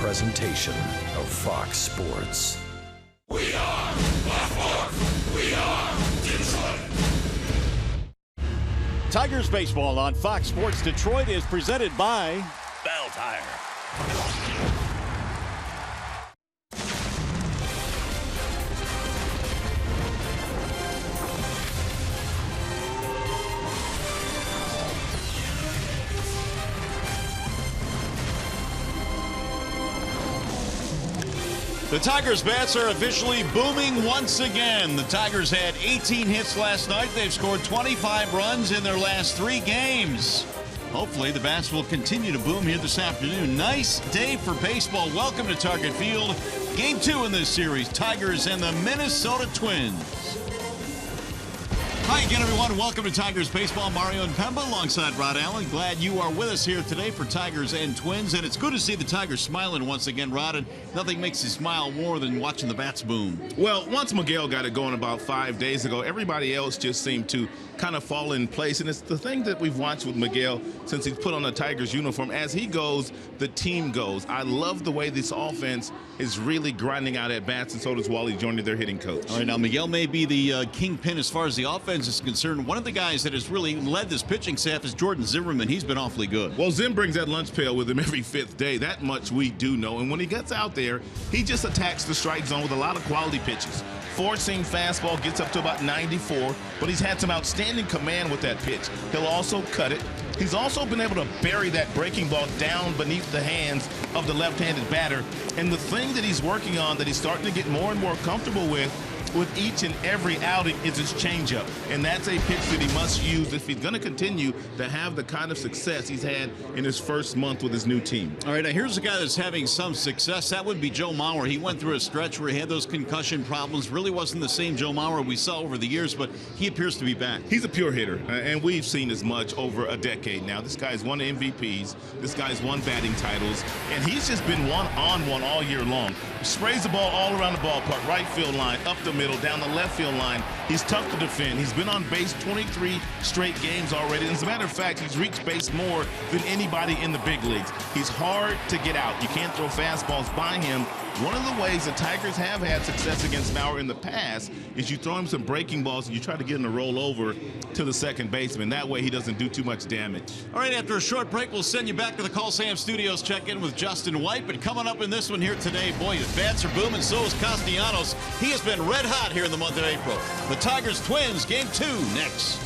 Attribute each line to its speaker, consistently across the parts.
Speaker 1: presentation of Fox Sports.
Speaker 2: We are Baltimore. We are Detroit.
Speaker 3: Tigers baseball on Fox Sports Detroit is presented by
Speaker 4: Bell Tire.
Speaker 3: The Tigers bats are officially booming once again. The Tigers had 18 hits last night. They've scored 25 runs in their last 3 games. Hopefully the bats will continue to boom here this afternoon. Nice day for baseball. Welcome to Target Field. Game 2 in this series, Tigers and the Minnesota Twins. Hi again, everyone. Welcome to Tigers Baseball. Mario and Pemba alongside Rod Allen. Glad you are with us here today for Tigers and Twins. And it's good to see the Tigers smiling once again, Rod. And nothing makes you smile more than watching the bats boom.
Speaker 5: Well, once Miguel got it going about 5 days ago, everybody else just seemed to kind of fall in place. And it's the thing that we've watched with Miguel since he's put on the Tigers uniform. As he goes, the team goes. I love the way this offense is really grinding out at bats, and so does Wally Jr., their hitting coach.
Speaker 3: All right, now Miguel may be the kingpin as far as the offense is concerned. One of the guys that has really led this pitching staff is Jordan Zimmerman. He's been awfully good.
Speaker 5: Well, Zim brings that lunch pail with him every 5th day. That much we do know. And when he gets out there, he just attacks the strike zone with a lot of quality pitches. Four-seam fastball gets up to about 94, but he's had some outstanding command with that pitch. He'll also cut it. He's also been able to bury that breaking ball down beneath the hands of the left-handed batter. And the thing that he's working on that he's starting to get more and more comfortable with each and every outing is his changeup. And that's a pitch that he must use if he's going to continue to have the kind of success he's had in his first month with his new team.
Speaker 3: All right, now here's a guy that's having some success. That would be Joe Mauer. He went through a stretch where he had those concussion problems. Really wasn't the same Joe Mauer we saw over the years, but he appears to be back.
Speaker 5: He's a pure hitter, and we've seen as much over a decade now. This guy's won MVPs. This guy's won batting titles, and he's just been one-on-one all year long. Sprays the ball all around the ballpark, right field line, up the middle, down the left field line. He's tough to defend. He's been on base 23 straight games already. And as a matter of fact, he's reached base more than anybody in the big leagues. He's hard to get out. You can't throw fastballs by him. One of the ways the Tigers have had success against Mauer in the past is you throw him some breaking balls and you try to get him to roll over to the second baseman. That way he doesn't do too much damage.
Speaker 3: All right, after a short break, we'll send you back to the Call Sam Studios. Check in with Justin White. But coming up in this one here today, boy, the bats are booming. So is Castellanos. He has been red hot here in the month of April. The Tigers Twins, Game 2 next.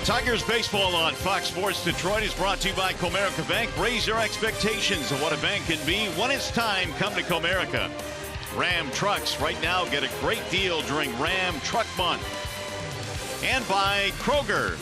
Speaker 3: Tigers baseball on Fox Sports Detroit is brought to you by Comerica Bank. Raise your expectations of what a bank can be. When it's time, come to Comerica. Ram Trucks right now get a great deal during Ram Truck Month. And by Kroger.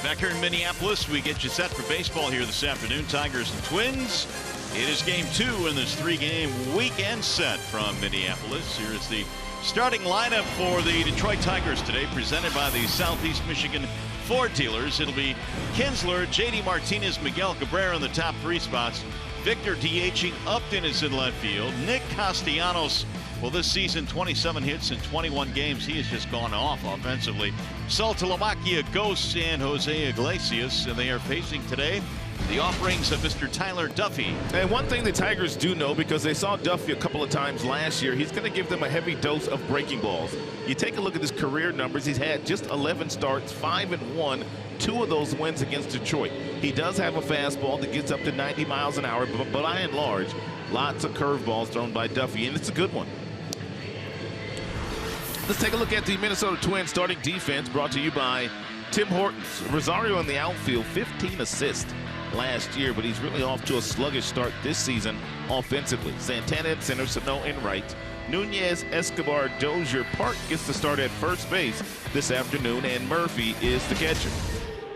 Speaker 3: Back here in Minneapolis, we get you set for baseball here this afternoon. Tigers and Twins. It is game 2 in this 3-game weekend set from Minneapolis. Here is the starting lineup for the Detroit Tigers today, presented by the Southeast Michigan Ford dealers. It'll be Kinsler, JD Martinez, Miguel Cabrera in the top 3 spots. Victor DHing, Upton is in left field. Nick Castellanos, well, this season 27 hits in 21 games. He has just gone off offensively. Saltalamacchia, Ghosts, and Jose Iglesias, and they are facing today the offerings of Mr. Tyler Duffy.
Speaker 5: And one thing the Tigers do know, because they saw Duffy a couple of times last year, he's going to give them a heavy dose of breaking balls. You take a look at his career numbers. He's had just 11 starts, 5-1, 2 of those wins against Detroit. He does have a fastball that gets up to 90 miles an hour, but by and large, lots of curveballs thrown by Duffy, and it's a good one. Let's take a look at the Minnesota Twins starting defense, brought to you by Tim Hortons. Rosario in the outfield, 15 assists last year, but he's really off to a sluggish start this season offensively. Santana at center, Sano in right. Nunez, Escobar, Dozier, Park gets the start at first base this afternoon, and Murphy is the catcher.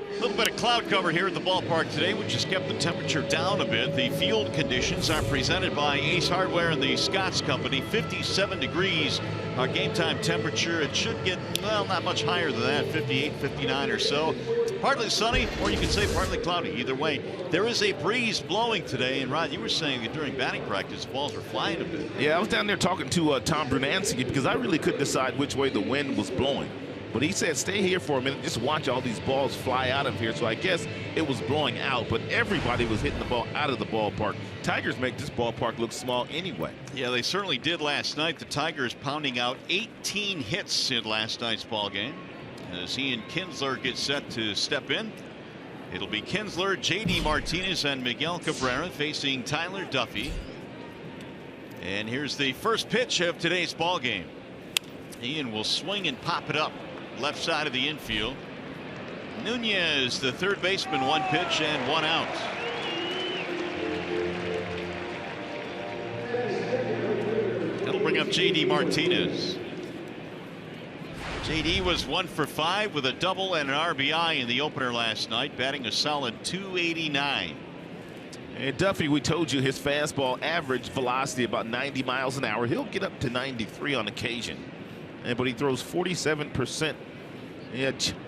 Speaker 3: A little bit of cloud cover here at the ballpark today, which has kept the temperature down a bit. The field conditions are presented by Ace Hardware and the Scotts Company. 57 degrees, our game time temperature. It should get, well, not much higher than that, 58, 59 or so. Partly sunny, or you can say partly cloudy. Either way, there is a breeze blowing today. And Rod, you were saying that during batting practice, balls were flying a bit.
Speaker 5: Yeah, I was down there talking to Tom Brunansky because I really couldn't decide which way the wind was blowing. But he said, stay here for a minute, just watch all these balls fly out of here. So I guess it was blowing out, but everybody was hitting the ball out of the ballpark. Tigers make this ballpark look small anyway.
Speaker 3: Yeah, they certainly did last night. The Tigers pounding out 18 hits in last night's ball game. As he and Kinsler get set to step in, it'll be Kinsler, JD Martinez, and Miguel Cabrera facing Tyler Duffy. And here's the first pitch of today's ball game. Ian will swing and pop it up left side of the infield. Nunez, the third baseman, 1 pitch and 1 out. That'll bring up JD Martinez. JD was 1 for 5 with a double and an RBI in the opener last night, batting a solid .289.
Speaker 5: And Duffy, we told you his fastball average velocity about 90 miles an hour. He'll get up to 93 on occasion. But he throws 47%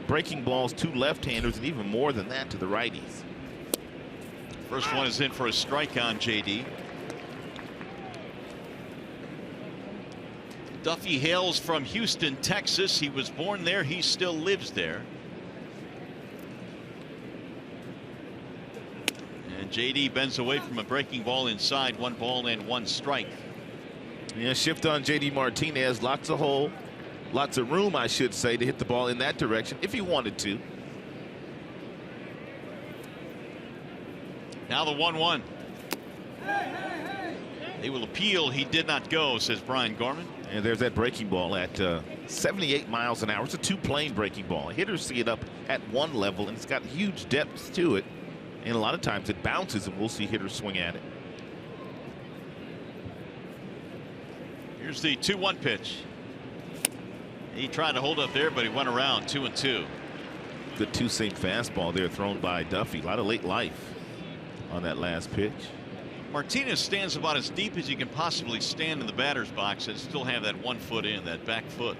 Speaker 5: breaking balls to left-handers, and even more than that to the righties.
Speaker 3: First one is in for a strike on JD. Duffy hails from Houston, Texas. He was born there. He still lives there. And JD bends away from a breaking ball inside. 1 ball and 1 strike.
Speaker 5: Yeah, shift on JD Martinez. Lots of hole. Lots of room, I should say, to hit the ball in that direction if he wanted to.
Speaker 3: Now the 1-1. They will appeal. He did not go, says Brian Gorman.
Speaker 5: And there's that breaking ball at 78 miles an hour. It's a 2-plane breaking ball. Hitters see it up at 1 level, and it's got huge depth to it. And a lot of times it bounces, and we'll see hitters swing at it.
Speaker 3: Here's the 2-1 pitch. He tried to hold up there, but he went around. 2-2.
Speaker 5: Good 2-seam fastball there thrown by Duffy. A lot of late life on that last pitch.
Speaker 3: Martinez stands about as deep as you can possibly stand in the batter's box and still have that 1 foot in, that back foot.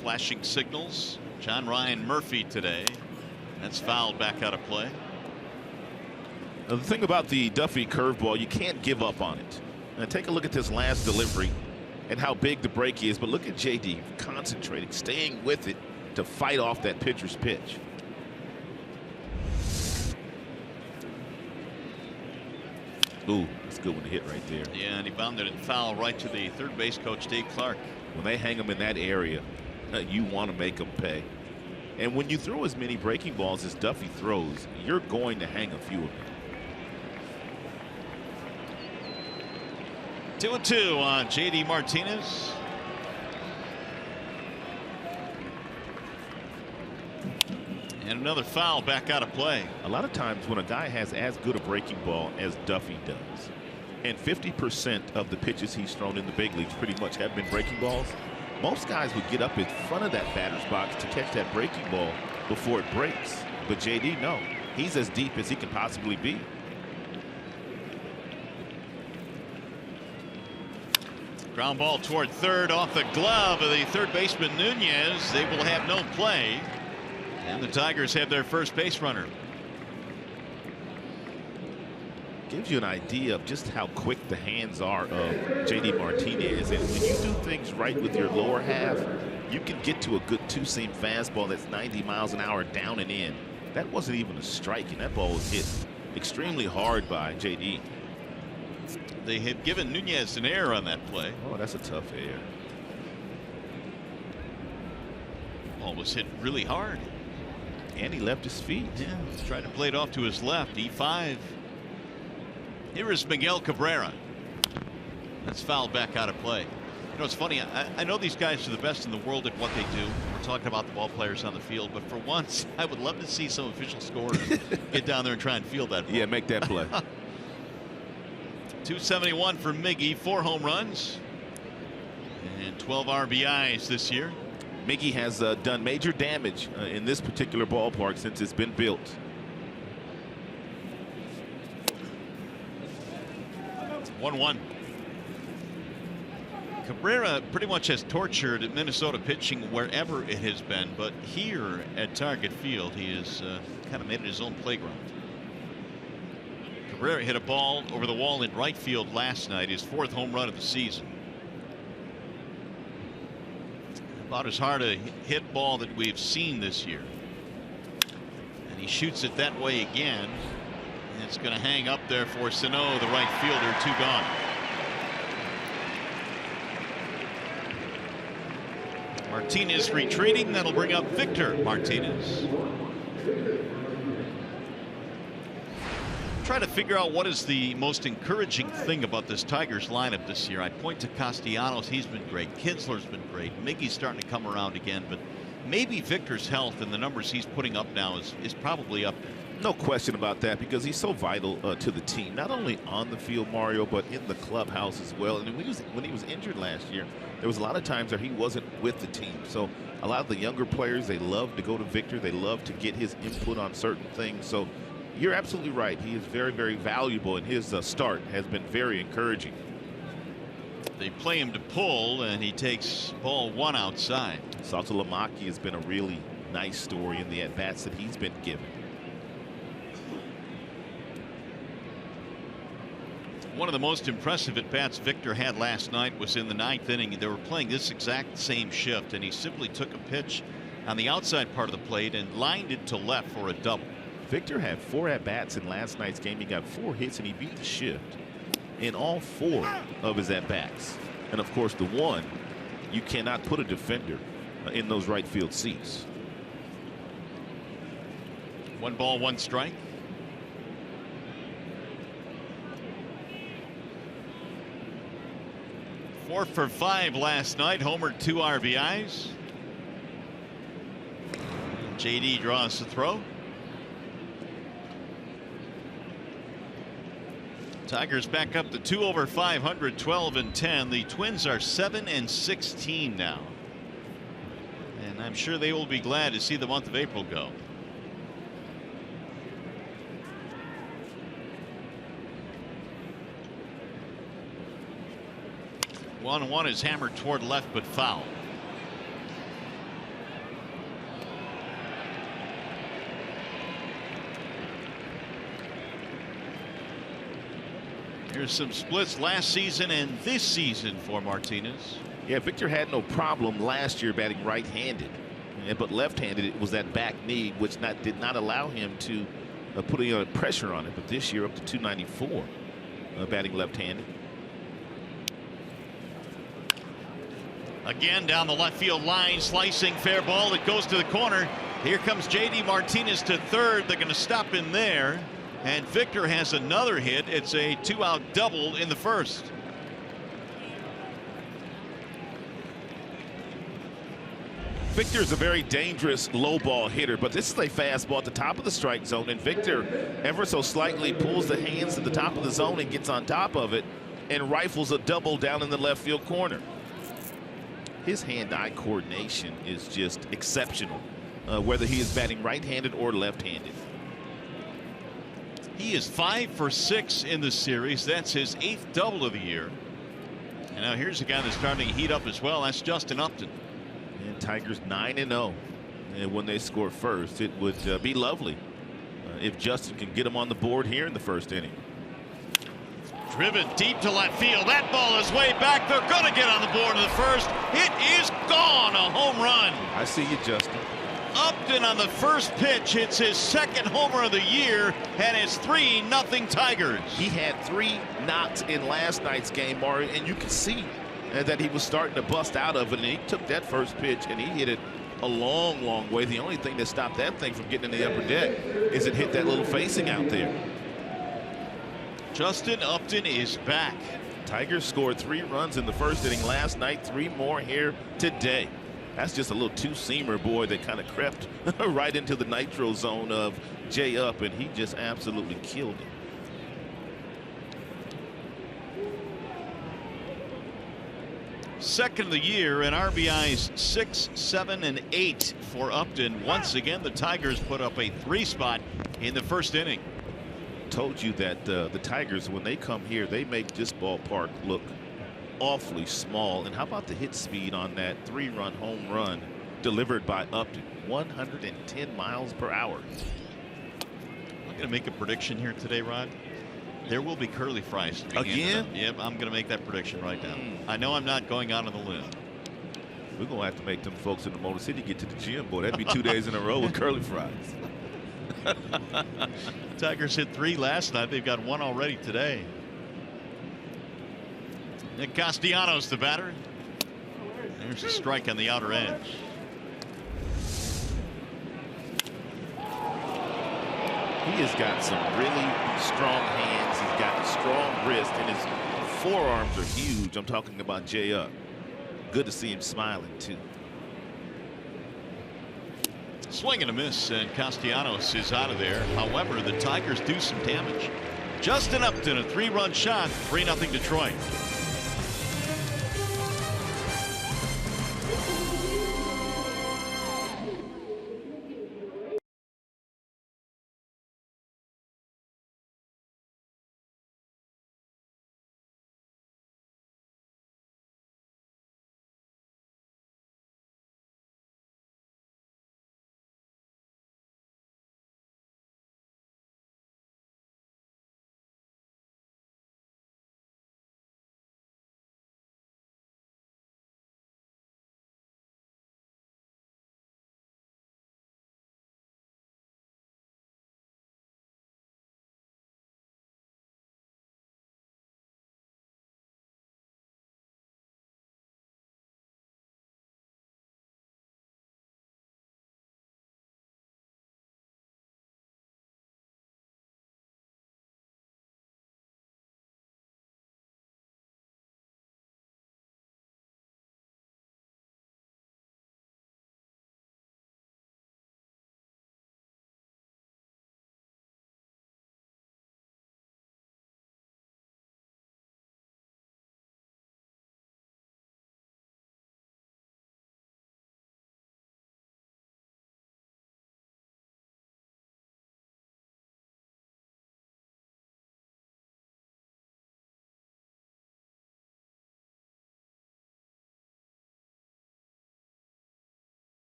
Speaker 3: Flashing signals. John Ryan Murphy today. That's fouled back out of play.
Speaker 5: Now, the thing about the Duffy curveball, you can't give up on it. Now take a look at this last delivery and how big the break is, but look at JD concentrating, staying with it to fight off that pitcher's pitch. Ooh, that's a good one to hit right there.
Speaker 3: Yeah, and he bounded it foul right to the third base coach, Dave Clark.
Speaker 5: When they hang him in that area, you want to make them pay. And when you throw as many breaking balls as Duffy throws, you're going to hang a few of them.
Speaker 3: 2-2 on JD Martinez. And another foul back out of play.
Speaker 5: A lot of times when a guy has as good a breaking ball as Duffy does, and 50% of the pitches he's thrown in the big leagues pretty much have been breaking balls, most guys would get up in front of that batter's box to catch that breaking ball before it breaks. But JD, no. He's as deep as he can possibly be.
Speaker 3: Ground ball toward third off the glove of the third baseman Nunez. They will have no play. And the Tigers have their first base runner.
Speaker 5: Gives you an idea of just how quick the hands are of JD Martinez. And when you do things right with your lower half, you can get to a good two-seam fastball that's 90 miles an hour down and in. That wasn't even a strike, and that ball was hit extremely hard by JD.
Speaker 3: They had given Nunez an error on that play.
Speaker 5: Oh, that's a tough error.
Speaker 3: Ball was hit really hard.
Speaker 5: And he left his feet.
Speaker 3: Yeah, tried to play it off to his left. E5. Here is Miguel Cabrera. That's fouled back out of play. You know, it's funny. I know these guys are the best in the world at what they do. We're talking about the ball players on the field, but for once, I would love to see some official scorers get down there and try and field that ball.
Speaker 5: Yeah, make that play.
Speaker 3: 271 for Miggy, 4 home runs and 12 RBIs this year.
Speaker 5: Miggy has done major damage in this particular ballpark since it's been built.
Speaker 3: It's 1-1. Cabrera pretty much has tortured Minnesota pitching wherever it has been, but here at Target Field, he has kind of made it his own playground. Cabrera hit a ball over the wall in right field last night, his 4th home run of the season. About as hard a hit ball that we've seen this year. And he shoots it that way again. And it's going to hang up there for Sano, the right fielder, 2 gone. Martinez retreating. That'll bring up Victor Martinez. Try to figure out what is the most encouraging thing about this Tigers lineup this year. I point to Castellanos. He's been great. Kinsler's been great. Miggy's starting to come around again, but maybe Victor's health and the numbers he's putting up now is probably up there.
Speaker 5: No question about that, because he's so vital to the team, not only on the field, Mario, but in the clubhouse as well. And when he was injured last year, there was a lot of times where he wasn't with the team. So a lot of the younger players, they love to go to Victor. They love to get his input on certain things. So you're absolutely right. He is very, very valuable, and his start has been very encouraging.
Speaker 3: They play him to pull, and he takes ball 1 outside.
Speaker 5: Saltalamacchi has been a really nice story in the at-bats that he's been given.
Speaker 3: One of the most impressive at-bats Victor had last night was in the 9th inning. They were playing this exact same shift, and he simply took a pitch on the outside part of the plate and lined it to left for a double.
Speaker 5: Victor had 4 at-bats in last night's game. He got 4 hits, and he beat the shift in all 4 of his at-bats. And, of course, the one, you cannot put a defender in those right field seats.
Speaker 3: 1 ball, 1 strike. Four for 5 last night. Homered 2 RBIs. JD draws the throw. Tigers back up to 2 over 500, 12-10. The Twins are 7-16 now. And I'm sure they will be glad to see the month of April go. One is hammered toward left, but foul. Here's some splits last season and this season for Martinez.
Speaker 5: Yeah, Victor had no problem last year batting right-handed, but left-handed it was that back knee, which did not allow him to put any pressure on it. But this year up to 294 batting left-handed.
Speaker 3: Again down the left field line, slicing fair ball. It goes to the corner. Here comes JD Martinez to third. They're going to stop in there. And Victor has another hit. It's a 2-out double in the first.
Speaker 5: Victor is a very dangerous low ball hitter, but this is a fastball at the top of the strike zone, and Victor ever so slightly pulls the hands to the top of the zone and gets on top of it and rifles a double down in the left field corner. His hand-eye coordination is just exceptional, whether he is batting right-handed or left-handed.
Speaker 3: He is 5 for 6 in the series. That's his 8th double of the year. And now here's a guy that's starting to heat up as well. That's Justin Upton.
Speaker 5: And Tigers 9-0. And when they score first, it would be lovely if Justin can get him on the board here in the first inning.
Speaker 3: Driven deep to left field. That ball is way back. They're going to get on the board in the first. It is gone. A home run.
Speaker 5: I see you, Justin.
Speaker 3: Upton on the first pitch hits his 2nd homer of the year, and it's 3-0 Tigers.
Speaker 5: He had 3 knocks in last night's game, Mario, and you can see that he was starting to bust out of it, and he took that first pitch and he hit it a long, long way. The only thing that stopped that thing from getting in the upper deck is it hit that little facing out there.
Speaker 3: Justin Upton is back.
Speaker 5: Tigers scored 3 runs in the first inning last night, 3 more here today. That's just a little two-seamer, boy, that kind of crept right into the nitro zone of Jay Up, and he just absolutely killed it.
Speaker 3: Second of the year, and RBIs 6, 7, and 8 for Upton. Once again, the Tigers put up a 3 spot in the first inning.
Speaker 5: Told you that the Tigers, when they come here, they make this ballpark look awfully small. And how about the hit speed on that 3-run home run delivered by Upton? 110 miles per hour.
Speaker 3: I'm going to make a prediction here today, Rod. There will be curly fries
Speaker 5: again.
Speaker 3: Yep, I'm going to make that prediction right now. I know I'm not going out on the limb.
Speaker 5: We're going to have to make them folks in the Motor City get to the gym, boy. That'd be 2 days in a row with curly fries.
Speaker 3: Tigers hit 3 last night. They've got 1 already today. Nick Castellanos, the batter. There's a strike on the outer edge.
Speaker 5: He has got some really strong hands. He's got a strong wrist, and his forearms are huge. I'm talking about Jay Up. Good to see him smiling, too.
Speaker 3: Swing and a miss, and Castellanos is out of there. However, the Tigers do some damage. Justin Upton, a 3-run shot, 3-0 Detroit.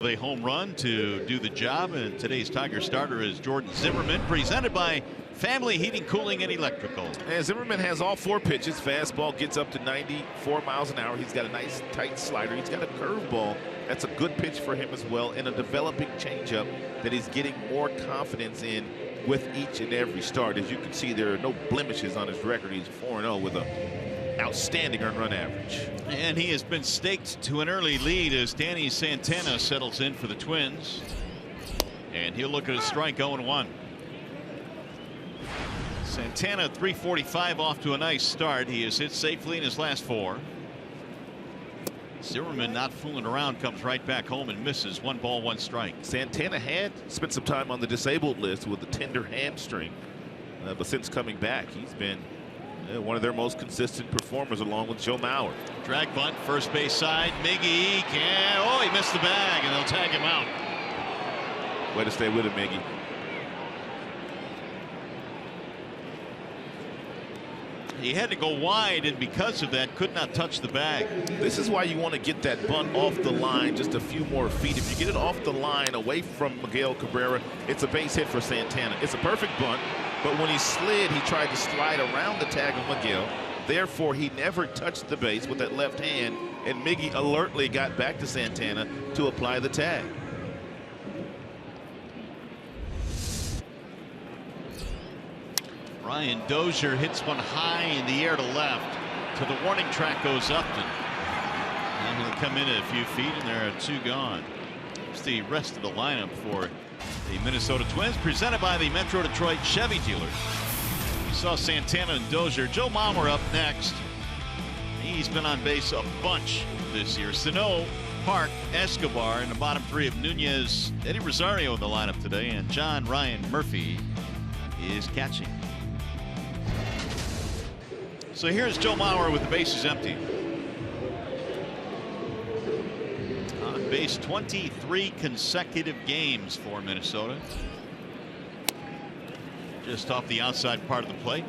Speaker 3: A home run to do the job, and today's Tiger starter is Jordan Zimmerman, presented by Family Heating, Cooling, and Electrical.
Speaker 5: And Zimmerman has all 4 pitches. Fastball gets up to 94 miles an hour. He's got a nice tight slider. He's got a curveball. That's a good pitch for him as well, and a developing changeup that he's getting more confidence in with each and every start. As you can see, there are no blemishes on his record. He's 4-0 with a outstanding earned run average.
Speaker 3: And he has been staked to an early lead as Danny Santana settles in for the Twins. And he'll look at a strike 0-1. Santana 345 off to a nice start. He has hit safely in his last 4. Zimmerman not fooling around, comes right back home and misses. 1 ball, 1 strike.
Speaker 5: Santana had spent some time on the disabled list with a tender hamstring, but since coming back, he's been one of their most consistent performers, along with Joe Mauer.
Speaker 3: Drag bunt, first base side. Miggy can. Oh, he missed the bag, and they'll tag him out.
Speaker 5: Way to stay with him, Miggy.
Speaker 3: He had to go wide, and because of that, could not touch the bag.
Speaker 5: This is why you want to get that bunt off the line just a few more feet. If you get it off the line away from Miguel Cabrera, it's a base hit for Santana. It's a perfect bunt, but when he slid, he tried to slide around the tag of Miguel. Therefore, he never touched the base with that left hand, and Miggy alertly got back to Santana to apply the tag.
Speaker 3: Ryan Dozier hits one high in the air to left. To the warning track goes Upton. And he'll come in a few feet, and there are 2 gone. It's the rest of the lineup for the Minnesota Twins, presented by the Metro Detroit Chevy dealers. We saw Santana and Dozier. Joe Mauer up next. He's been on base a bunch this year. Sano, Park, Escobar in the bottom 3 of Nunez, Eddie Rosario in the lineup today, and John Ryan Murphy is catching. So here's Joe Mauer with the bases empty. On base 23 consecutive games for Minnesota. Just off the outside part of the plate.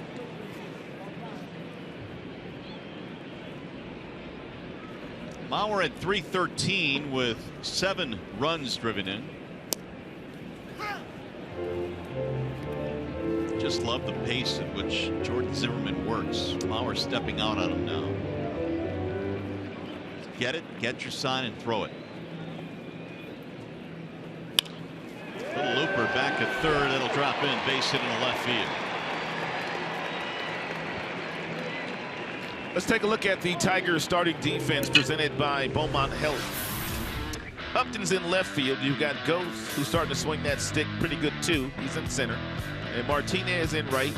Speaker 3: Mauer at 313 with 7 runs driven in. Just love the pace at which Jordan Zimmerman works. Mauer stepping out on him now. Get it, get your sign, and throw it. Little looper back at third. It'll drop in. Base hit in the left field.
Speaker 5: Let's take a look at the Tigers starting defense presented by Beaumont Health. Upton's in left field. You've got Ghost, who's starting to swing that stick pretty good too. He's in center. And Martinez in right.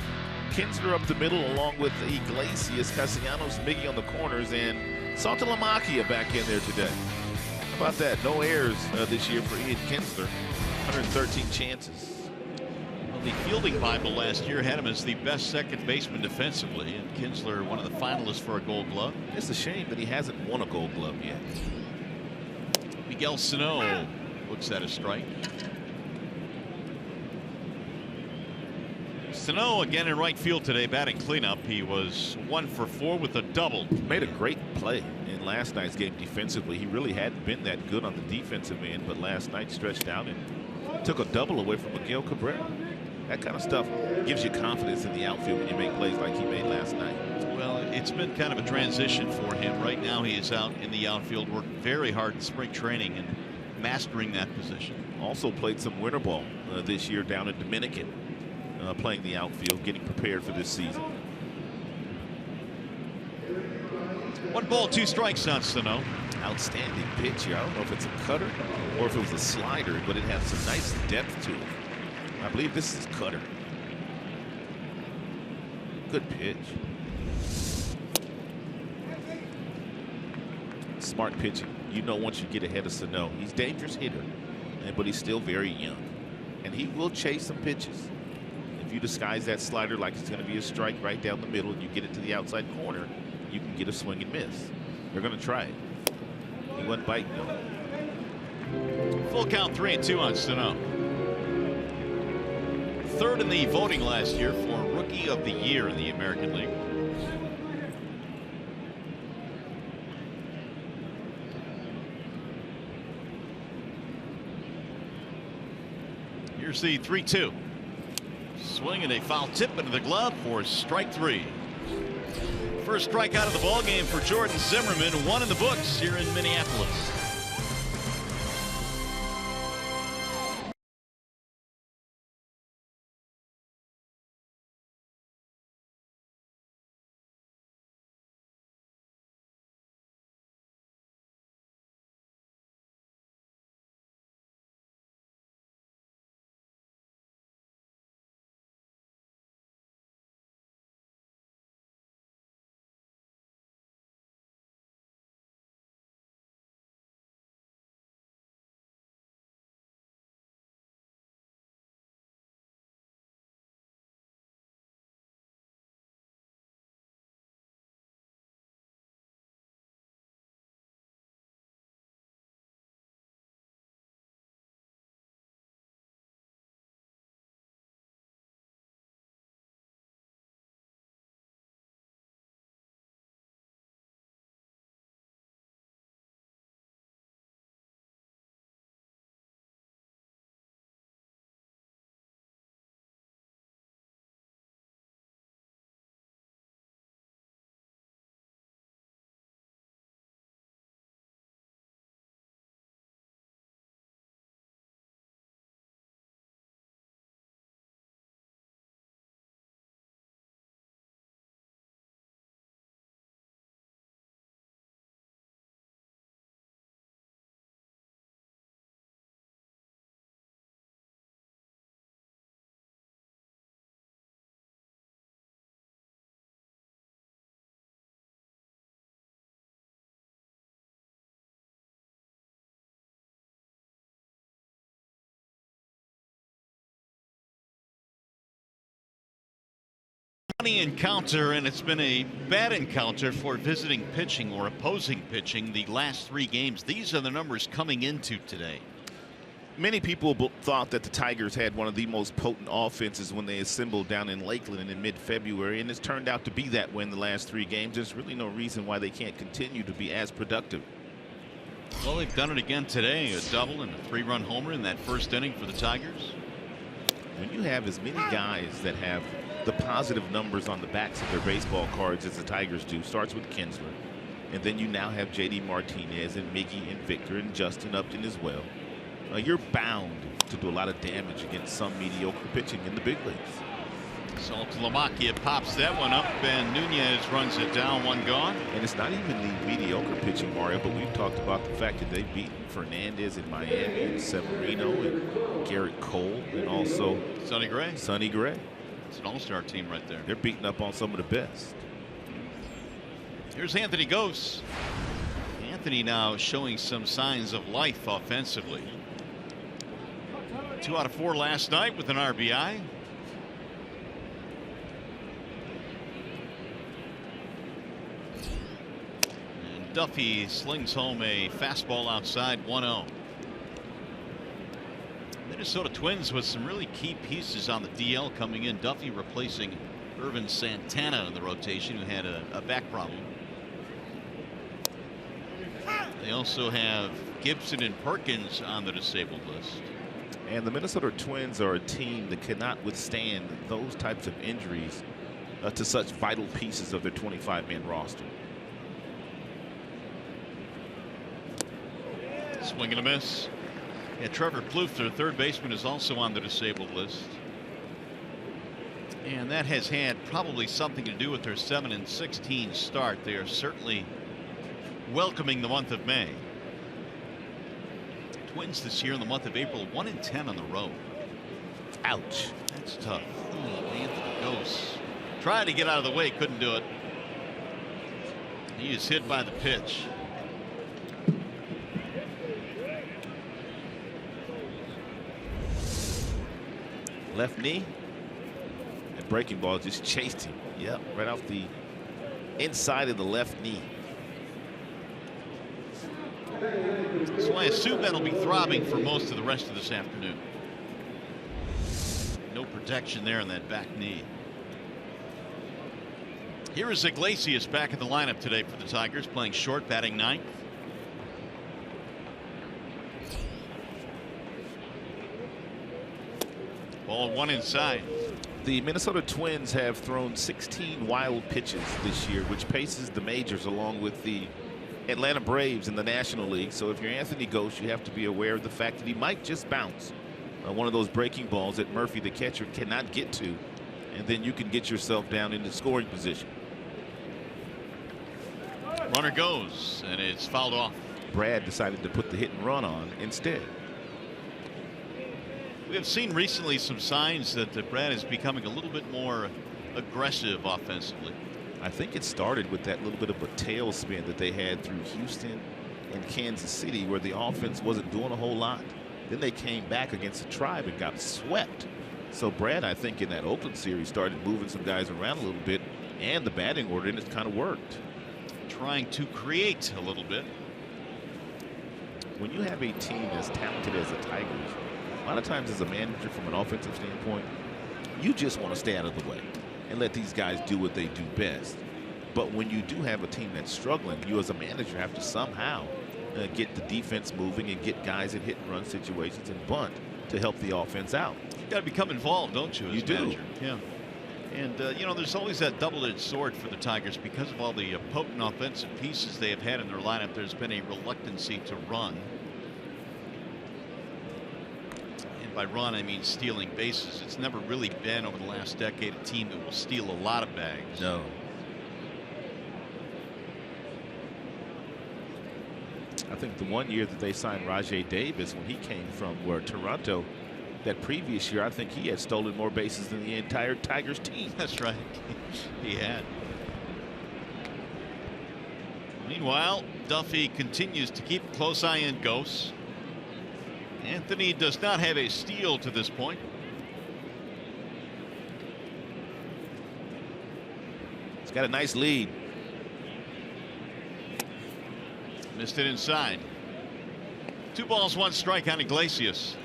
Speaker 5: Kinsler up the middle, along with Iglesias, Castellanos, Miggy on the corners, and Santalamacchia back in there today. How about that? No errors this year for Ian Kinsler. 113 chances.
Speaker 3: Well, the fielding Bible last year had him as the best second baseman defensively, and Kinsler one of the finalists for a Gold Glove.
Speaker 5: It's a shame that he hasn't won a Gold Glove yet.
Speaker 3: Miguel Sano looks at a strike. Sano again in right field today, batting cleanup. He was 1 for 4 with a double.
Speaker 5: Made a great play in last night's game defensively. He really hadn't been that good on the defensive end, but last night stretched out and took a double away from Miguel Cabrera. That kind of stuff gives you confidence in the outfield when you make plays like he made last night.
Speaker 3: Well, it's been kind of a transition for him. Right now he is out in the outfield, worked very hard in spring training and mastering that position.
Speaker 5: Also played some winter ball this year down in Dominican. Playing the outfield, getting prepared for this season.
Speaker 3: 1 ball, 2 strikes on Sano.
Speaker 5: Outstanding pitch here. I don't know if it's a cutter or if it was a slider, but it has some nice depth to it. I believe this is cutter. Good pitch. Smart pitching. You know, once you get ahead of Sano, he's a dangerous hitter, but he's still very young, and he will chase some pitches. If you disguise that slider like it's going to be a strike right down the middle and you get it to the outside corner, you can get a swing and miss. They're going to try it. He wasn't biting though.
Speaker 3: Full count, 3-2 on Sano. 3rd in the voting last year for Rookie of the Year in the American League. Here's the 3-2. Swing and a foul tip into the glove for strike 3. First strikeout of the ball game for Jordan Zimmerman. 1 in the books here in Minneapolis. Funny encounter, and it's been a bad encounter for visiting pitching or opposing pitching the last 3 games. These are the numbers coming into today.
Speaker 5: Many people thought that the Tigers had one of the most potent offenses when they assembled down in Lakeland in mid-February, and it's turned out to be that way in the last 3 games. There's really no reason why they can't continue to be as productive.
Speaker 3: Well, they've done it again today. A double and a 3-run homer in that first inning for the Tigers.
Speaker 5: When you have as many guys that have the positive numbers on the backs of their baseball cards as the Tigers do, starts with Kinsler, and then you now have J.D. Martinez and Miggy and Victor and Justin Upton as well. You're bound to do a lot of damage against some mediocre pitching in the big leagues.
Speaker 3: So Tlamakia pops that one up, and Nunez runs it down, 1 gone.
Speaker 5: And it's not even the mediocre pitching, Mario, but we've talked about the fact that they've beaten Fernandez in Miami and Severino and Garrett Cole and also
Speaker 3: Sonny Gray.
Speaker 5: Sonny Gray.
Speaker 3: It's an all-star team right there.
Speaker 5: They're beating up on some of the best.
Speaker 3: Here's Anthony Gose. Anthony now showing some signs of life offensively. 2 out of 4 last night with an RBI. And Duffy slings home a fastball outside, 1-0. Minnesota Twins with some really key pieces on the DL coming in. Duffy replacing Irvin Santana in the rotation, who had a back problem. They also have Gibson and Perkins on the disabled list.
Speaker 5: And the Minnesota Twins are a team that cannot withstand those types of injuries to such vital pieces of their 25-man roster.
Speaker 3: Swing and a miss. Yeah, Trevor Plouffe, their third baseman, is also on the disabled list. And that has had probably something to do with their 7-16 start. They are certainly welcoming the month of May. Twins this year in the month of April, 1-10 on the road.
Speaker 5: Ouch.
Speaker 3: That's tough. Anthony Gose tried to get out of the way, couldn't do it. He is hit by the pitch.
Speaker 5: Left knee. That breaking ball just chased him. Yep, right off the inside of the left knee.
Speaker 3: So I assume that'll be throbbing for most of the rest of this afternoon. No protection there in that back knee. Here is Iglesias back in the lineup today for the Tigers, playing short, batting 9th. Ball 1 inside.
Speaker 5: The Minnesota Twins have thrown 16 wild pitches this year, which paces the majors along with the Atlanta Braves in the National League. So if you're Anthony Gose, you have to be aware of the fact that he might just bounce one of those breaking balls that Murphy, the catcher, cannot get to, and then you can get yourself down into scoring position.
Speaker 3: Runner goes, and it's fouled off.
Speaker 5: Brad decided to put the hit and run on instead.
Speaker 3: We have seen recently some signs that Brad is becoming a little bit more aggressive offensively.
Speaker 5: I think it started with that little bit of a tailspin that they had through Houston and Kansas City, where the offense wasn't doing a whole lot. Then they came back against the Tribe and got swept. So Brad, I think in that Oakland series, started moving some guys around a little bit, and the batting order, and it's kind of worked.
Speaker 3: Trying to create a little bit.
Speaker 5: When you have a team as talented as the Tigers, a lot of times as a manager from an offensive standpoint, you just want to stay out of the way and let these guys do what they do best. But when you do have a team that's struggling, you as a manager have to somehow get the defense moving and get guys in hit and run situations and bunt to help the offense out.
Speaker 3: You got to become involved, don't you? As
Speaker 5: you do.
Speaker 3: Manager? Yeah. And you know, there's always that double-edged sword for the Tigers because of all the potent offensive pieces they have had in their lineup. There's been a reluctancy to run. And by run, I mean stealing bases. It's never really been over the last decade a team that will steal a lot of bags.
Speaker 5: No. I think the one year that they signed Rajay Davis when he came from Toronto, that previous year, I think he had stolen more bases than the entire Tigers team.
Speaker 3: That's right. He had. Meanwhile, Duffy continues to keep a close eye on Gose. Anthony does not have a steal to this point.
Speaker 5: Got a nice lead.
Speaker 3: Missed it inside. 2 balls, 1 strike on Iglesias.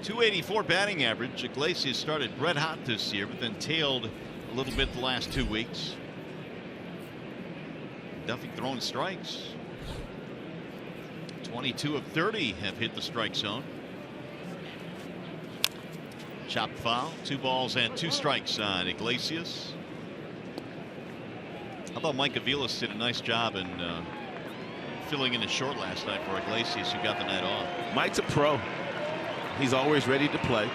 Speaker 3: .284 batting average. Iglesias started red hot this year, but then tailed a little bit the last 2 weeks. Duffy throwing strikes. 22 of 30 have hit the strike zone. Chopped foul. 2 balls and 2 strikes on Iglesias. I thought Mike Aviles did a nice job in filling in his short last night for Iglesias, who got the night off.
Speaker 5: Mike's a pro. He's always ready to play.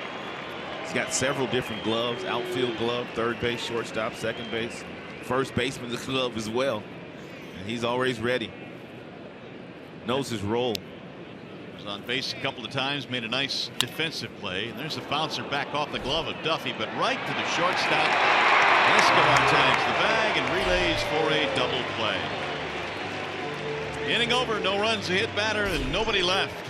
Speaker 5: He's got several different gloves: outfield glove, third base, shortstop, second base, first baseman's glove as well. And he's always ready. Knows his role.
Speaker 3: Was on base a couple of times, made a nice defensive play. And there's a bouncer back off the glove of Duffy, but right to the shortstop. Escobar tags the bag and relays for a double play. Inning over, no runs, a hit batter, and nobody left.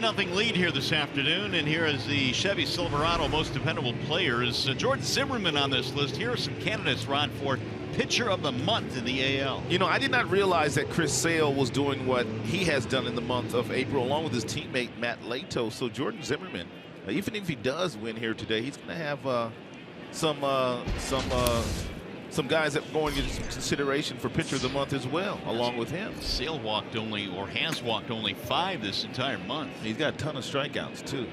Speaker 3: Nothing lead here this afternoon, and here is the Chevy Silverado most dependable players. George Zimmerman on this list. Here are some candidates, Ron, for pitcher of the month in the AL.
Speaker 5: You know, I did not realize that Chris Sale was doing what he has done in the month of April, along with his teammate Matt Lato. So Jordan Zimmerman, even if he does win here today, he's going to have some guys that are going into consideration for pitcher of the month as well, along with him.
Speaker 3: Sale walked only, or has walked only 5 this entire month.
Speaker 5: He's got a ton of strikeouts too,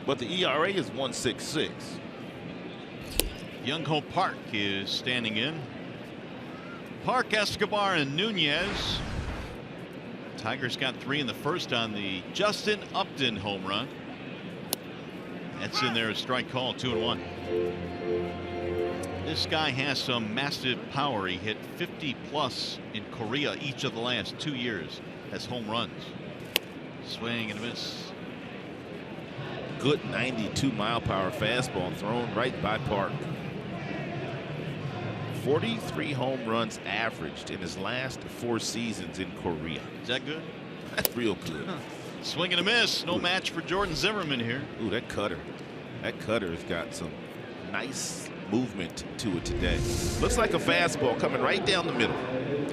Speaker 5: but the ERA is 1.66.
Speaker 3: Young Ho Park is standing in. Park, Escobar, and Nunez. Tigers got 3 in the first on the Justin Upton home run. That's in there, a strike call, 2-1. This guy has some massive power. He hit 50+ in Korea each of the last 2 years as home runs. Swing and a miss.
Speaker 5: Good 92-mile-per-hour fastball thrown right by Park. 43 home runs averaged in his last 4 seasons in Korea.
Speaker 3: Is that good?
Speaker 5: That's real good.
Speaker 3: Swing and a miss. No match for Jordan Zimmerman here.
Speaker 5: Ooh, that cutter. That cutter's got some nice movement to it today. Looks like a fastball coming right down the middle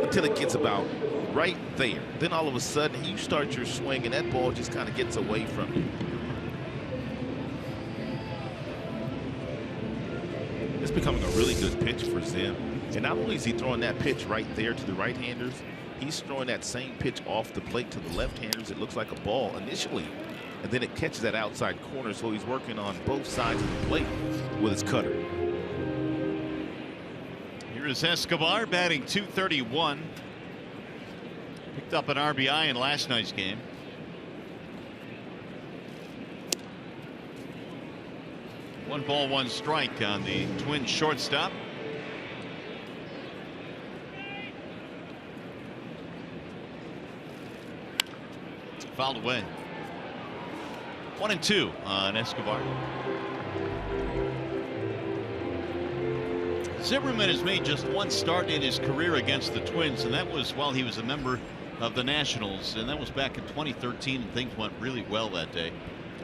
Speaker 5: until it gets about right there. Then all of a sudden you start your swing and that ball just kind of gets away from you. It's becoming a really good pitch for Zim. And not only is he throwing that pitch right there to the right-handers, he's throwing that same pitch off the plate to the left-handers. It looks like a ball initially, and then it catches that outside corner, so he's working on both sides of the plate with his cutter. Here
Speaker 3: is Escobar batting .231. Picked up an RBI in last night's game. One ball, one strike on the Twins shortstop. Fouled away. 1-2 on Escobar. Zimmerman has made just one start in his career against the Twins, and that was while he was a member of the Nationals, and that was back in 2013, and things went really well that day.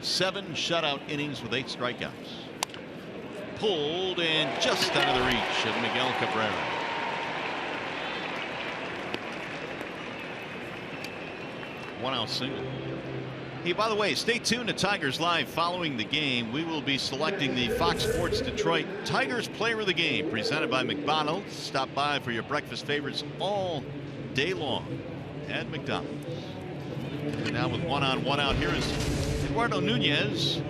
Speaker 3: 7 shutout innings with 8 strikeouts. Pulled and just out of the reach of Miguel Cabrera. One-out single. Hey, by the way, stay tuned to Tigers Live following the game. We will be selecting the Fox Sports Detroit Tigers Player of the Game, presented by McDonald's. Stop by for your breakfast favorites all day long at McDonald's. And now with one on, one out, here is Eduardo Nunez.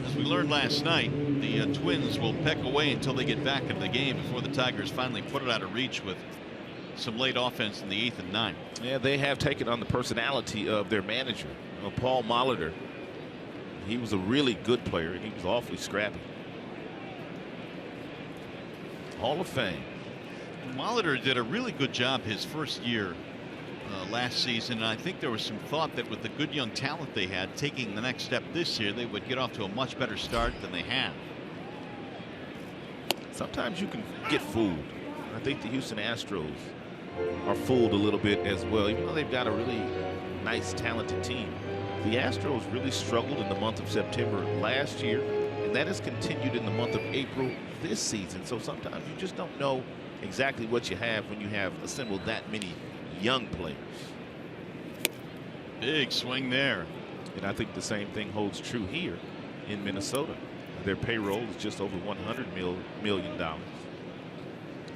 Speaker 3: As we learned last night, the Twins will peck away until they get back into the game before the Tigers finally put it out of reach with some late offense in the 8th and 9th.
Speaker 5: Yeah, they have taken on the personality of their manager, Paul Molitor. He was a really good player, and he was awfully scrappy. Hall of Fame.
Speaker 3: Molitor did a really good job his first year last season, and I think there was some thought that with the good young talent they had, taking the next step this year, they would get off to a much better start than they have.
Speaker 5: Sometimes you can get fooled. I think the Houston Astros are fooled a little bit as well, even though they've got a really nice, talented team. The Astros really struggled in the month of September last year, and that has continued in the month of April this season. So sometimes you just don't know exactly what you have when you have assembled that many young players.
Speaker 3: Big swing there.
Speaker 5: And I think the same thing holds true here in Minnesota. Their payroll is just over $100 million.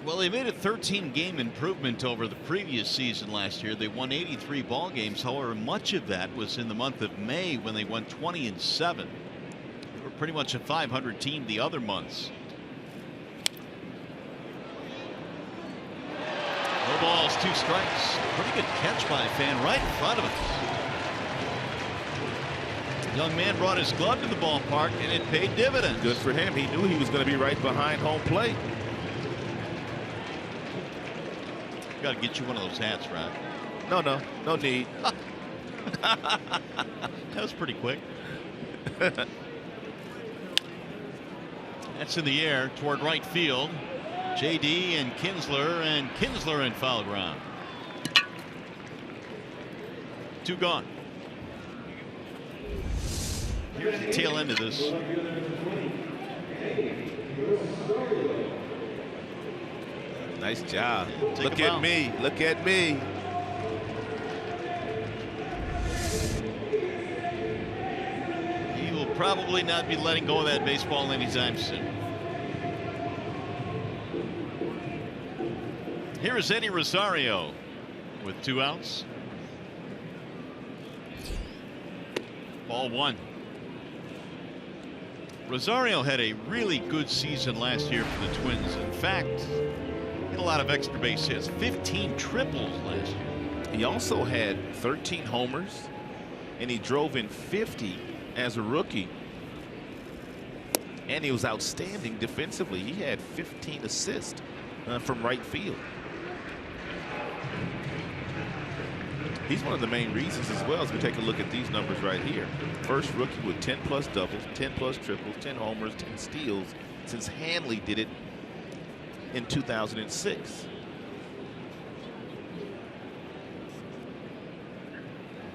Speaker 3: Well, they made a 13-game improvement over the previous season last year. They won 83 ball games. However, much of that was in the month of May when they won 20-7. They were pretty much a 500 team the other months. No balls, 2 strikes. Pretty good catch by a fan right in front of us. Young man brought his glove to the ballpark, and it paid dividends.
Speaker 5: Good for him. He knew he was going to be right behind home plate.
Speaker 3: Got to get you one of those hats, Rod.
Speaker 5: No need.
Speaker 3: That was pretty quick. That's in the air toward right field. JD and Kinsler in foul ground. 2 gone. Here's the tail end of this.
Speaker 5: Nice job.
Speaker 3: Look at
Speaker 5: me. Look at me.
Speaker 3: He will probably not be letting go of that baseball anytime soon. Here is Eddie Rosario with 2 outs. Ball 1. Rosario had a really good season last year for the Twins. In fact, he had a lot of extra base hits, 15 triples last year.
Speaker 5: He also had 13 homers, and he drove in 50 as a rookie. And he was outstanding defensively. He had 15 assists from right field. He's one of the main reasons as well as we take a look at these numbers right here. First rookie with 10+ doubles, 10+ triples, 10 homers, 10 steals since Hanley did it in 2006.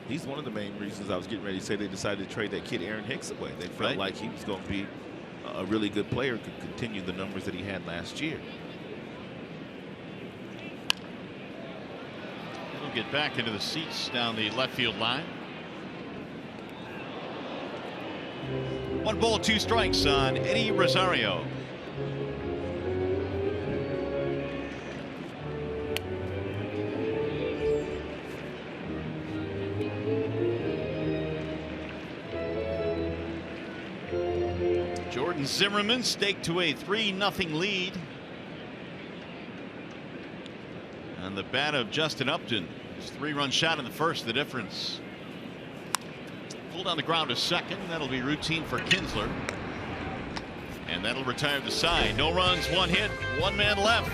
Speaker 5: He's one of the main reasons I was getting ready to say they decided to trade that kid Aaron Hicks away. They felt like he was going to be a really good player, could continue the numbers that he had last year.
Speaker 3: Get back into the seats down the left field line. 1 ball, 2 strikes on Eddie Rosario. Jordan Zimmerman staked to a 3-0 lead on the bat of Justin Upton. His 3-run shot in the first, the difference. Pulled on the ground to second. That'll be routine for Kinsler. And that'll retire the side. No runs, 1 hit, 1 man left.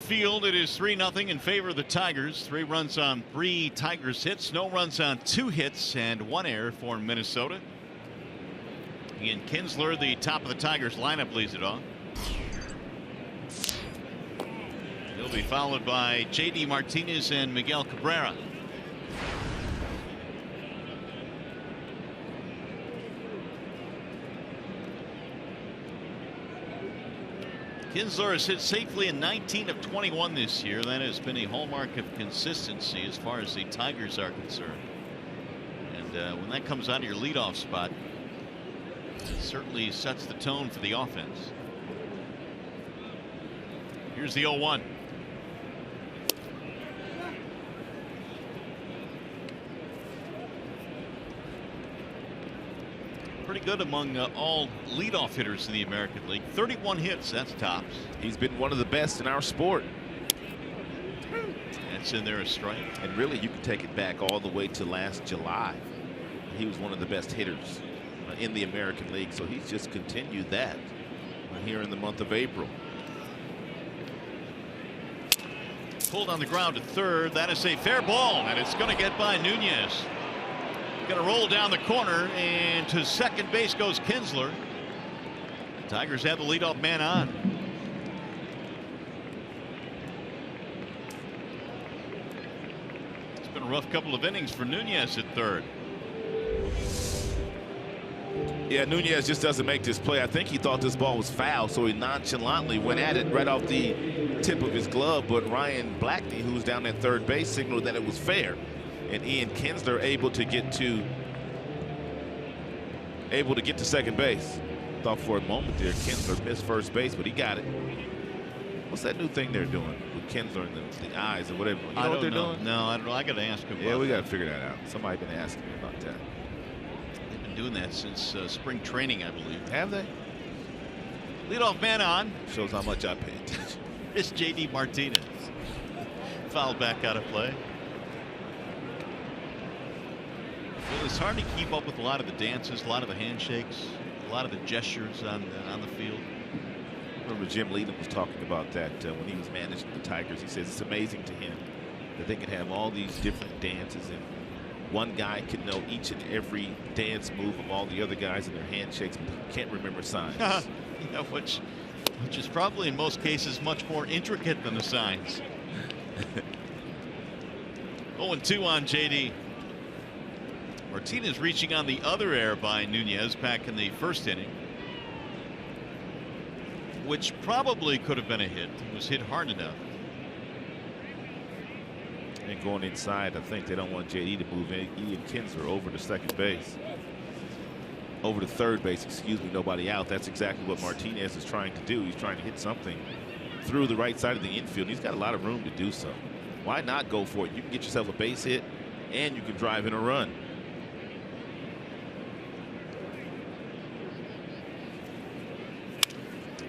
Speaker 3: Field, it is 3-0 in favor of the Tigers. 3 runs on 3 Tigers hits, no runs on 2 hits, and 1 error for Minnesota. Ian Kinsler, the top of the Tigers lineup, leads it off. He'll be followed by J.D. Martinez and Miguel Cabrera. Kinsler has hit safely in 19 of 21 this year. That has been a hallmark of consistency as far as the Tigers are concerned. And when that comes out of your leadoff spot, it certainly sets the tone for the offense. Here's the 0-1. Pretty good among all leadoff hitters in the American League. 31 hits, that's tops.
Speaker 5: He's been one of the best in our sport.
Speaker 3: That's in there a strike.
Speaker 5: And really, you can take it back all the way to last July. He was one of the best hitters in the American League, so he's just continued that here in the month of April.
Speaker 3: Pulled on the ground to third. That is a fair ball, and it's going to get by Nunez. Going to roll down the corner, and to second base goes Kinsler. The Tigers have the leadoff man on. It's been a rough couple of innings for Nunez at third.
Speaker 5: Yeah, Nunez just doesn't make this play. I think he thought this ball was foul, so he nonchalantly went at it right off the tip of his glove. But Ryan Blackney, who's down at third base, signaled that it was fair. And Ian Kinsler able to get to second base. Thought for a moment there Kinsler missed first base, but he got it. What's that new thing they're doing with Kinsler and the eyes or whatever? You know what they're doing?
Speaker 3: No, I don't know. I got to ask him.
Speaker 5: Yeah, we got to figure that out. Somebody been asking me about that.
Speaker 3: They've been doing that since spring training, I believe.
Speaker 5: Have they?
Speaker 3: Leadoff man on.
Speaker 5: Shows how much I pay attention.
Speaker 3: It's J.D. Martinez. Fouled back out of play. Well, it's hard to keep up with a lot of the dances, a lot of the handshakes, a lot of the gestures on the field.
Speaker 5: I remember Jim Leadham was talking about that when he was managing the Tigers. He says it's amazing to him that they can have all these different dances, and one guy can know each and every dance move of all the other guys in their handshakes, but can't remember signs.
Speaker 3: Yeah, which is probably in most cases much more intricate than the signs. 0-2 on JD. Martinez reaching on the other error by Nunez back in the first inning, which probably could have been a hit. It was hit hard enough.
Speaker 5: And going inside, I think they don't want JD to move Ian Kinsler over to second base. Over to third base, excuse me, nobody out. That's exactly what Martinez is trying to do. He's trying to hit something through the right side of the infield. He's got a lot of room to do so. Why not go for it? You can get yourself a base hit and you can drive in a run.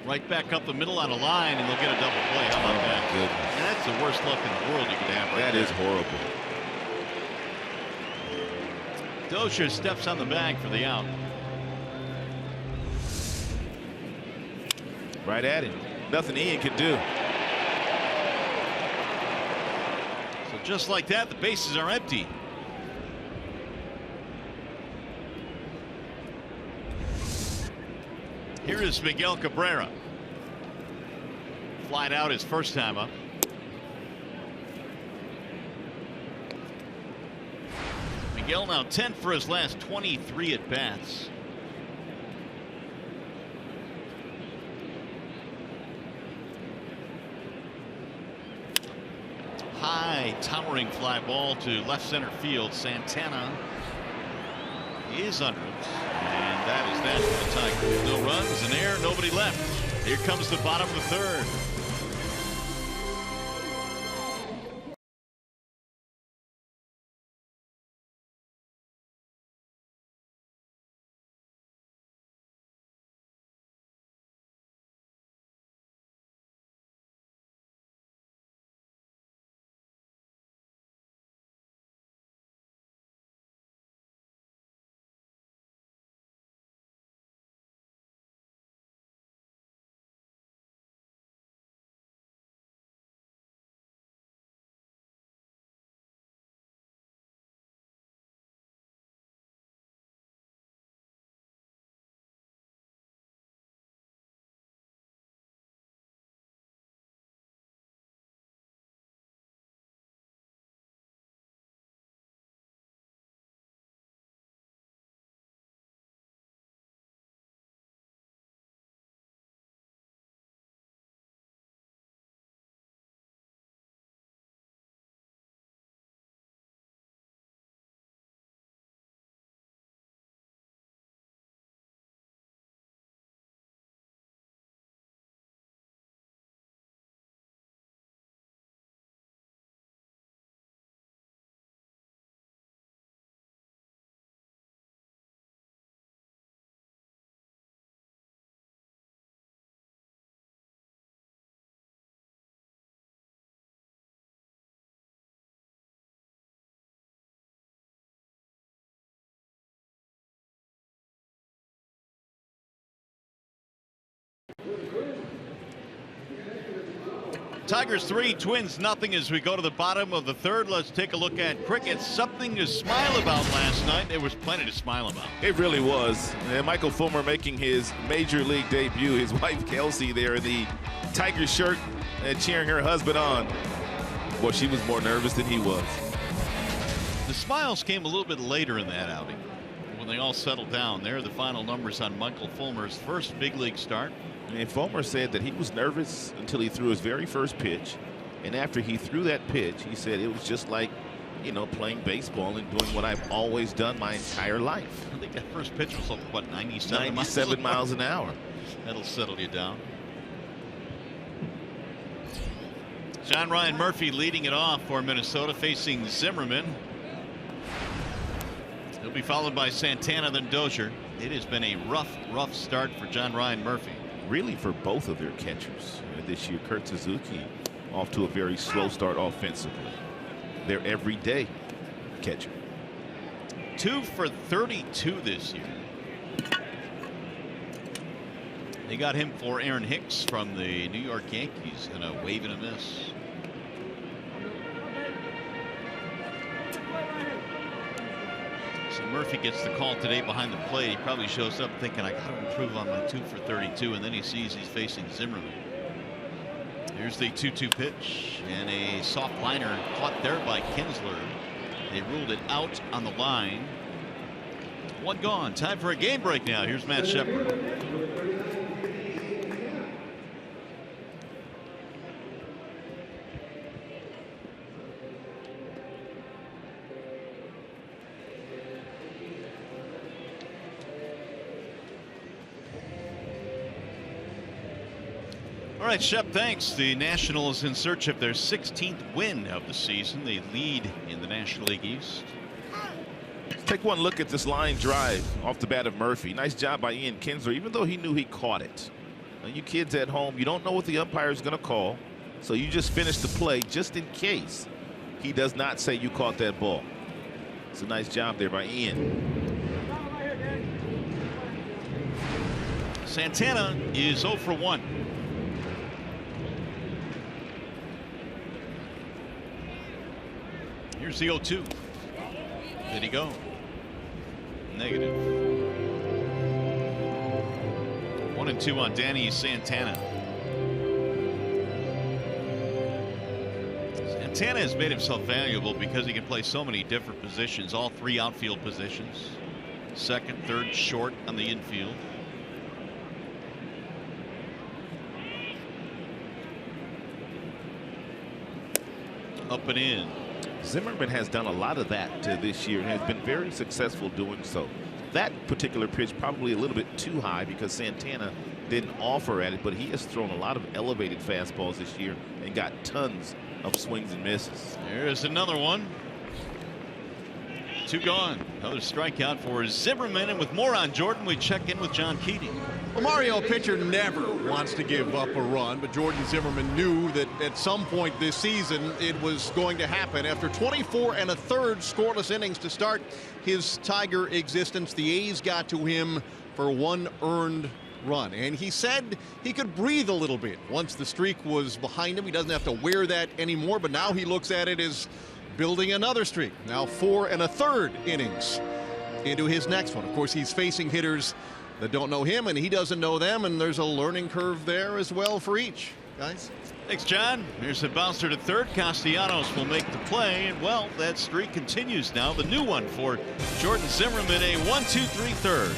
Speaker 3: Right back up the middle on a line, and they'll get a double play. How about that?
Speaker 5: Goodness.
Speaker 3: And that's the worst luck in the world you could have right
Speaker 5: That
Speaker 3: there.
Speaker 5: is horrible.
Speaker 3: Dozier steps on the bag for the out.
Speaker 5: Right at him. Nothing Ian can do.
Speaker 3: So just like that, the bases are empty. Here is Miguel Cabrera. Flied out his first time up. Miguel now 10 for his last 23 at bats. High towering fly ball to left center field. Santana is under it, and that is that for the Tigers. No runs, an error, nobody left. Here comes the bottom of the third. Tigers 3, Twins nothing as we go to the bottom of the third. Let's take a look at cricket. Something to smile about last night. There was plenty to smile about.
Speaker 5: It really was. And Michael Fulmer making his major league debut. His wife Kelsey there in the Tigers shirt and cheering her husband on. Boy, she was more nervous than he was.
Speaker 3: The smiles came a little bit later in that outing when they all settled down. There are the final numbers on Michael Fulmer's first big league start.
Speaker 5: And Fulmer said that he was nervous until he threw his very first pitch. And after he threw that pitch, he said it was just like, you know, playing baseball and doing what I've always done my entire life.
Speaker 3: I think that first pitch was, what, 97
Speaker 5: miles an hour.
Speaker 3: That'll settle you down. John Ryan Murphy leading it off for Minnesota, facing Zimmerman. He'll be followed by Santana, then Dozier. It has been a rough start for John Ryan Murphy.
Speaker 5: Really for both of their catchers this year. Kurt Suzuki off to a very slow start offensively. Their everyday catcher.
Speaker 3: 2 for 32 this year. They got him for Aaron Hicks from the New York Yankees in a wave and a miss. So Murphy gets the call today behind the plate. He probably shows up thinking, I got to improve on my 2 for 32, and then he sees he's facing Zimmerman. Here's the 2-2 pitch, and a soft liner caught there by Kinsler. They ruled it out on the line. one gone. Time for a game break now. Here's Matt Shepard. All right, Shep, thanks. The Nationals in search of their 16th win of the season. They lead in the National League East.
Speaker 5: Let's take one look at this line drive off the bat of Murphy. Nice job by Ian Kinsler, even though he knew he caught it. Now, you kids at home, you don't know what the umpire is going to call, so you just finish the play just in case he does not say you caught that ball. It's a nice job there by Ian.
Speaker 3: Santana is 0 for 1. Here's the 0-2. Did he go? Negative. 1-2 on Danny Santana. Santana has made himself valuable because he can play so many different positions, all 3 outfield positions. Second, third, short on the infield. Up and in.
Speaker 5: Zimmerman has done a lot of that this year and has been very successful doing so. That particular pitch probably a little bit too high because Santana didn't offer at it, but he has thrown a lot of elevated fastballs this year and got tons of swings and misses.
Speaker 3: There's another one. 2 gone. Another strikeout for Zimmerman, and with more on Jordan, we check in with John Keating.
Speaker 4: Well, Mario, a pitcher never wants to give up a run, but Jordan Zimmerman knew that at some point this season it was going to happen. After 24 1/3 scoreless innings to start his Tiger existence, the A's got to him for 1 earned run, and he said he could breathe a little bit once the streak was behind him. He doesn't have to wear that anymore, but now he looks at it as building another streak. Now 4 1/3 innings into his next one. Of course, he's facing hitters that don't know him, and he doesn't know them, and there's a learning curve there as well for each. Guys?
Speaker 3: Thanks, John. Here's a bouncer to third. Castellanos will make the play, and well, that streak continues now. The new one for Jordan Zimmerman, a 1-2-3 third.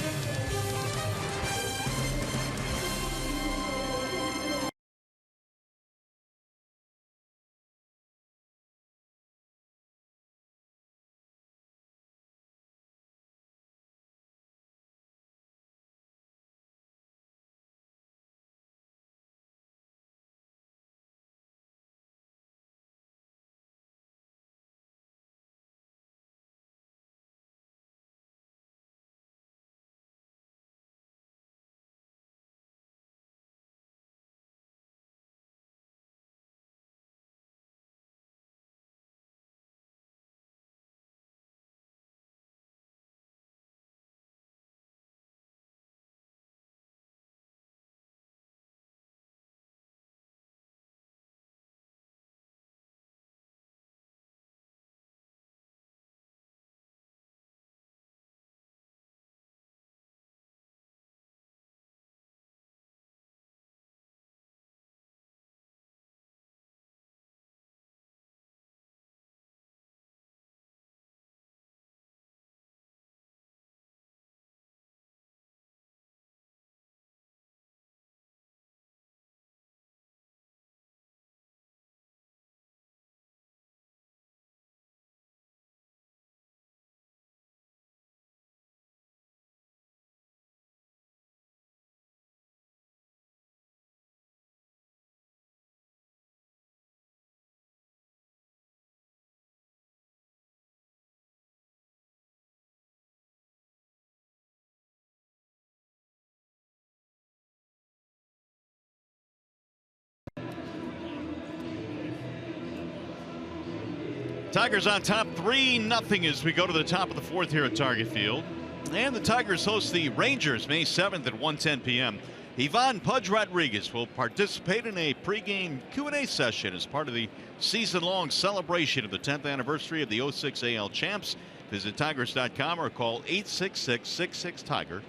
Speaker 3: Tigers on top 3-0 as we go to the top of the 4th here at Target Field. And the Tigers host the Rangers May 7th at 1:10 p.m. Ivan Pudge Rodriguez will participate in a pregame Q&A session as part of the season-long celebration of the 10th anniversary of the 06 AL champs. Visit Tigers.com or call 866-66-TIGER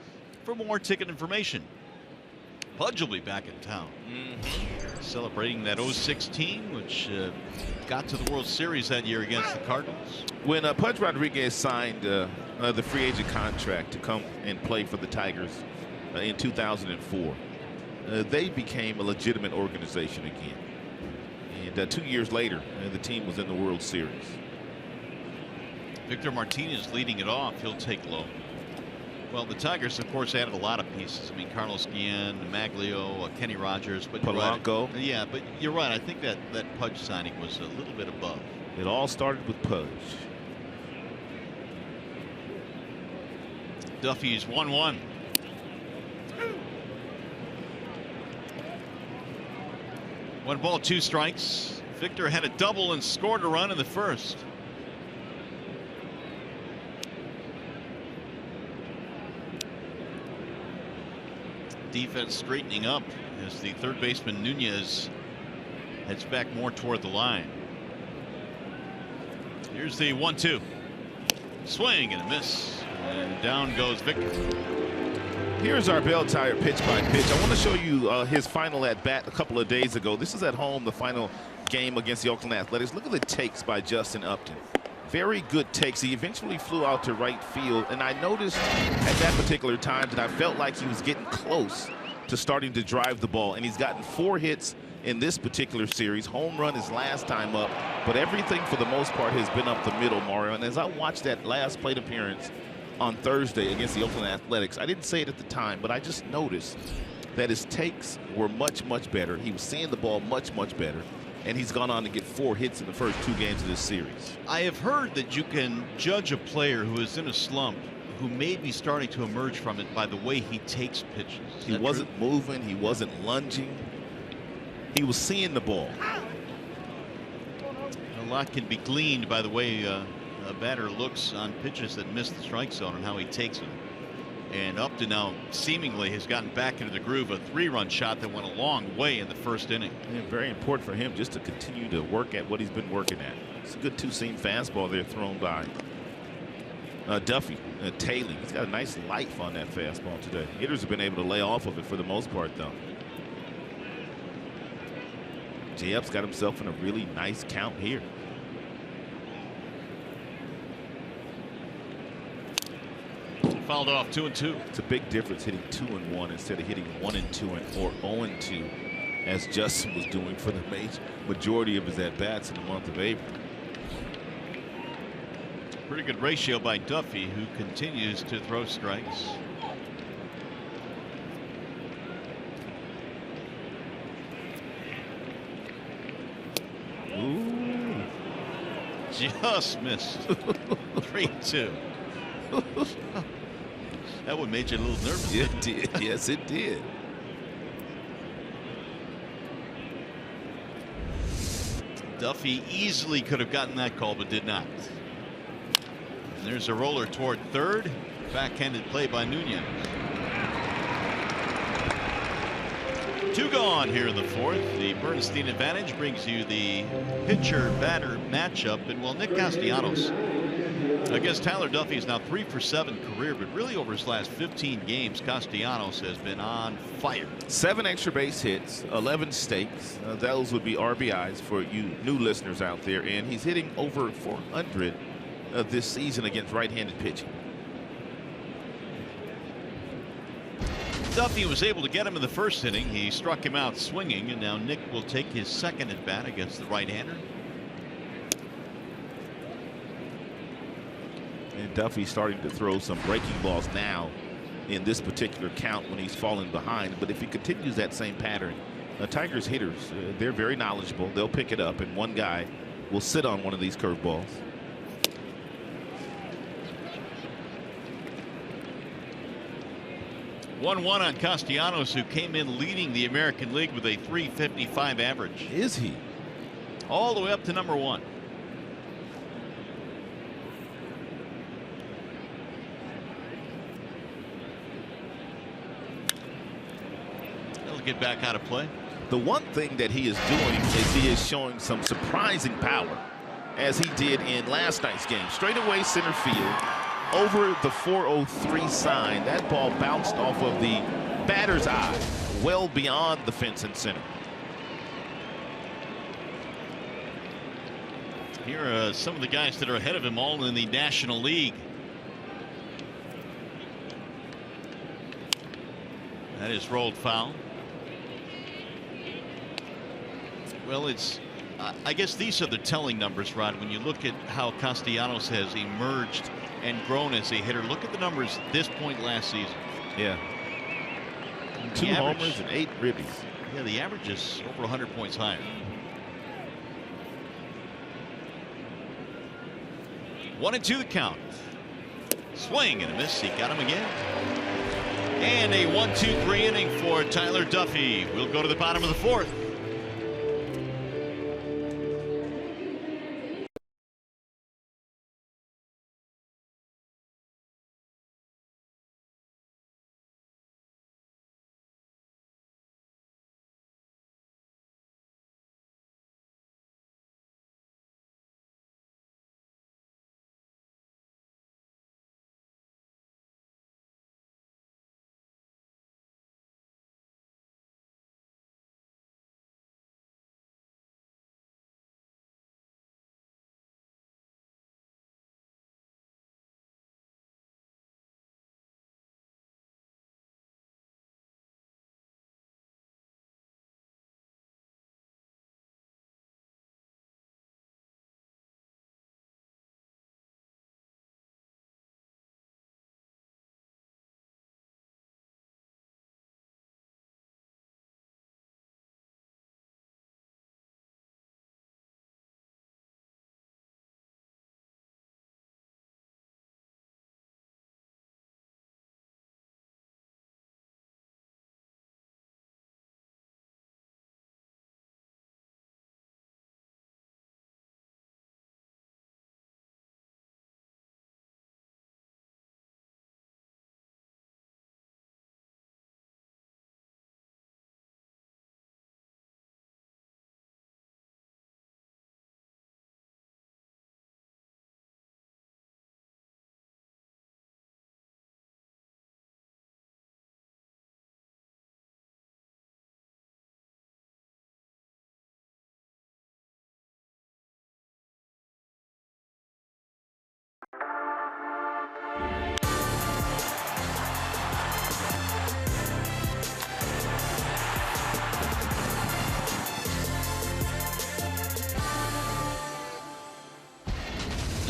Speaker 3: for more ticket information. Pudge will be back in town. Celebrating that 06 team, which got to the World Series that year against the Cardinals.
Speaker 5: When Pudge Rodriguez signed the free agent contract to come and play for the Tigers in 2004, they became a legitimate organization again. And 2 years later, the team was in the World Series.
Speaker 3: Victor Martinez leading it off. He'll take low. Well, the Tigers, of course, added a lot of pieces. I mean, Carlos Guillen, Maglio, Kenny Rogers, but
Speaker 5: Polanco.
Speaker 3: Right. Yeah, but you're right. I think that Pudge signing was a little bit above.
Speaker 5: It all started with Pudge.
Speaker 3: Duffy's 1-1. One ball, 2 strikes. Victor had a double and scored a run in the first. Defense straightening up as the third baseman Nunez heads back more toward the line. Here's the 1-2. Swing and a miss. And down goes Victor.
Speaker 5: Here's our bell tire pitch by pitch. I want to show you his final at bat a couple of days ago. This is at home, the final game against the Oakland Athletics. Look at the takes by Justin Upton. Very good takes. He eventually flew out to right field, and I noticed at that particular time that I felt like he was getting close to starting to drive the ball, and he's gotten 4 hits in this particular series. Home run his last time up, but everything for the most part has been up the middle, Mario. And as I watched that last plate appearance on Thursday against the Oakland Athletics, I didn't say it at the time, but I just noticed that his takes were much, much better. He was seeing the ball much, much better. And he's gone on to get 4 hits in the first 2 games of this series.
Speaker 3: I have heard that you can judge a player who is in a slump, who may be starting to emerge from it, by the way he takes pitches.
Speaker 5: He wasn't moving. He wasn't lunging. He was seeing the ball.
Speaker 3: A lot can be gleaned by the way a batter looks on pitches that miss the strike zone and how he takes them. And Upton now seemingly has gotten back into the groove. A 3-run shot that went a long way in the first inning.
Speaker 5: Yeah, very important for him just to continue to work at what he's been working at. It's a good 2-seam fastball there thrown by Duffy. Taylor, he's got a nice life on that fastball today. Hitters have been able to lay off of it for the most part, though. J-Up's got himself in a really nice count here.
Speaker 3: Fouled off 2-2.
Speaker 5: It's a big difference hitting 2-1 instead of hitting 1-2 or 0-2, as Justin was doing for the majority of his at-bats in the month of April.
Speaker 3: Pretty good ratio by Duffy, who continues to throw strikes.
Speaker 5: Ooh.
Speaker 3: Just missed. 3-2. That one made you a little nervous.
Speaker 5: It did. Yes, it did.
Speaker 3: Duffy easily could have gotten that call, but did not. And there's a roller toward third. Backhanded play by Nunez. 2 gone here in the fourth. The Bernstein advantage brings you the pitcher-batter matchup. And well, Nick Castellanos against Tyler Duffy is now 3 for 7 career, but really over his last 15 games, Castellanos has been on fire.
Speaker 5: 7 extra base hits, 11 stakes. Those would be RBIs for you new listeners out there, and he's hitting over 400 this season against right-handed pitching.
Speaker 3: Duffy was able to get him in the first inning. He struck him out swinging, and now Nick will take his second at bat against the right-hander.
Speaker 5: And Duffy's starting to throw some breaking balls now in this particular count when he's falling behind. But if he continues that same pattern, Tigers hitters, they're very knowledgeable. They'll pick it up, and one guy will sit on one of these curveballs.
Speaker 3: One on Castellanos, who came in leading the American League with a .355 average.
Speaker 5: Is he?
Speaker 3: All the way up to number 1. He'll get back out of play.
Speaker 5: The one thing that he is doing is he is showing some surprising power, as he did in last night's game. Straightaway center field. Over the 403 sign. That ball bounced off of the batter's eye, well beyond the fence and center.
Speaker 3: Here are some of the guys that are ahead of him, all in the National League. That is rolled foul. Well, it's I guess these are the telling numbers, Rod. When you look at how Castellanos has emerged and grown as a hitter, look at the numbers at this point last season.
Speaker 5: Yeah. 2 homers and 8 ribbies.
Speaker 3: Yeah, the average is over 100 points higher. One and 2 the count. Swing and a miss. He got him again. And a 1-2-3 inning for Tyler Duffy. We'll go to the bottom of the 4th.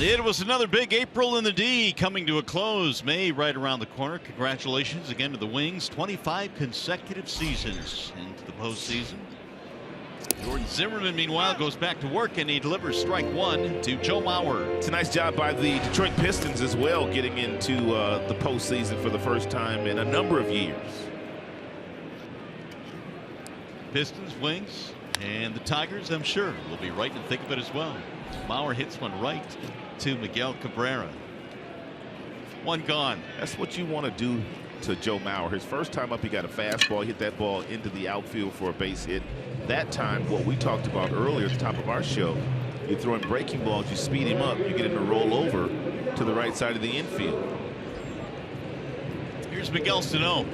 Speaker 3: It was another big April in the D, coming to a close. May right around the corner. Congratulations again to the Wings. 25 consecutive seasons into the postseason. Jordan Zimmermann, meanwhile, goes back to work, and he delivers strike 1 to Joe Mauer.
Speaker 5: It's a nice job by the Detroit Pistons as well, getting into the postseason for the first time in a number of years.
Speaker 3: Pistons, Wings, and the Tigers, I'm sure, will be right in the thick of it as well. Mauer hits one right to Miguel Cabrera. One gone.
Speaker 5: That's what you want to do to Joe Mauer. His first time up, he got a fastball, hit that ball into the outfield for a base hit. That time, what we talked about earlier at the top of our show, you throw in breaking balls, you speed him up, you get him to roll over to the right side of the infield.
Speaker 3: Here's Miguel Sano.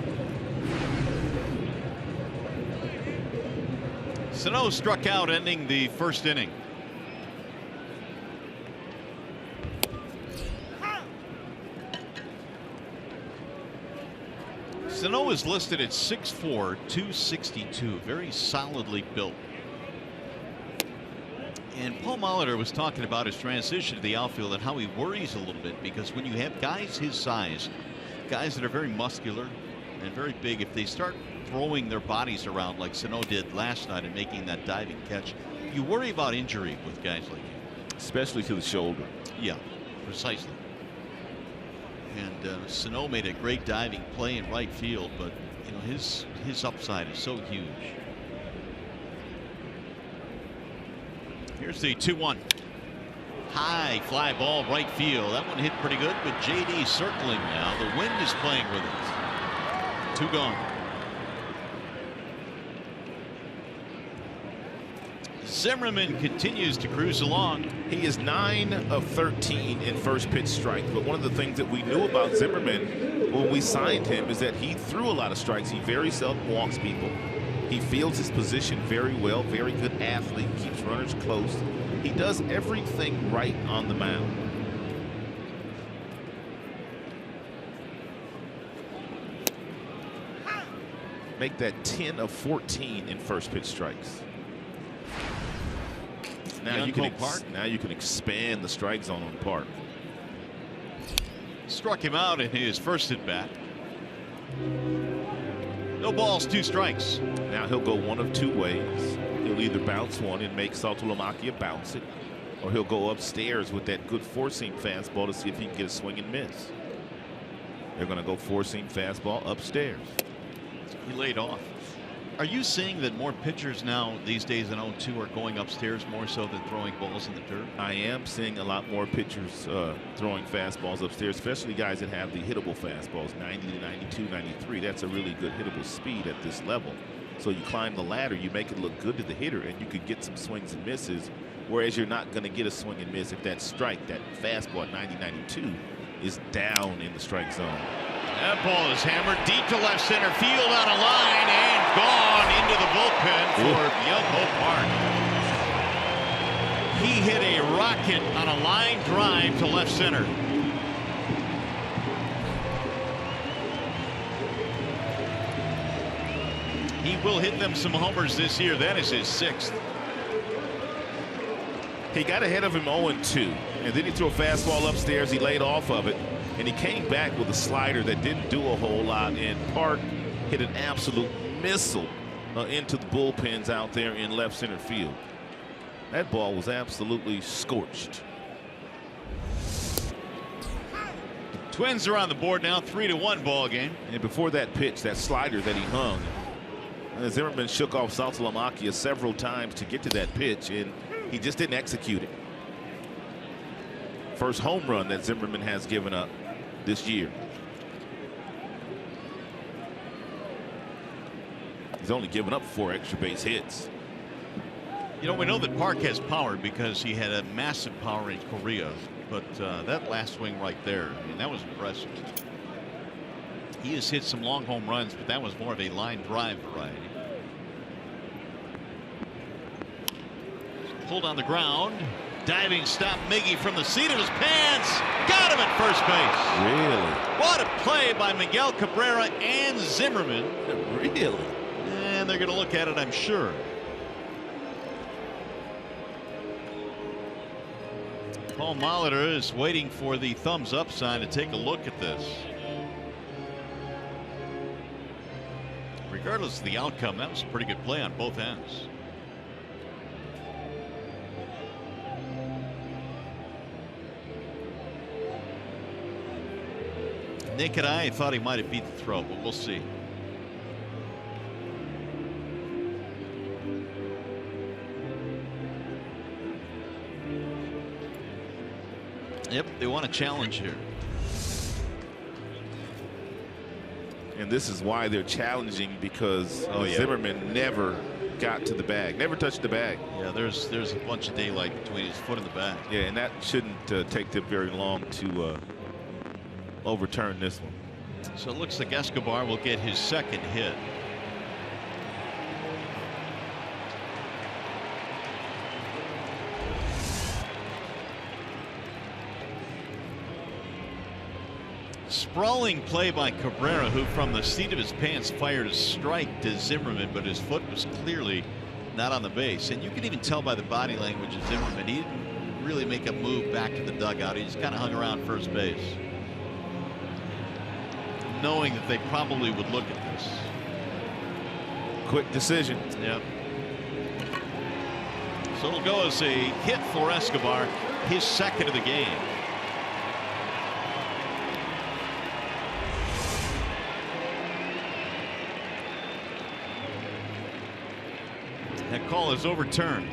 Speaker 3: Sano struck out, ending the first inning. Sano is listed at 6'4", 262, very solidly built. And Paul Molitor was talking about his transition to the outfield and how he worries a little bit, because when you have guys his size, guys that are very muscular and very big, if they start throwing their bodies around like Sano did last night and making that diving catch, you worry about injury with guys like him.
Speaker 5: Especially to the shoulder.
Speaker 3: Yeah, precisely. And Sano made a great diving play in right field, but you know his upside is so huge. Here's the 2-1. High fly ball right field. That one hit pretty good, but JD circling now. The wind is playing with it. 2 gone. Zimmermann continues to cruise along.
Speaker 5: He is 9 of 13 in first pitch strikes. But one of the things that we knew about Zimmermann when we signed him is that he threw a lot of strikes. He very seldom walks people. He fields his position very well. Very good athlete. Keeps runners close. He does everything right on the mound. make that 10 of 14 in first pitch strikes. Now you can expand the strike zone on Park.
Speaker 3: Struck him out in his first at bat. No balls, 2 strikes.
Speaker 5: Now he'll go one of 2 ways. He'll either bounce one and make Saltalamacchia bounce it, or he'll go upstairs with that good four-seam fastball to see if he can get a swing and miss. They're going to go four-seam fastball upstairs.
Speaker 3: He laid off. Are you seeing that more pitchers now these days in 0-2 are going upstairs more so than throwing balls in the dirt?
Speaker 5: I am seeing a lot more pitchers throwing fastballs upstairs, especially guys that have the hittable fastballs, 90 to 92, 93. That's a really good hittable speed at this level. So you climb the ladder, you make it look good to the hitter, and you could get some swings and misses, whereas you're not going to get a swing and miss if that strike, that fastball at 90, 92 is down in the strike zone.
Speaker 3: That ball is hammered deep to left center field on a line and gone into the bullpen for Young Hope Park. He hit a rocket on a line drive to left center. He will hit them some homers this year. That is his 6th.
Speaker 5: He got ahead of him 0-2, and then he threw a fastball upstairs. He laid off of it, and he came back with a slider that didn't do a whole lot, and Park hit an absolute missile into the bullpens out there in left center field. That ball was absolutely scorched.
Speaker 3: Twins are on the board now, 3-1 ball game.
Speaker 5: And before that pitch, that slider that he hung, Zimmerman shook off Saltalamacchia several times to get to that pitch, and he just didn't execute it. First home run that Zimmerman has given up this year. He's only given up 4 extra base hits.
Speaker 3: You know, we know that Park has power because he had a massive power in Korea, but that last swing right there, I mean, that was impressive. He has hit some long home runs, but that was more of a line drive variety. Pulled on the ground. Diving stop, Miggy from the seat of his pants. Got him at first base.
Speaker 5: Really?
Speaker 3: What a play by Miguel Cabrera and Zimmerman.
Speaker 5: Really?
Speaker 3: And they're going to look at it, I'm sure. Paul Molitor is waiting for the thumbs up sign to take a look at this. Regardless of the outcome, that was a pretty good play on both ends. Naked eye thought he might have beat the throw, but we'll see. Yep, they want a challenge here.
Speaker 5: And this is why they're challenging, because Zimmerman never got to the bag, never touched the bag.
Speaker 3: Yeah, there's a bunch of daylight between his foot and the bag.
Speaker 5: Yeah, and that shouldn't take them very long to overturn this one.
Speaker 3: So it looks like Escobar will get his 2nd hit. Sprawling play by Cabrera, who from the seat of his pants fired a strike to Zimmerman, but his foot was clearly not on the base. And you can even tell by the body language of Zimmerman, he didn't really make a move back to the dugout. He just kind of hung around first base, knowing that they probably would look at this.
Speaker 5: Quick decision.
Speaker 3: Yep. So it'll go as a hit for Escobar, his 2nd of the game. That call is overturned.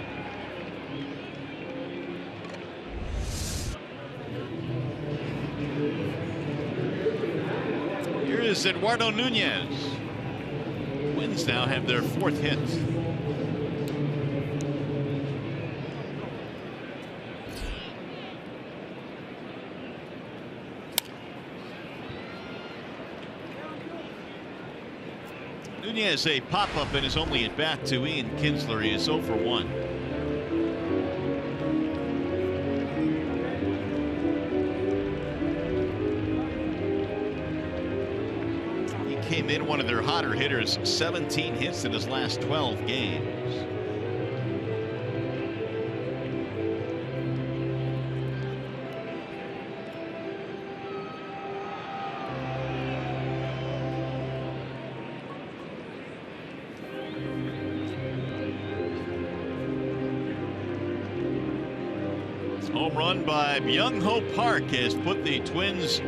Speaker 3: Here is Eduardo Nunez. Twins now have their 4th hit. Nunez a pop-up in his only at bat to Ian Kinsler. He is 0 for 1. He came been one of their hotter hitters. 17 hits in his last 12 games. Home run by Byung-Ho Park has put the Twins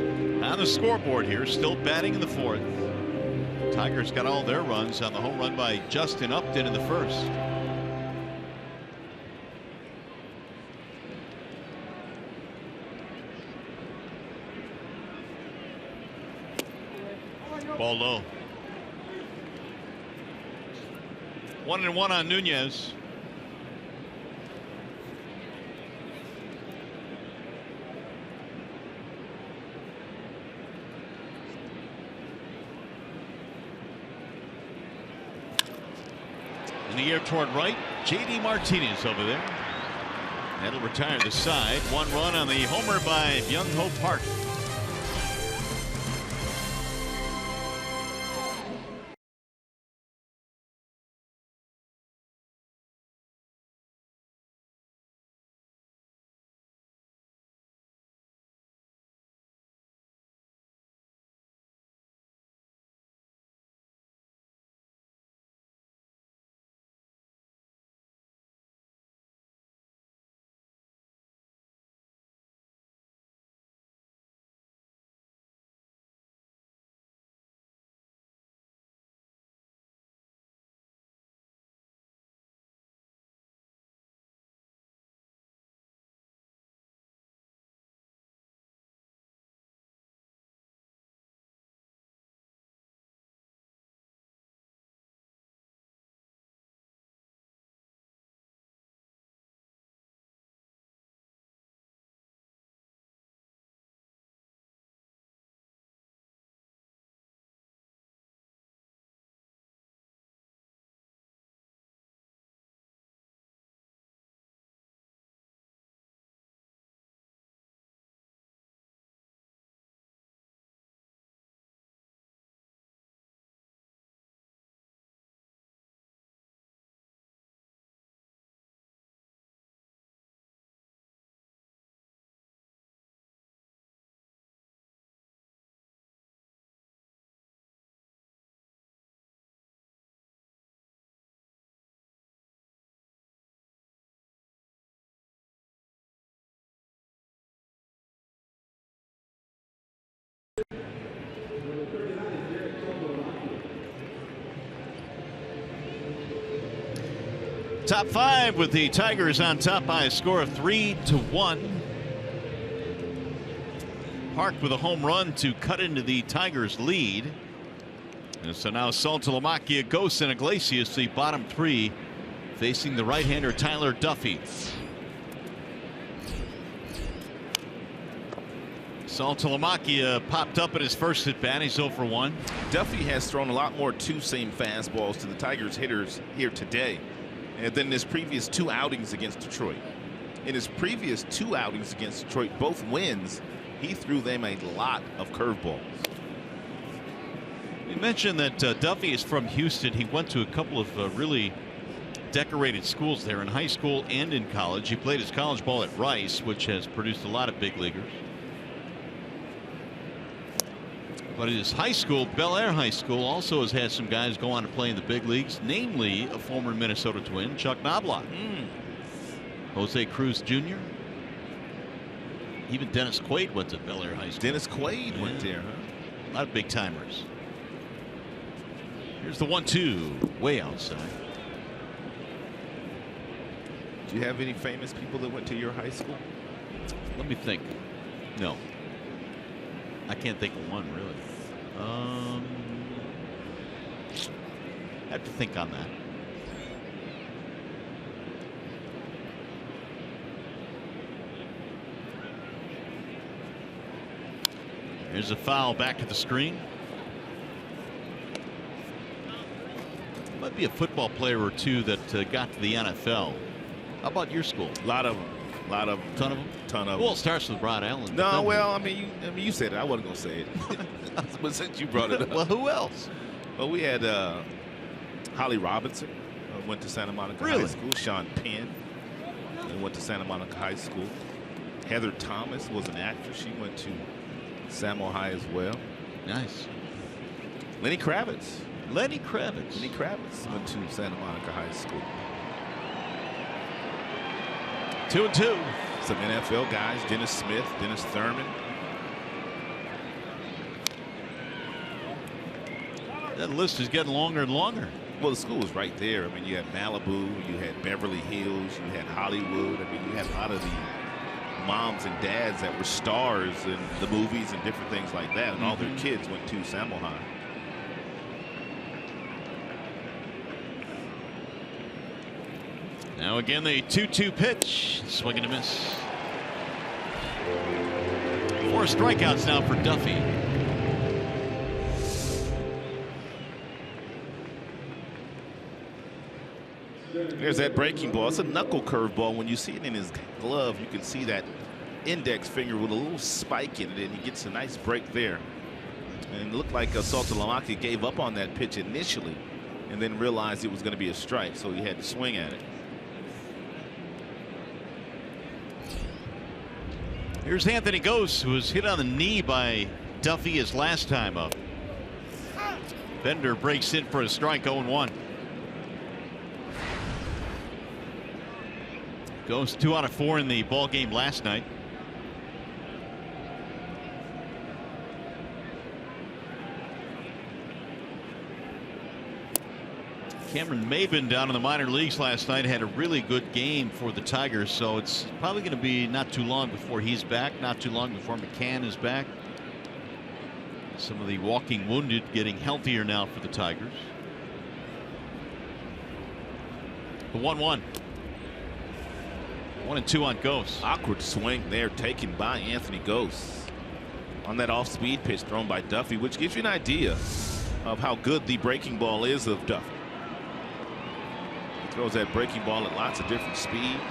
Speaker 3: on the scoreboard here, still batting in the fourth. Tigers got all their runs on the home run by Justin Upton in the first. Ball low. 1-1 on Nunez. In the air toward right, J.D. Martinez over there. That'll retire the side. 1 run on the homer by Byung-Ho Park. Top 5 with the Tigers on top by a score of 3-1. Park with a home run to cut into the Tigers lead. And so now Saltalamacchia, Ghost, and Iglesias, the bottom 3, facing the right-hander Tyler Duffy. Saltalamacchia popped up at his first at bat. He's 0 for 1.
Speaker 5: Duffy has thrown a lot more two-seam fastballs to the Tigers hitters here today than his previous 2 outings against Detroit. In his previous 2 outings against Detroit, both wins, he threw them a lot of curveballs.
Speaker 3: You mentioned that Duffy is from Houston. He went to a couple of really decorated schools there in high school and in college. He played his college ball at Rice, which has produced a lot of big leaguers. But his high school, Bel Air High School, also has had some guys go on to play in the big leagues, namely a former Minnesota Twin, Chuck Knobloch. Jose Cruz Jr. Even Dennis Quaid went to Bel Air High School.
Speaker 5: Dennis Quaid went there, huh?
Speaker 3: A lot of big timers. Here's the 1-2, way outside.
Speaker 5: Do you have any famous people that went to your high school?
Speaker 3: Let me think. No. I can't think of one, really. I have to think on that. Here's a foul back at the screen. Might be a football player or two that got to the NFL. How about your school?
Speaker 5: A lot of
Speaker 3: ton of them.
Speaker 5: Ton of
Speaker 3: Well,
Speaker 5: them.
Speaker 3: it starts with Rod Allen.
Speaker 5: No, well, I mean, you said it. I wasn't gonna say it, but since you brought it up,
Speaker 3: well, who else?
Speaker 5: Well, we had Holly Robinson went to Santa Monica High School. Sean Penn went to Santa Monica High School. Heather Thomas was an actress. She went to Samo High as well.
Speaker 3: Nice.
Speaker 5: Lenny Kravitz.
Speaker 3: Lenny Kravitz
Speaker 5: Went to Santa Monica High School.
Speaker 3: 2-2.
Speaker 5: Some NFL guys: Dennis Smith, Dennis Thurman.
Speaker 3: That list is getting longer and longer.
Speaker 5: Well, the school was right there. I mean, you had Malibu, you had Beverly Hills, you had Hollywood. I mean, you had a lot of the moms and dads that were stars in the movies and different things like that, and all their kids went to Samo High.
Speaker 3: Now again, the 2-2 pitch. Swing and a miss. 4 strikeouts now for Duffy.
Speaker 5: There's that breaking ball. It's a knuckle curveball. When you see it in his glove, you can see that index finger with a little spike in it, and he gets a nice break there. And it looked like Saltalamacchia gave up on that pitch initially and then realized it was going to be a strike, so he had to swing at it.
Speaker 3: Here's Anthony Gose, who was hit on the knee by Duffy his last time up. Bender breaks in for a strike. 0-1. Gose 2 out of 4 in the ball game last night. Cameron Maybin down in the minor leagues last night had a really good game for the Tigers, so it's probably going to be not too long before he's back, not too long before McCann is back. Some of the walking wounded getting healthier now for the Tigers. The 1-1. 1-2 on Gose.
Speaker 5: Awkward swing there taken by Anthony Gose on that off-speed pitch thrown by Duffy, which gives you an idea of how good the breaking ball is of Duffy. He throws that breaking ball at lots of different speeds.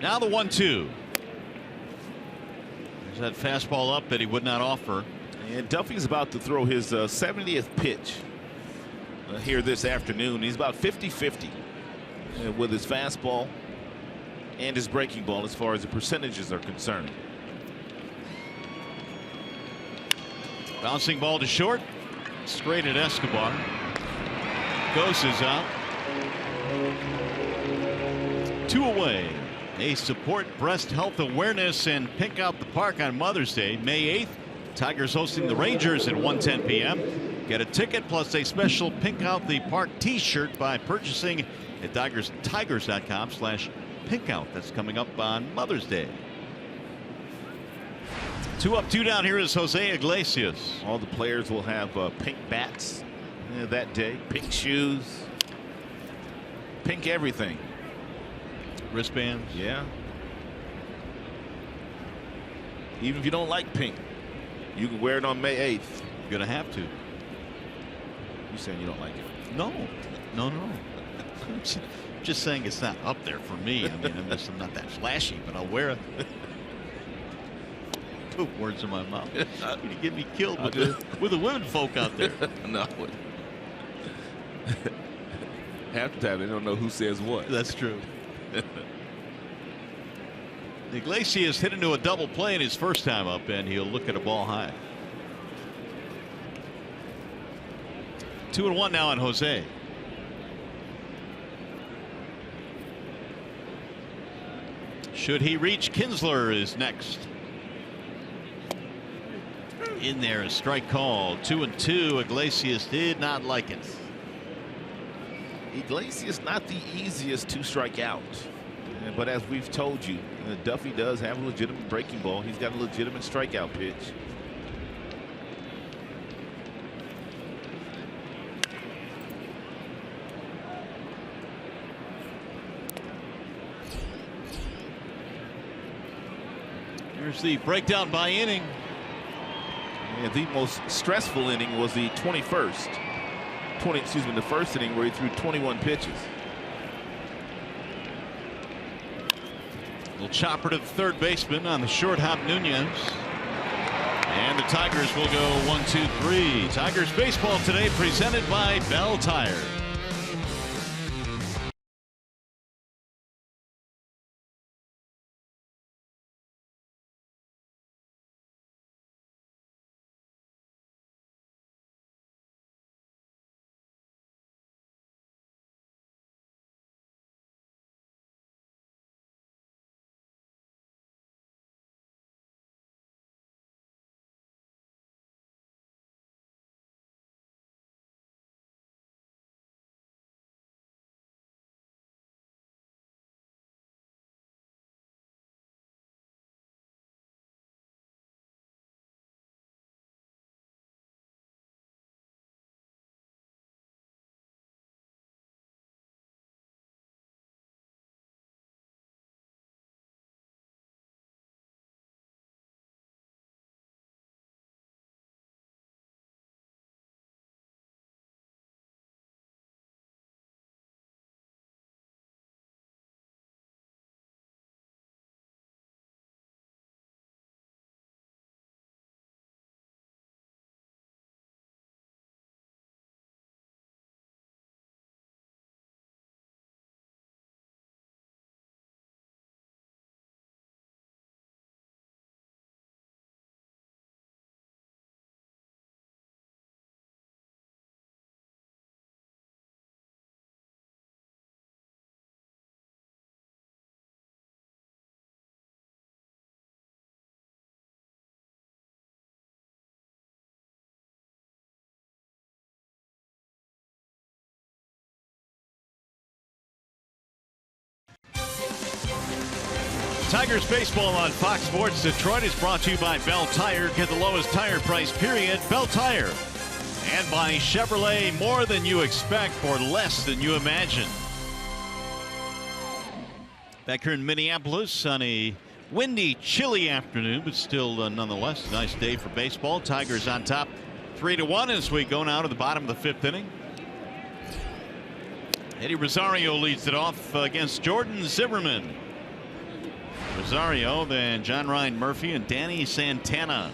Speaker 3: Now the 1-2. There's that fastball up that he would not offer.
Speaker 5: And Duffy's about to throw his 70th pitch here this afternoon. He's about 50-50 with his fastball and his breaking ball as far as the percentages are concerned.
Speaker 3: Bouncing ball to short. Straight at Escobar. Gose is out. 2 away. They support breast health awareness and Pink Out the Park on Mother's Day, May 8th. Tigers hosting the Rangers at 1:10 p.m. Get a ticket plus a special Pink Out the Park t-shirt by purchasing at Tigers.com/pinkout. That's coming up on Mother's Day. 2 up, 2 down. Here is Jose Iglesias.
Speaker 5: All the players will have pink bats that day, pink shoes, pink everything.
Speaker 3: Wristbands.
Speaker 5: Yeah. Even if you don't like pink, you can wear it on May 8th.
Speaker 3: You're going to have to.
Speaker 5: You saying you don't like it?
Speaker 3: No. Just saying it's not up there for me. I mean, I'm not that flashy, but I'll wear it. Put words in my mouth. You're going to get me killed with the women folk out there.
Speaker 5: No. Half the time they don't know who says what.
Speaker 3: That's true. Iglesias hit into a double play in his first time up, and he'll look at a ball high. 2-1 now on Jose. Should he reach? Kinsler is next. In there, a strike call. 2-2. Iglesias did not like it.
Speaker 5: Iglesias not the easiest to strike out, but as we've told you, Duffy does have a legitimate breaking ball. He's got a legitimate strikeout pitch.
Speaker 3: Here's the breakdown by inning.
Speaker 5: And the most stressful inning was the 21st. The first inning where he threw 21 pitches.
Speaker 3: Little chopper to the third baseman on the short hop Nunez. And the Tigers will go 1-2-3. Tigers baseball today presented by Bell Tire. Tigers baseball on Fox Sports Detroit is brought to you by Bell Tire. Get the lowest tire price, period. Bell Tire. And by Chevrolet, more than you expect for less than you imagine. Back here in Minneapolis on a windy, chilly afternoon, but still nonetheless a nice day for baseball. Tigers on top 3-1 as we go now to the bottom of the fifth inning. Eddie Rosario leads it off against Jordan Zimmerman. Rosario, then John Ryan Murphy and Danny Santana.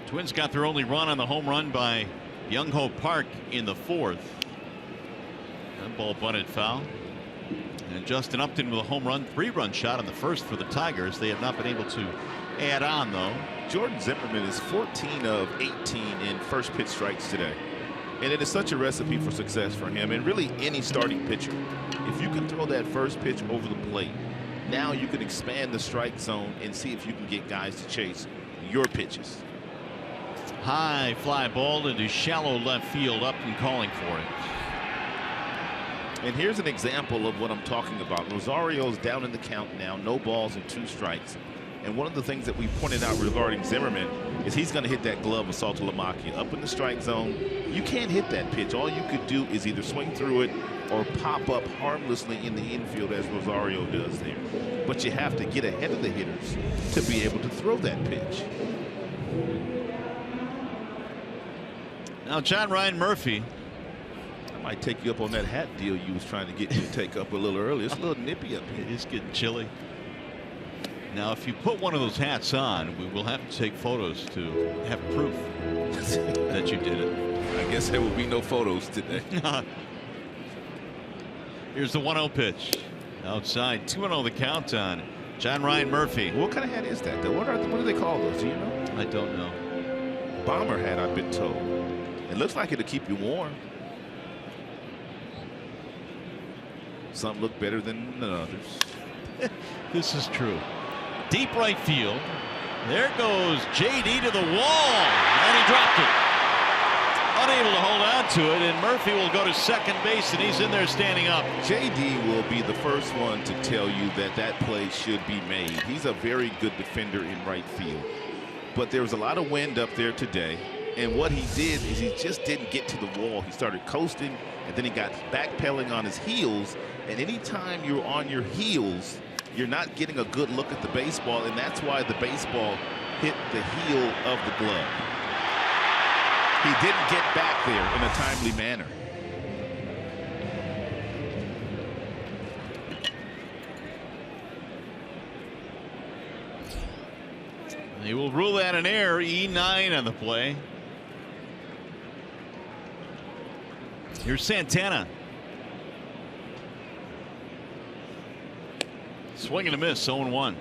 Speaker 3: Twins got their only run on the home run by Young Ho Park in the fourth. That ball bunted foul. And Justin Upton with a home run, 3-run shot in the first for the Tigers. They have not been able to add on, though.
Speaker 5: Jordan Zimmerman is 14 of 18 in first pitch strikes today. And it is such a recipe for success for him and really any starting pitcher. If you can throw that first pitch over the plate, now you can expand the strike zone and see if you can get guys to chase your pitches.
Speaker 3: High fly ball into shallow left field. Upton calling for it.
Speaker 5: And here's an example of what I'm talking about. Rosario's down in the count now, no balls and 2 strikes. And one of the things that we pointed out regarding Zimmerman is he's going to hit that glove of Saltalamacchia up in the strike zone. You can't hit that pitch. All you could do is either swing through it or pop up harmlessly in the infield as Rosario does there. But you have to get ahead of the hitters to be able to throw that pitch.
Speaker 3: Now John Ryan Murphy.
Speaker 5: I might take you up on that hat deal you was trying to get me to take up a little earlier. It's a little nippy up here.
Speaker 3: It is getting chilly. Now, if you put one of those hats on, we will have to take photos to have proof that you did it.
Speaker 5: I guess there will be no photos today.
Speaker 3: Here's the 1-0 pitch. Outside, 2-0 the count on John Ryan Murphy.
Speaker 5: What kind of hat is that, though? What do they call those? Do you know?
Speaker 3: I don't know.
Speaker 5: Bomber hat, I've been told. It looks like it'll keep you warm. Some look better than others.
Speaker 3: This is true. Deep right field. There goes JD to the wall. And he dropped it. Unable to hold on to it. And Murphy will go to second base. And he's in there standing up.
Speaker 5: JD will be the first one to tell you that that play should be made. He's a very good defender in right field. But there was a lot of wind up there today. And what he did is he just didn't get to the wall. He started coasting. And then he got backpedaling on his heels. And anytime you're on your heels, you're not getting a good look at the baseball, and that's why the baseball hit the heel of the glove. He didn't get back there in a timely manner.
Speaker 3: They will rule that an error. E9 on the play. Here's Santana. Swing and a miss, 0-1.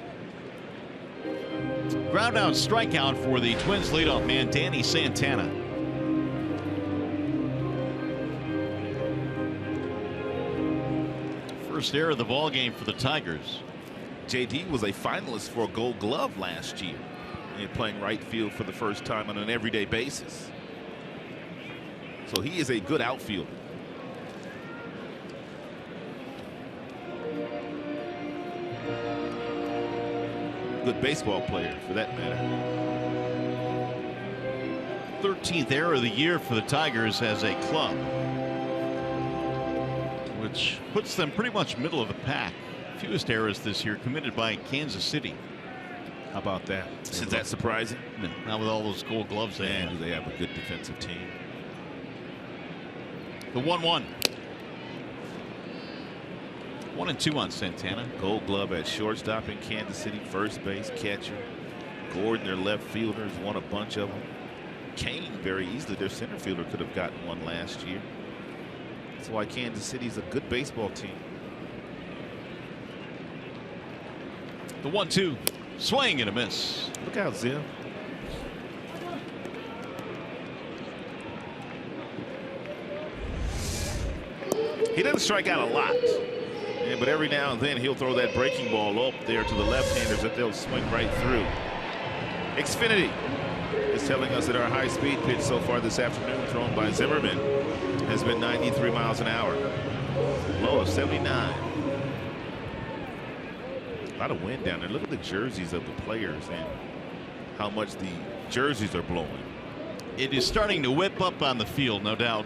Speaker 3: Ground out strikeout for the Twins leadoff man, Danny Santana. First error of the ball game for the Tigers.
Speaker 5: JD was a finalist for a Gold Glove last year, and playing right field for the first time on an everyday basis. So he is a good outfielder. Good baseball player for that matter.
Speaker 3: 13th error of the year for the Tigers as a club, which puts them pretty much middle of the pack. Fewest errors this year committed by Kansas City.
Speaker 5: How about that? Is that surprising?
Speaker 3: No, not with all those Gold Gloves they have.
Speaker 5: Do they have a good defensive team?
Speaker 3: The 1-1. 1-2 on Santana.
Speaker 5: Gold Glove at shortstop in Kansas City, first base, catcher. Gordon, their left fielders, won a bunch of them. Kane, very easily, their center fielder, could have gotten one last year. That's why Kansas City's a good baseball team.
Speaker 3: The 1-2. Swing and a miss.
Speaker 5: Look out, Zim. He doesn't strike out a lot. Yeah, but every now and then he'll throw that breaking ball up there to the left-handers that they'll swing right through. Xfinity is telling us that our high-speed pitch so far this afternoon, thrown by Zimmerman, has been 93 miles an hour. Low of 79. A lot of wind down there. Look at the jerseys of the players and how much the jerseys are blowing.
Speaker 3: It is starting to whip up on the field, no doubt.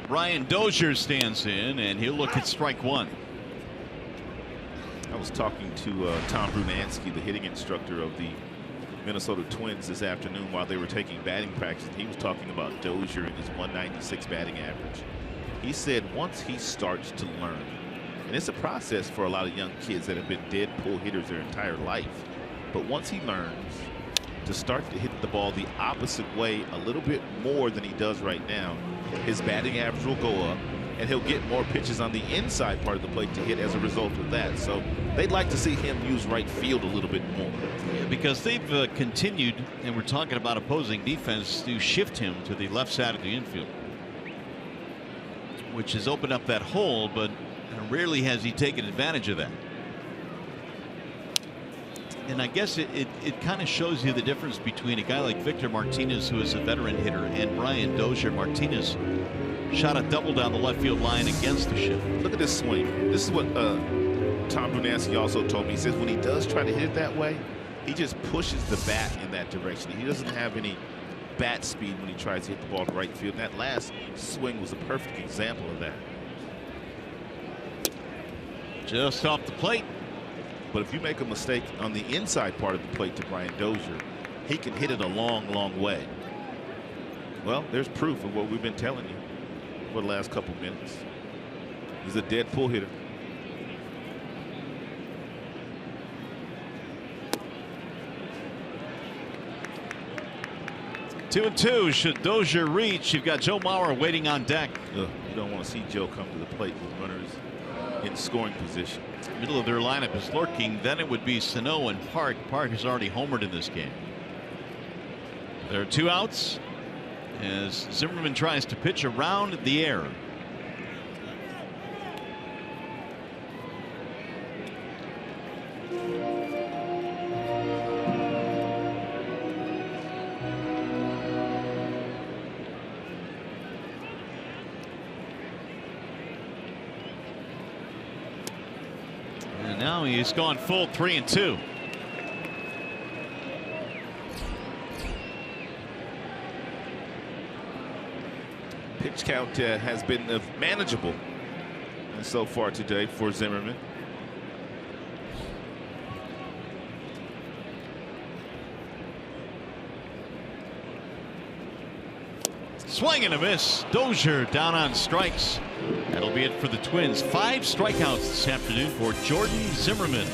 Speaker 3: Ryan Dozier stands in, and he'll look at strike one.
Speaker 5: I was talking to Tom Brunansky, the hitting instructor of the Minnesota Twins, this afternoon while they were taking batting practice. He was talking about Dozier and his 196 batting average. He said once he starts to learn, and it's a process for a lot of young kids that have been dead pull hitters their entire life, but once he learns to start to hit the ball the opposite way a little bit more than he does right now, his batting average will go up, and he'll get more pitches on the inside part of the plate to hit as a result of that. So they'd like to see him use right field a little bit more.
Speaker 3: Yeah, because they've continued, and we're talking about opposing defense, to shift him to the left side of the infield, which has opened up that hole, but rarely has he taken advantage of that. And I guess it kind of shows you the difference between a guy like Victor Martinez, who is a veteran hitter, and Brian Dozier. Martinez shot a double down the left field line against the shift.
Speaker 5: Look at this swing. This is what Tom Brunansky also told me. He says when he does try to hit it that way, he just pushes the bat in that direction. He doesn't have any bat speed when he tries to hit the ball to right field. That last swing was a perfect example of that.
Speaker 3: Just off the plate.
Speaker 5: But if you make a mistake on the inside part of the plate to Brian Dozier, he can hit it a long, long way. Well, there's proof of what we've been telling you for the last couple minutes. He's a dead pull hitter.
Speaker 3: Two and two. Should Dozier reach, you've got Joe Mauer waiting on deck.
Speaker 5: You don't want to see Joe come to the plate with runners in scoring position.
Speaker 3: Middle of their lineup is lurking. Then it would be Sano and Park. Park has already homered in this game. There are two outs as Zimmerman tries to pitch around the air. Now he's gone full 3-2.
Speaker 5: Pitch count has been manageable so far today for Zimmerman.
Speaker 3: Swing and a miss. Dozier down on strikes. That'll be it for the Twins. 5 strikeouts this afternoon for Jordan Zimmerman.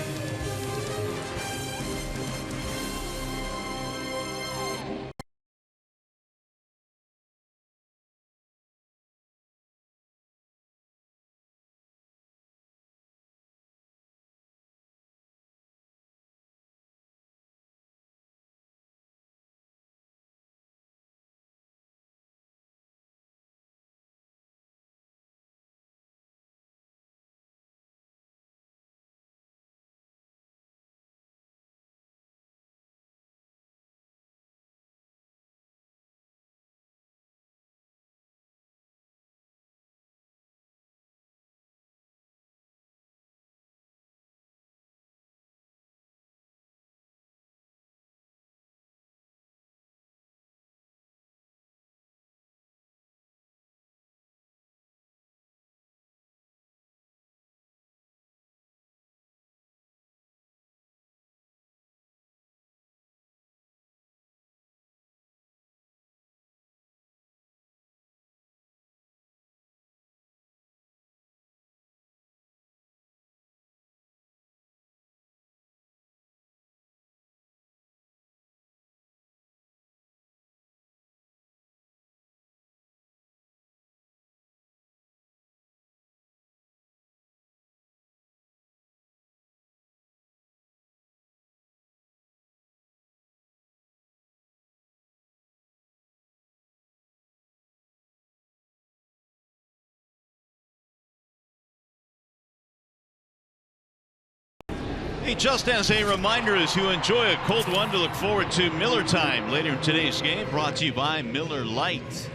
Speaker 3: Hey, just as a reminder, as you enjoy a cold one, to look forward to Miller Time later in today's game, brought to you by Miller Lite.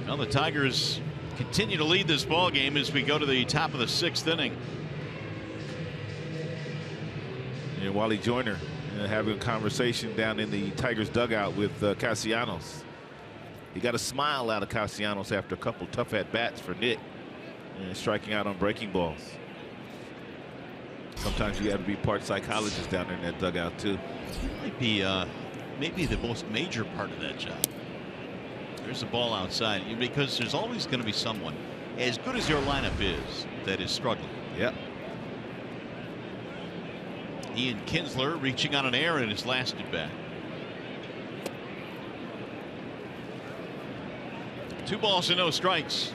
Speaker 3: Well, the Tigers continue to lead this ball game as we go to the top of the 6th inning.
Speaker 5: And Wally Joyner having a conversation down in the Tigers dugout with Castellanos. He got a smile out of Castellanos after a couple tough at-bats for Nick, and striking out on breaking balls. Sometimes you have to be part psychologist down there in that dugout too.
Speaker 3: Might be maybe the most major part of that job. There's a ball outside, because there's always going to be someone, as good as your lineup is, that is struggling.
Speaker 5: Yep.
Speaker 3: Ian Kinsler reaching on an error in his last at bat. 2 balls and no strikes.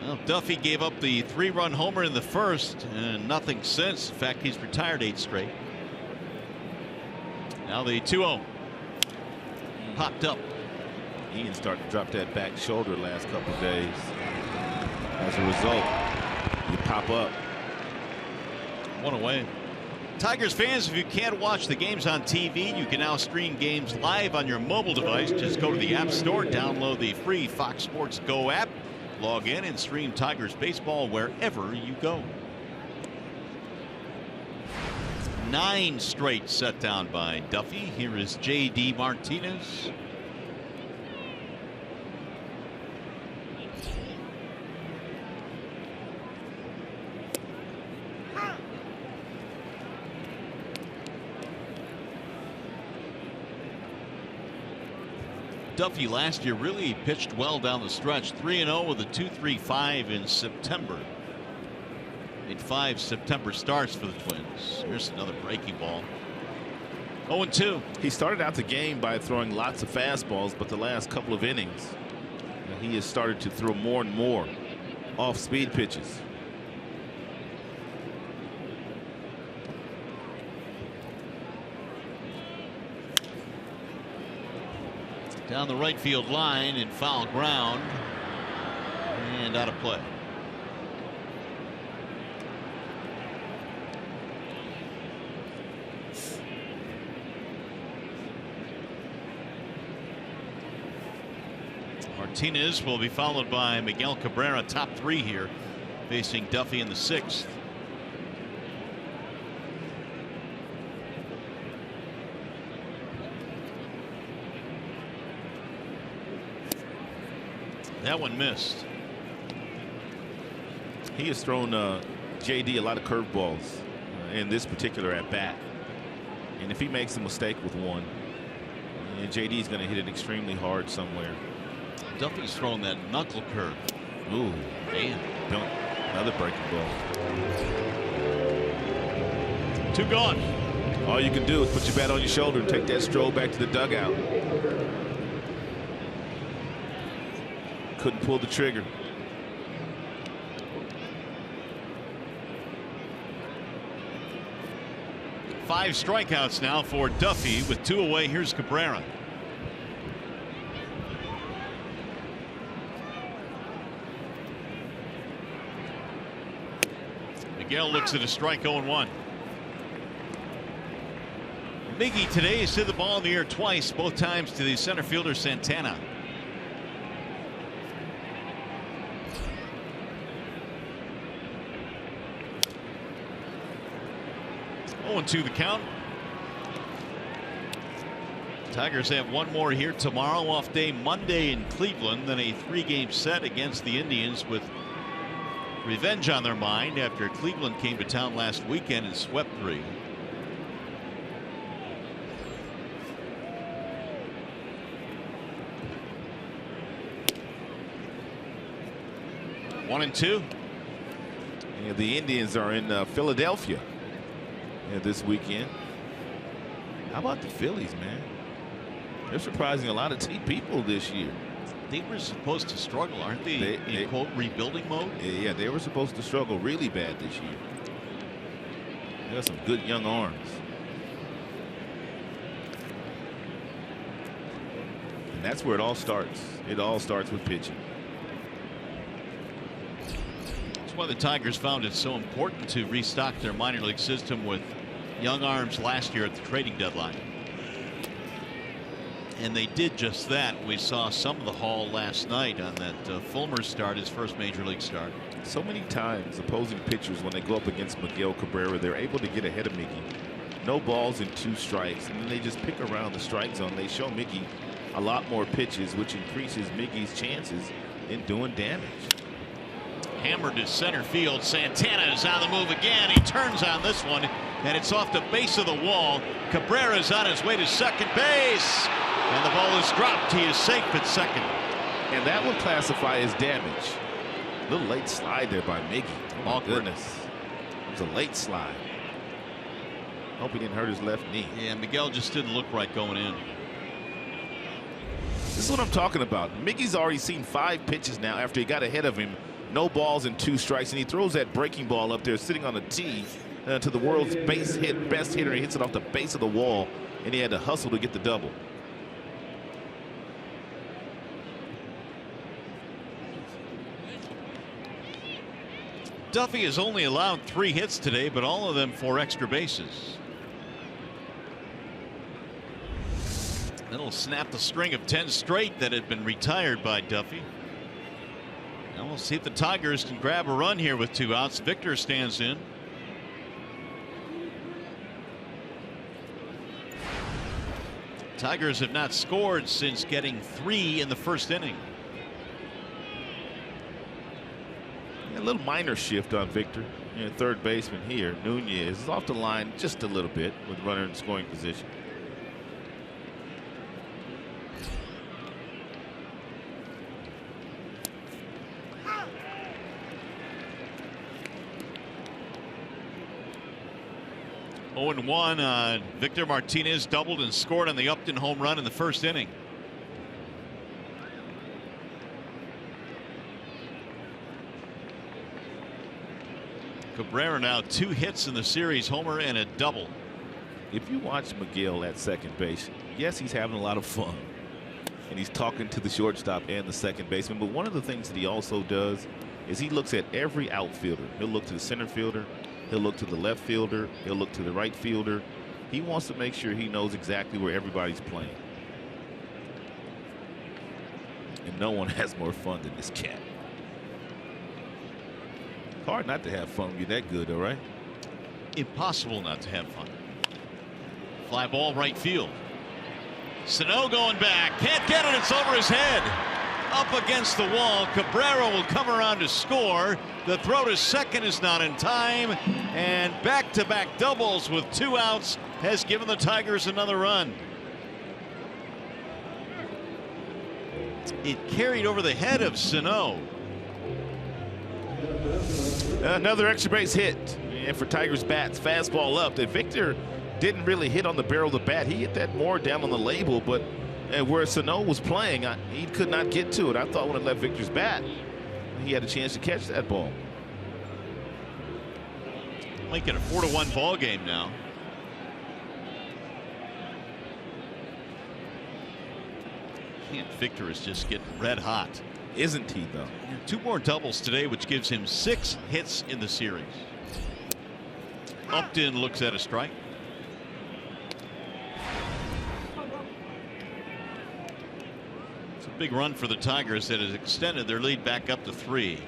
Speaker 3: Well, Duffy gave up the 3-run homer in the first, and nothing since. In fact, he's retired 8 straight. Now the 2-0. Popped up.
Speaker 5: Ian started to drop that back shoulder last couple of days. As a result, you pop up.
Speaker 3: 1 away. Tigers fans, if you can't watch the games on TV, you can now stream games live on your mobile device. Just go to the App Store, download the free Fox Sports Go app, log in, and stream Tigers baseball wherever you go. 9 straight set down by Duffy. Here is J.D. Martinez. Duffy last year really pitched well down the stretch. 3-0 with a 2.35 in September. Made 5 September starts for the Twins. Here's another breaking ball. 0-2.
Speaker 5: He started out the game by throwing lots of fastballs, but the last couple of innings, he has started to throw more and more off-speed pitches.
Speaker 3: Down the right field line in foul ground and out of play. Martinez will be followed by Miguel Cabrera, top 3 here, facing Duffy in the 6th. That one missed.
Speaker 5: He has thrown JD a lot of curveballs in this particular at bat, and if he makes a mistake with one, JD is going to hit it extremely hard somewhere.
Speaker 3: Duffy's thrown that knuckle curve.
Speaker 5: Ooh,
Speaker 3: man!
Speaker 5: Another breaking ball.
Speaker 3: 2 gone.
Speaker 5: All you can do is put your bat on your shoulder and take that stroll back to the dugout. Couldn't pull the trigger.
Speaker 3: Five strikeouts now for Duffy with 2 away. Here's Cabrera. Miguel looks at a strike. 0-1. Miggy today has hit the ball in the air twice, both times to the center fielder Santana. 0-2 the count. Tigers have 1 more here tomorrow, off day Monday in Cleveland, then a 3-game set against the Indians with revenge on their mind after Cleveland came to town last weekend and swept 3. One and 2.
Speaker 5: Yeah, the Indians are in Philadelphia this weekend. How about the Phillies, man? They're surprising a lot of people this year.
Speaker 3: They were supposed to struggle, aren't they? In quote rebuilding mode.
Speaker 5: Yeah, they were supposed to struggle really bad this year. They got some good young arms. And that's where it all starts. It all starts with pitching.
Speaker 3: That's why the Tigers found it so important to restock their minor league system with young arms last year at the trading deadline. And they did just that. We saw some of the haul last night on that Fulmer start, his first major league start.
Speaker 5: So many times opposing pitchers, when they go up against Miguel Cabrera, they're able to get ahead of Mickey. No balls and 2 strikes, and then they just pick around the strike zone. They show Mickey a lot more pitches, which increases Mickey's chances in doing damage.
Speaker 3: Hammered to center field. Santana is on the move again. He turns on this one, and it's off the base of the wall. Cabrera's on his way to second base, and the ball is dropped. He is safe at second.
Speaker 5: And that will classify as damage. A little late slide there by Mickey. Oh, my goodness. It was a late slide. Hope he didn't hurt his left knee.
Speaker 3: Yeah, Miguel just didn't look right going in.
Speaker 5: This is what I'm talking about. Mickey's already seen 5 pitches now after he got ahead of him. No balls and 2 strikes, and he throws that breaking ball up there sitting on a tee to the world's best hitter. He hits it off the base of the wall, and he had to hustle to get the double.
Speaker 3: Duffy has only allowed 3 hits today, but all of them for extra bases. That'll snap the string of 10 straight that had been retired by Duffy. Now we'll see if the Tigers can grab a run here with 2 outs. Victor stands in. Tigers have not scored since getting 3 in the first inning.
Speaker 5: A little minor shift on Victor. Third baseman here. Nunez is off the line just a little bit with runner in scoring position.
Speaker 3: Oh, 0-1. Victor Martinez doubled and scored on the Upton home run in the first inning. Cabrera now 2 hits in the series, homer and a double.
Speaker 5: If you watch Miguel at second base, yes, he's having a lot of fun, and he's talking to the shortstop and the second baseman. But one of the things that he also does is he looks at every outfielder. He'll look to the center fielder. He'll look to the left fielder. He'll look to the right fielder. He wants to make sure he knows exactly where everybody's playing. And no one has more fun than this cat. Hard not to have fun when you're that good, all right?
Speaker 3: Impossible not to have fun. Fly ball right field. Sano going back. Can't get it. It's over his head. Up against the wall. Cabrera will come around to score. The throw to second is not in time. And back-to-back doubles with 2 outs has given the Tigers another run. It carried over the head of Sano.
Speaker 5: Another extra base hit, and for Tigers bats, fastball up. That Victor didn't really hit on the barrel of the bat. He hit that more down on the label, but where Sano was playing, he could not get to it. I thought when it left Victor's bat, he had a chance to catch that ball.
Speaker 3: Making a 4-1 ball game now. Victor is just getting red hot.
Speaker 5: Isn't he, though?
Speaker 3: 2 more doubles today, which gives him 6 hits in the series. Upton looks at a strike. It's a big run for the Tigers that has extended their lead back up to 3.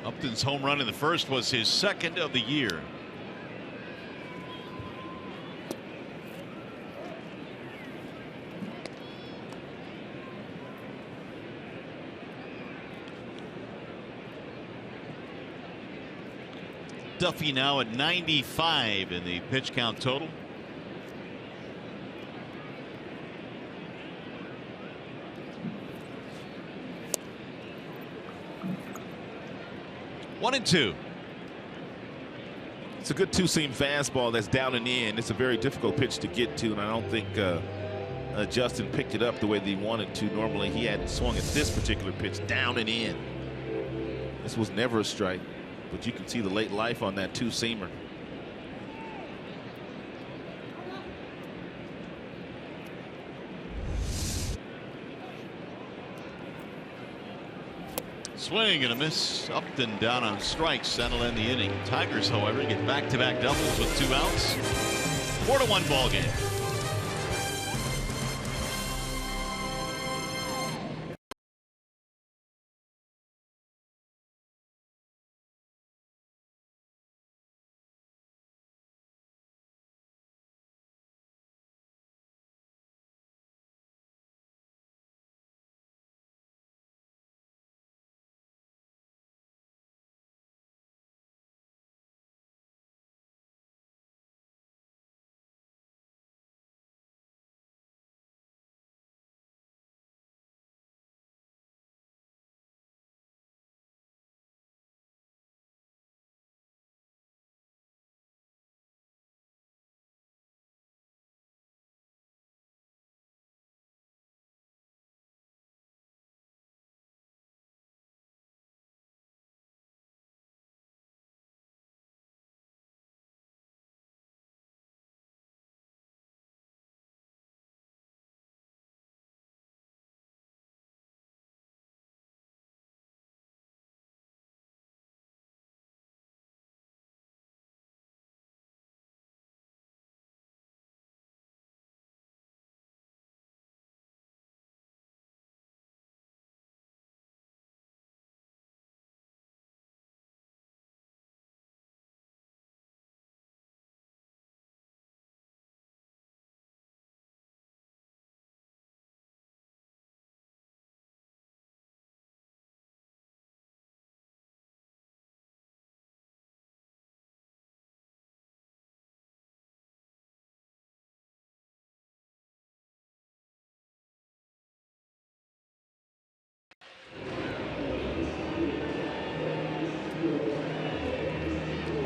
Speaker 3: Upton's home run in the first was his 2nd of the year. Duffy now at 95 in the pitch count total. One and two.
Speaker 5: It's a good 2-seam fastball that's down and in. It's a very difficult pitch to get to, and I don't think Justin picked it up the way that he wanted to. Normally he had swung at this particular pitch down and in. This was never a strike, but you can see the late life on that 2-seamer.
Speaker 3: Swing and a miss, up and down on strikes. That'll end the inning. Tigers, however, get back-to-back doubles with 2 outs. 4-1 ball game.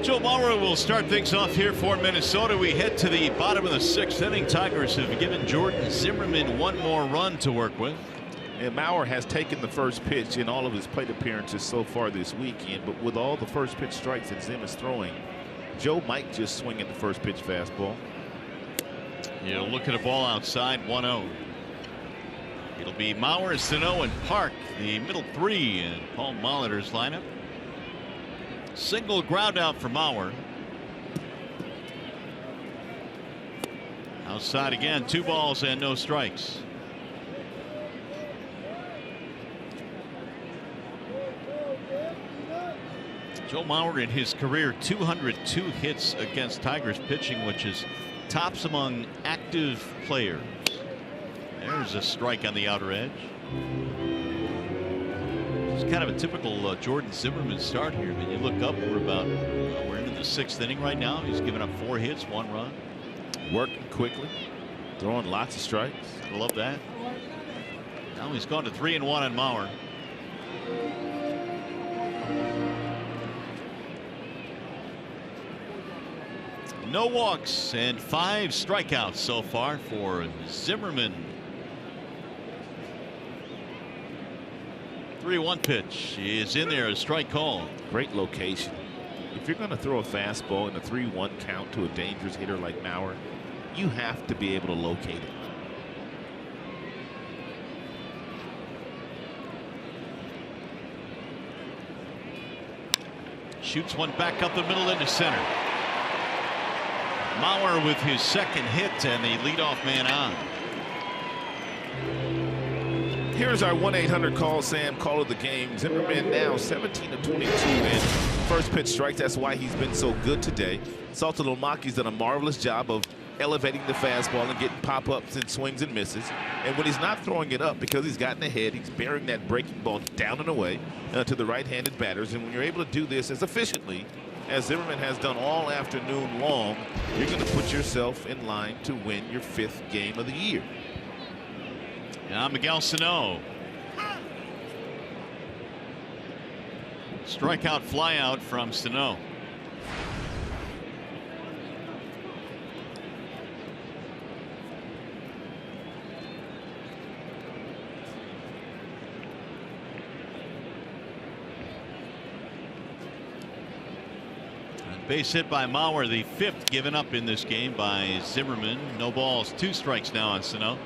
Speaker 3: Joe Mauer will start things off here for Minnesota. We head to the bottom of the 6th inning. Tigers have given Jordan Zimmerman 1 more run to work with.
Speaker 5: And Mauer has taken the first pitch in all of his plate appearances so far this weekend, but with all the first pitch strikes that Zim is throwing, Joe might just swing at the first pitch fastball.
Speaker 3: You'll look at a ball outside, 1-0. It'll be Mauer, Sano, and Park, the middle 3 in Paul Molitor's lineup. Single ground out for Mauer. Outside again, 2 balls and no strikes. Joe Mauer in his career 202 hits against Tigers pitching, which is tops among active players. There's a strike on the outer edge. It's kind of a typical Jordan Zimmerman start here. When you look up, we're into the 6th inning right now. He's given up 4 hits, 1 run.
Speaker 5: Working quickly, throwing lots of strikes.
Speaker 3: I love that. Now he's gone to 3-1 on Mauer. No walks and 5 strikeouts so far for Zimmerman. 3-1 pitch is in there, a strike call.
Speaker 5: Great location. If you're going to throw a fastball in a 3-1 count to a dangerous hitter like Mauer, you have to be able to locate it.
Speaker 3: Shoots one back up the middle into center. Mauer with his 2nd hit and the leadoff man on.
Speaker 5: Here's our 1-800 call Sam call of the game. Zimmerman now 17 of 22 and first pitch strike. That's why he's been so good today. Saltalomaki's done a marvelous job of elevating the fastball and getting pop-ups and swings and misses. And when he's not throwing it up, because he's gotten ahead, he's bearing that breaking ball down and away to the right-handed batters. And when you're able to do this as efficiently as Zimmerman has done all afternoon long, you're going to put yourself in line to win your 5th game of the year.
Speaker 3: Now Miguel Sano. Strikeout flyout from Sano. Base hit by Mauer, the 5th given up in this game by Zimmerman. No balls, 2 strikes now on Sano.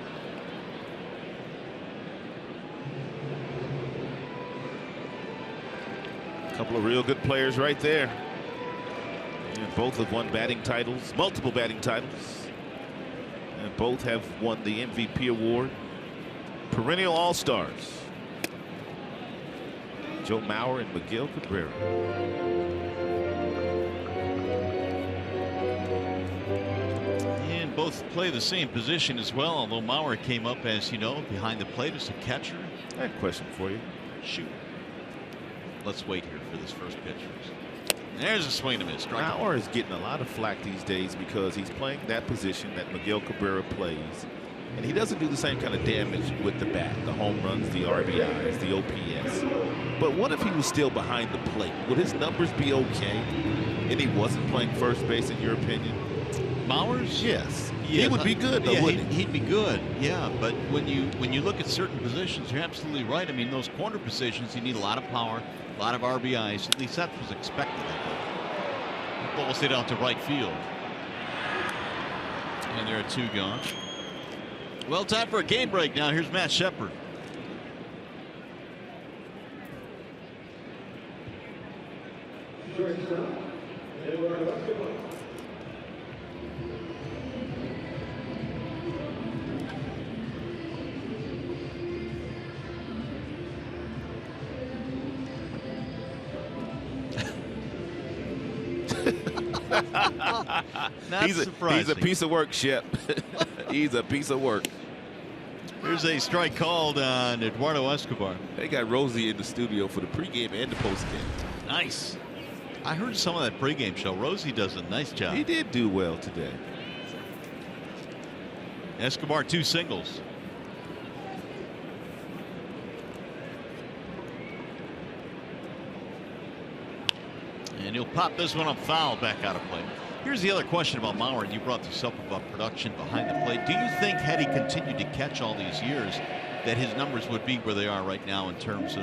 Speaker 5: A couple of real good players right there. And both have won batting titles, multiple batting titles. And both have won the MVP award. Perennial All-Stars. Joe Mauer and Miguel Cabrera.
Speaker 3: And both play the same position as well, although Mauer came up, as you know, behind the plate as a catcher.
Speaker 5: I have a question for you.
Speaker 3: Shoot. Let's wait here for this first pitch. There's a swing and a miss.
Speaker 5: Mauer is getting a lot of flack these days because he's playing that position that Miguel Cabrera plays. And he doesn't do the same kind of damage with the bat, the home runs, the RBIs, the OPS. But what if he was still behind the plate? Would his numbers be okay? And he wasn't playing first base, in your opinion?
Speaker 3: Mauer's?
Speaker 5: Yes. He would be good, though, wouldn't he?
Speaker 3: He'd be good, yeah. But when you look at certain positions, you're absolutely right. I mean, those corner positions, you need a lot of power, a lot of RBIs. At least that was expected. The ball stayed out to right field. And there are two gone. Well, time for a game break now. Here's Matt Shepard.
Speaker 5: He's a piece of work, Shep. He's a piece of work.
Speaker 3: Here's a strike called on Eduardo Escobar.
Speaker 5: They got Rosie in the studio for the pregame and the postgame.
Speaker 3: Nice. I heard some of that pregame show. Rosie does a nice job.
Speaker 5: He did do well today.
Speaker 3: Escobar, 2 singles. And he'll pop this one up foul, back out of play. Here's the other question about Mauer, and you brought this up about production behind the plate. Do you think, had he continued to catch all these years, that his numbers would be where they are right now in terms of,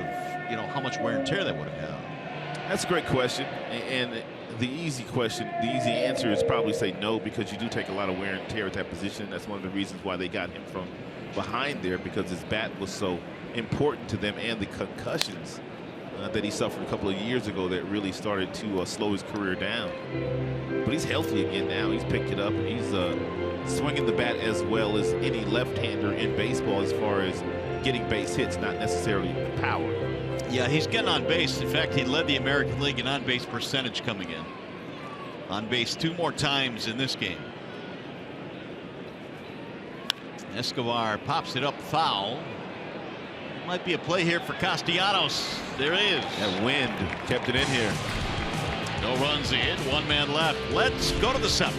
Speaker 3: you know, how much wear and tear they would have had?
Speaker 5: That's a great question. And the easy answer is probably say no, because you do take a lot of wear and tear at that position. That's one of the reasons why they got him from behind there, because his bat was so important to them, and the concussions that he suffered a couple of years ago that really started to slow his career down. But he's healthy again now. He's picked it up. He's swinging the bat as well as any left-hander in baseball as far as getting base hits, not necessarily power.
Speaker 3: Yeah, he's getting on base. In fact, he led the American League in on-base percentage coming in. On base 2 more times in this game. Escobar pops it up foul. Might be a play here for Castellanos. There it is.
Speaker 5: That wind kept it in here.
Speaker 3: No runs in, 1 man left. Let's go to the 7th.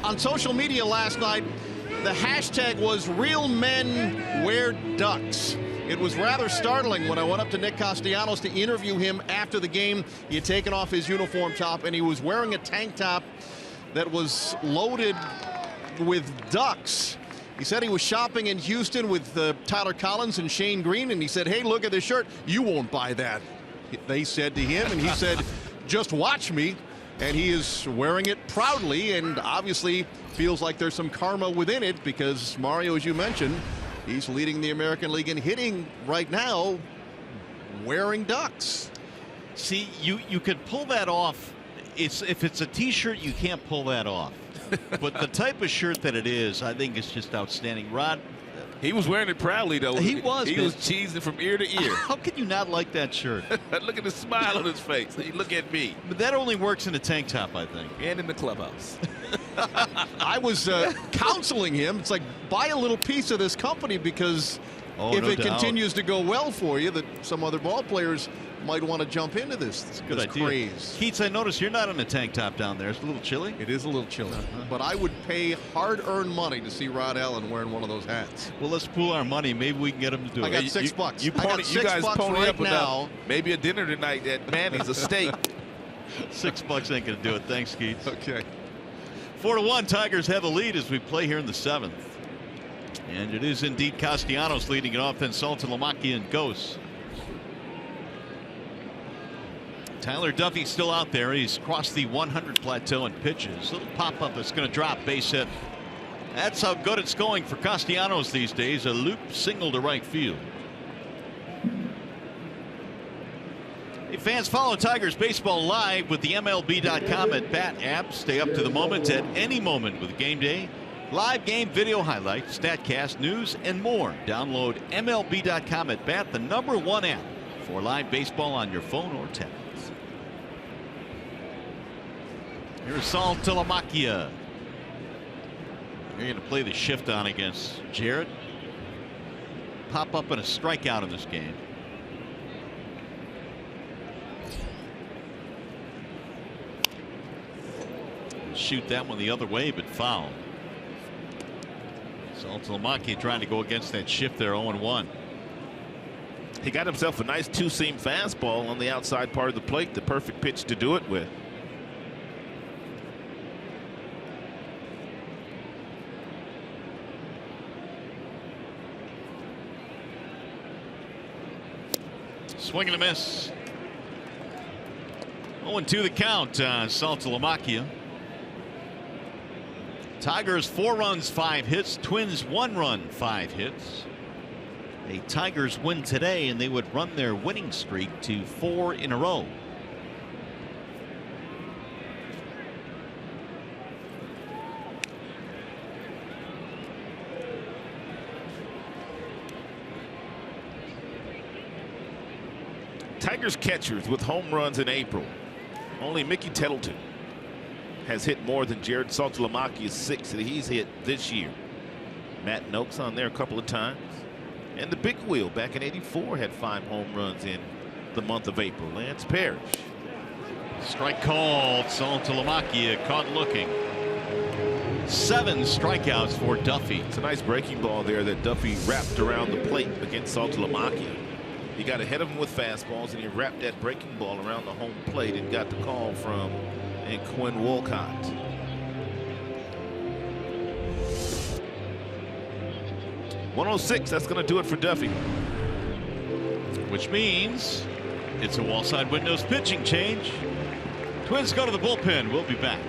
Speaker 4: On social media last night, the hashtag was "Real Men Wear Ducks." It was rather startling when I went up to Nick Castellanos to interview him after the game. He had taken off his uniform top and he was wearing a tank top that was loaded with ducks. He said he was shopping in Houston with Tyler Collins and Shane Green, and he said, "Hey, look at this shirt. You won't buy that," they said to him, and he said, "Just watch me." And he is wearing it proudly, and obviously feels like there's some karma within it because Mario, as you mentioned, he's leading the American League in hitting right now wearing ducks.
Speaker 3: See, you could pull that off. If it's a T-shirt, you can't pull that off. But the type of shirt that it is, I think it's just outstanding. Rod,
Speaker 6: he was wearing it proudly, though.
Speaker 3: He was
Speaker 6: cheesing from ear to ear.
Speaker 3: How can you not like that shirt?
Speaker 6: Look at the smile on his face. Look at me.
Speaker 3: But that only works in a tank top, I think.
Speaker 6: And in the clubhouse.
Speaker 4: I was counseling him. It's like, buy a little piece of this company because if
Speaker 3: no
Speaker 4: it
Speaker 3: doubt.
Speaker 4: continues to go well for you, that some other ball players might want to jump into this
Speaker 3: Good idea.
Speaker 4: craze.
Speaker 3: Keats, I noticed you're not in a tank top down there. It's a little chilly.
Speaker 4: It is a little chilly, but I would pay hard-earned money to see Rod Allen wearing one of those hats.
Speaker 3: Well, let's pool our money. Maybe we can get him to do
Speaker 4: I
Speaker 3: it.
Speaker 4: got $6.
Speaker 6: You
Speaker 4: I got
Speaker 6: you guys
Speaker 4: $6
Speaker 6: pony
Speaker 4: right
Speaker 6: up
Speaker 4: now.
Speaker 6: Maybe a dinner tonight at Manny's, a steak.
Speaker 3: $6 ain't gonna do it. Thanks, Keats.
Speaker 4: Okay.
Speaker 3: 4-1. Tigers have a lead as we play here in the 7th. And it is indeed Castellanos leading it off, then Saltalamacchia and Ghost. Tyler Duffy's still out there. He's crossed the 100 plateau in pitches. Little pop-up that's going to drop, base hit. That's how good it's going for Castellanos these days. A loop single to right field. Hey, fans, follow Tigers baseball live with the MLB.com at Bat app. Stay up to the moment at any moment with Game Day. Live game video highlights, StatCast, news, and more. Download MLB.com at Bat, the #1 app for live baseball on your phone or tablet. Here's Saltalamacchia. You're going to play the shift on against Jarrett. Pop up in a strikeout in this game. Shoot that one the other way, but foul. Saltalamacchia trying to go against that shift there, 0-1.
Speaker 5: He got himself a nice two-seam fastball on the outside part of the plate, the perfect pitch to do it with.
Speaker 3: Swing and a miss. 0-2 the count. Saltalamacchia. Tigers 4 runs, 5 hits. Twins 1 run, 5 hits. A Tigers win today, and they would run their winning streak to 4 in a row.
Speaker 5: Tigers catchers with home runs in April. Only Mickey Tettleton has hit more than Jared Saltalamacchia's 6 that he's hit this year. Matt Noakes on there a couple of times. And the big wheel back in '84 had 5 home runs in the month of April. Lance Parrish.
Speaker 3: Strike called. Saltalamacchia caught looking. 7 strikeouts for Duffy.
Speaker 5: It's a nice breaking ball there that Duffy wrapped around the plate against Saltalamacchia. He got ahead of him with fastballs, and he wrapped that breaking ball around the home plate and got the call from Quinn Wolcott. .106, that's going to do it for Duffy.
Speaker 3: Which means it's a wall-side windows pitching change. Twins go to the bullpen. We'll be back.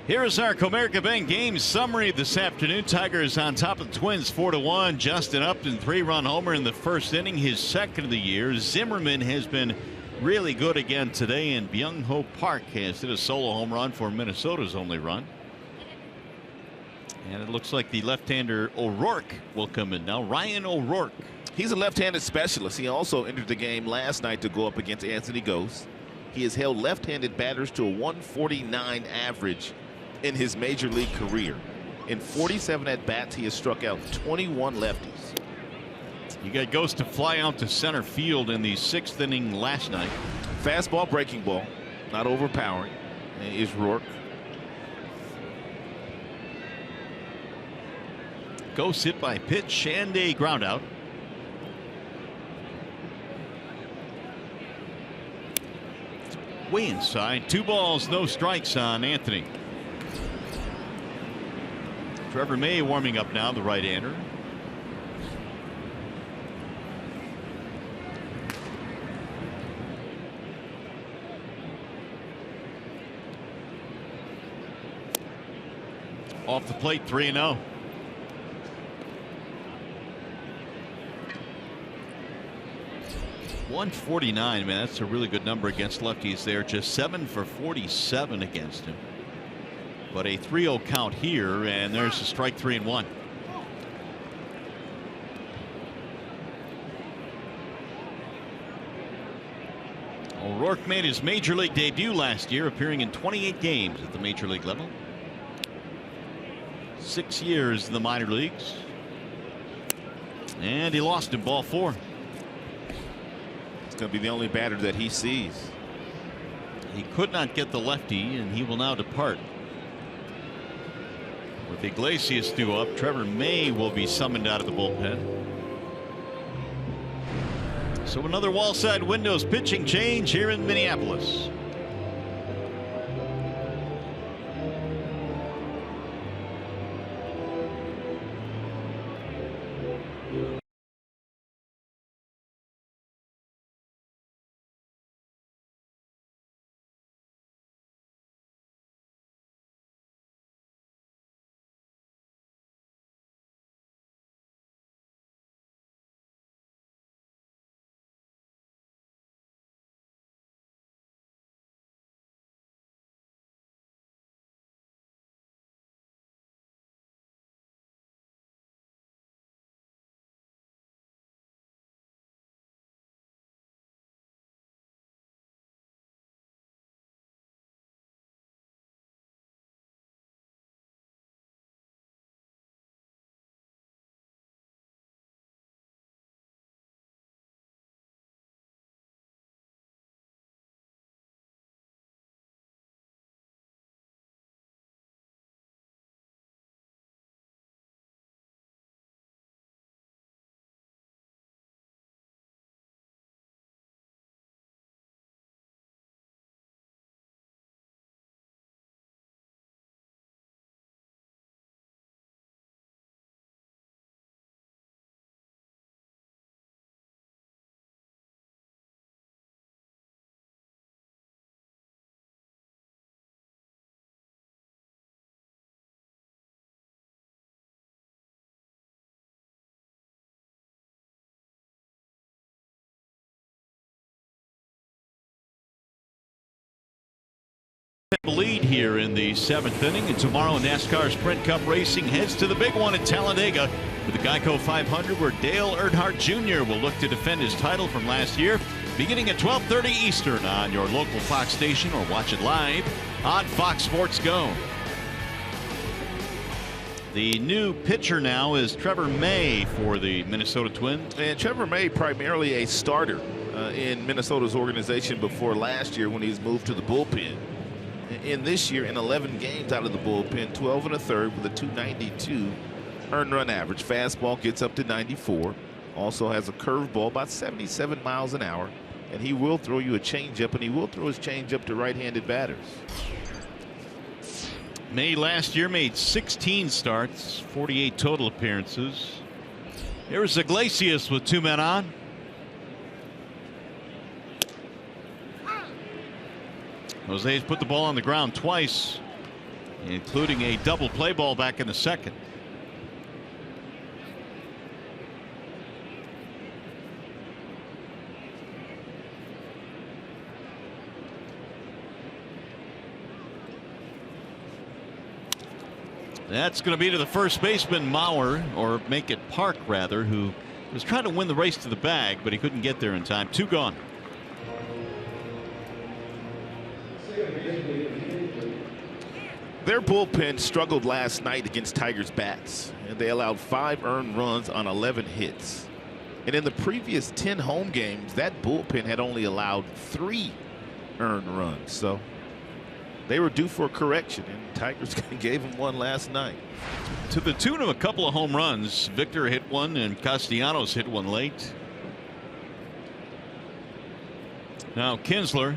Speaker 3: Here is our Comerica Bank game summary this afternoon. Tigers on top of the Twins 4-1. Justin Upton 3-run homer in the first inning, his second of the year. Zimmerman has been really good again today, and Byung-Ho Park has hit a solo home run for Minnesota's only run. And it looks like the left-hander O'Rourke will come in now. Ryan O'Rourke.
Speaker 6: He's a left-handed specialist. He also entered the game last night to go up against Anthony Gose. He has held left-handed batters to a 149 average in his major league career. In 47 at-bats, he has struck out 21 lefties.
Speaker 3: You got Gose to fly out to center field in the 6th inning last night.
Speaker 6: Fastball, breaking ball, not overpowering, is Rourke.
Speaker 3: Gose hit by pitch and a ground out. Way inside. 2 balls, no strikes on Anthony. Trevor May warming up now, the right-hander. Off the plate, 3-0. .149, man, that's a really good number against lefties there. Just 7 for 47 against him. But a 3-0 count here, and there's a strike, 3-1. O'Rourke made his major league debut last year, appearing in 28 games at the major league level. 6 years in the minor leagues. And he lost in ball 4.
Speaker 6: It's going to be the only batter that he sees.
Speaker 3: He could not get the lefty, and he will now depart. With Iglesias due up, Trevor May will be summoned out of the bullpen. So another wall side windows pitching change here in Minneapolis. Lead here in the 7th inning, and tomorrow NASCAR Sprint Cup Racing heads to the big one at Talladega with the Geico 500, where Dale Earnhardt Jr. will look to defend his title from last year, beginning at 12:30 Eastern on your local Fox station, or watch it live on Fox Sports Go. The new pitcher now is Trevor May for the Minnesota Twins.
Speaker 6: And Trevor May, primarily a starter in Minnesota's organization before last year when he's moved to the bullpen. In this year, in 11 games out of the bullpen, 12 1/3 with a 292 earned run average. Fastball gets up to 94. Also has a curveball about 77 miles an hour. And he will throw you a changeup, and he will throw his changeup to right-handed batters.
Speaker 3: May last year made 16 starts, 48 total appearances. Here's Iglesias with 2 men on. Jose's put the ball on the ground twice. including a double play ball back in the second. That's going to be to the first baseman, Mauer, or make it Park rather, who was trying to win the race to the bag, but he couldn't get there in time. 2 gone.
Speaker 6: Their bullpen struggled last night against Tigers bats, and they allowed 5 earned runs on 11 hits. And in the previous 10 home games, that bullpen had only allowed 3 earned runs. So they were due for a correction, and Tigers gave them one last night.
Speaker 3: To the tune of a couple of home runs. Victor hit one, and Castellanos hit one late. Now Kinsler.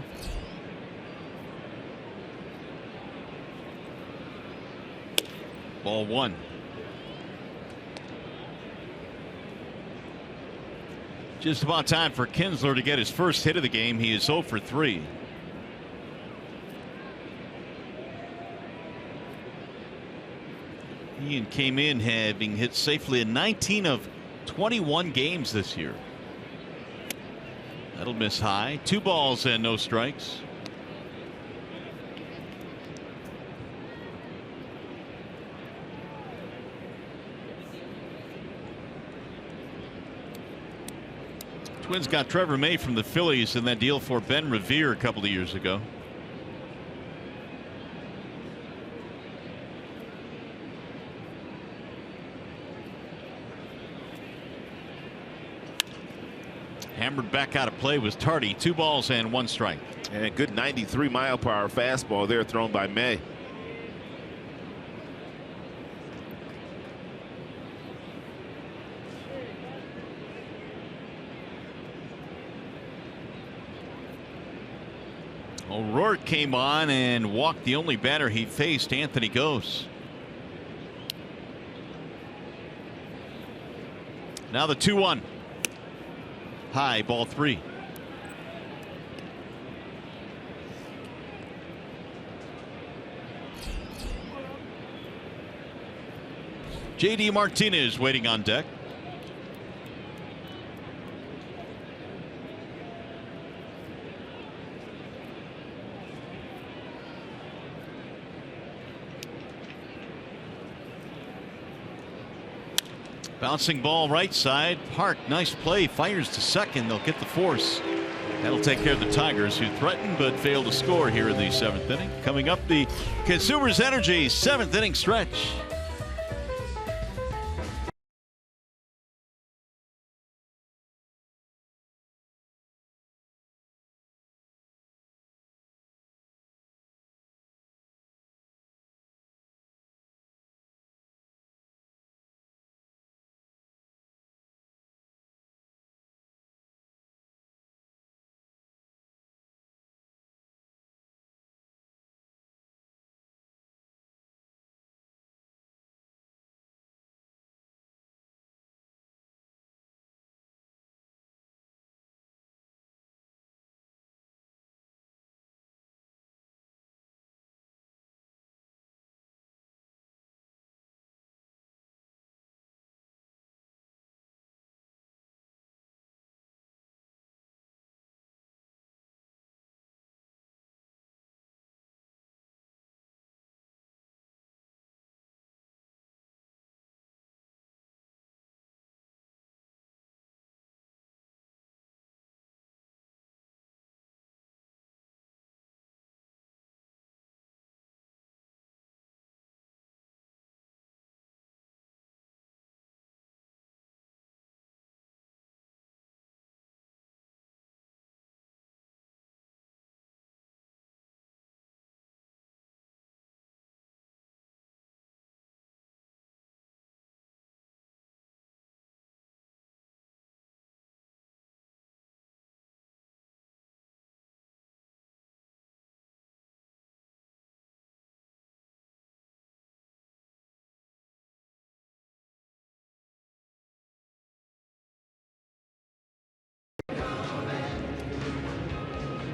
Speaker 3: Ball 1. Just about time for Kinsler to get his first hit of the game. He is 0 for 3. Ian came in having hit safely in 19 of 21 games this year. That'll miss high. 2 balls and no strikes. Twins got Trevor May from the Phillies in that deal for Ben Revere a couple of years ago. Hammered back out of play was Tardy. 2 balls and 1 strike.
Speaker 6: And a good 93-mile-per-hour fastball there thrown by May.
Speaker 3: O'Rourke came on and walked the only batter he faced, Anthony Gose. Now the 2-1. High, ball 3. JD Martinez waiting on deck. Bouncing ball right side. Park, nice play, fires to second. They'll get the force. That'll take care of the Tigers, who threatened but failed to score here in the 7th inning. Coming up, the Consumers Energy 7th inning stretch.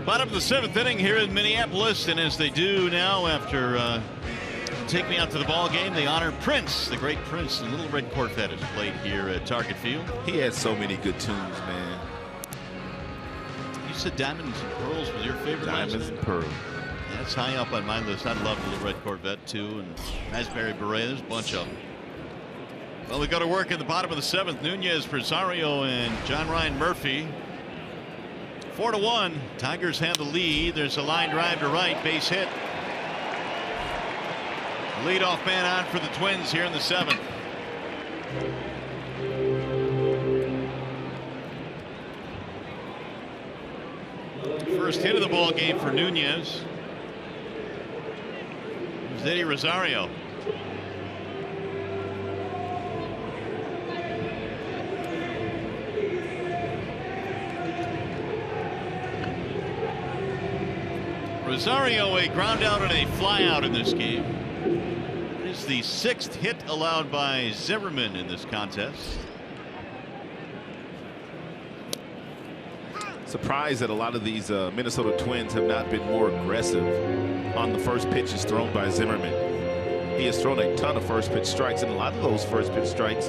Speaker 3: Bottom of the 7th inning here in Minneapolis, and as they do now after Take Me Out to the Ball Game. They honor Prince, the great Prince. The Little Red Corvette is played here at Target Field.
Speaker 6: He had so many good tunes, man.
Speaker 3: You said Diamonds and Pearls was your favorite?
Speaker 6: Diamonds and Pearls.
Speaker 3: Yeah, that's high up on my list. I love the Little Red Corvette too, and Raspberry Beret. There's a bunch of them. Well, we go to work in the bottom of the 7th. Nunez, Rosario, and John Ryan Murphy. 4-1. Tigers have the lead. There's a line drive to right, base hit. Leadoff man on for the Twins here in the 7th. First hit of the ball game for Nunez. It was Eddie Rosario. Rosario, a ground out and a fly out in this game. It is the 6th hit allowed by Zimmerman in this contest.
Speaker 6: Surprised that a lot of these Minnesota Twins have not been more aggressive on the first pitches thrown by Zimmerman. He has thrown a ton of first pitch strikes, and a lot of those first pitch strikes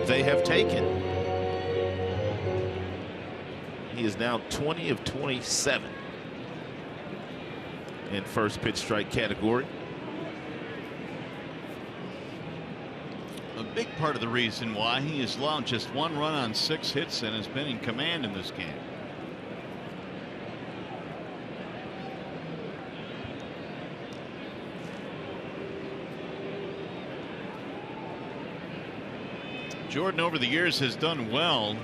Speaker 6: they have taken. He is now 20 of 27 in first pitch strike category.
Speaker 3: A big part of the reason why he has allowed just 1 run on 6 hits and has been in command in this game. Jordan over the years has done well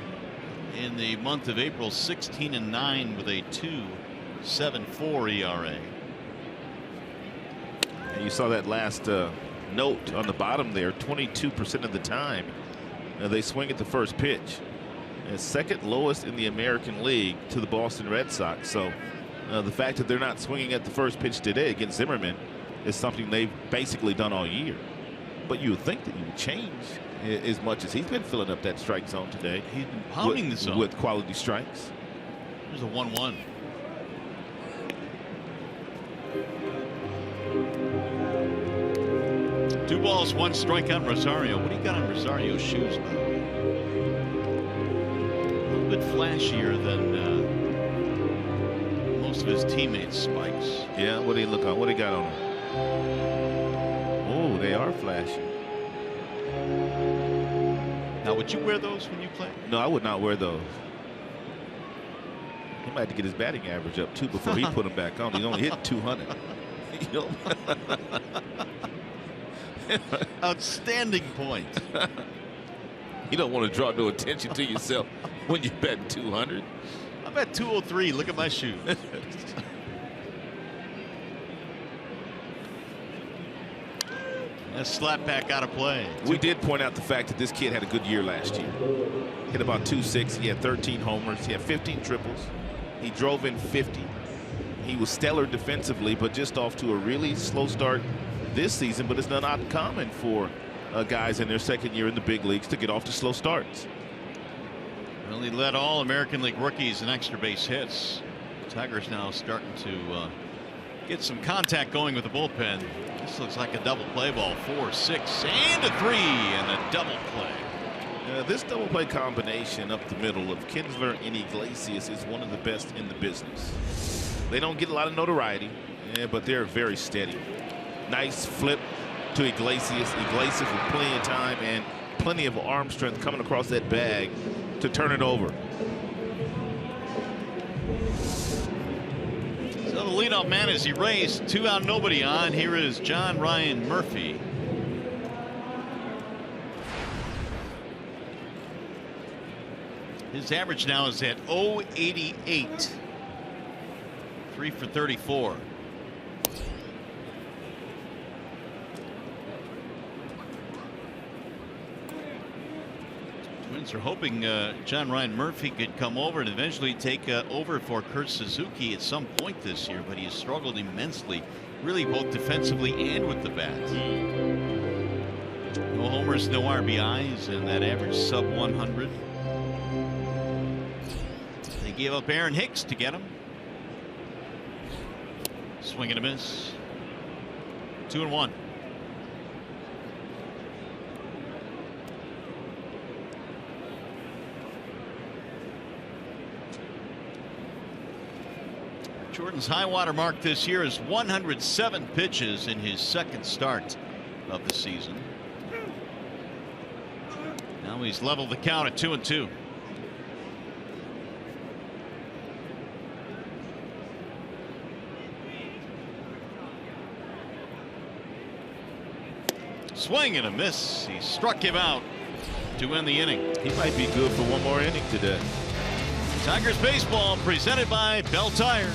Speaker 3: in the month of April. 16-9 with a 2.74 ERA.
Speaker 6: And you saw that last note on the bottom there. 22% of the time they swing at the first pitch. And 2nd lowest in the American League to the Boston Red Sox. So the fact that they're not swinging at the first pitch today against Zimmerman is something they've basically done all year. But you would think that you would change as much as he's been filling up that strike zone today.
Speaker 3: He's been pounding the zone
Speaker 6: with quality strikes.
Speaker 3: There's a 1-1. Two balls, 1 strike on Rosario. What do you got on Rosario's shoes, by the way? A little bit flashier than most of his teammates' spikes.
Speaker 6: Yeah, what do you look on? What do you got on them? Oh, they are flashy.
Speaker 3: Now, would you wear those when you play?
Speaker 6: No, I would not wear those. He might have to get his batting average up too before he put them back on. He's only hitting 200. You know?
Speaker 3: Outstanding point.
Speaker 6: You don't want to draw no attention to yourself when you bet 200.
Speaker 3: I bet 203. Look at my shoe. That slap back out of play.
Speaker 6: We did point out the fact that this kid had a good year last year. Hit about 260. He had 13 homers. He had 15 triples. He drove in 50. He was stellar defensively, but just off to a really slow start this season. But it's not uncommon for guys in their 2nd year in the big leagues to get off to slow starts.
Speaker 3: Well, he led all American League rookies in extra base hits. Tigers now starting to get some contact going with the bullpen. This looks like a double play ball. 4, 6, and a 3, and a double play.
Speaker 6: This double play combination up the middle of Kinsler and Iglesias is one of the best in the business. They don't get a lot of notoriety, but they're very steady. Nice flip to Iglesias. Iglesias with plenty of time and plenty of arm strength coming across that bag to turn it over.
Speaker 3: So the leadoff man is erased. 2 out, nobody on. Here is John Ryan Murphy. His average now is at .088. 3 for 34. Twins are hoping John Ryan Murphy could come over and eventually take over for Kurt Suzuki at some point this year, but he has struggled immensely, really both defensively and with the bat. No homers, no RBIs, and that average sub 100. They gave up Aaron Hicks to get him. Swing and a miss. 2-1. Jordan's high water mark this year is 107 pitches in his second start of the season. Now he's leveled the count at 2-2. Swing and a miss. He struck him out to end the inning.
Speaker 6: He might be good for one more inning today.
Speaker 3: Tigers baseball presented by Bell Tire.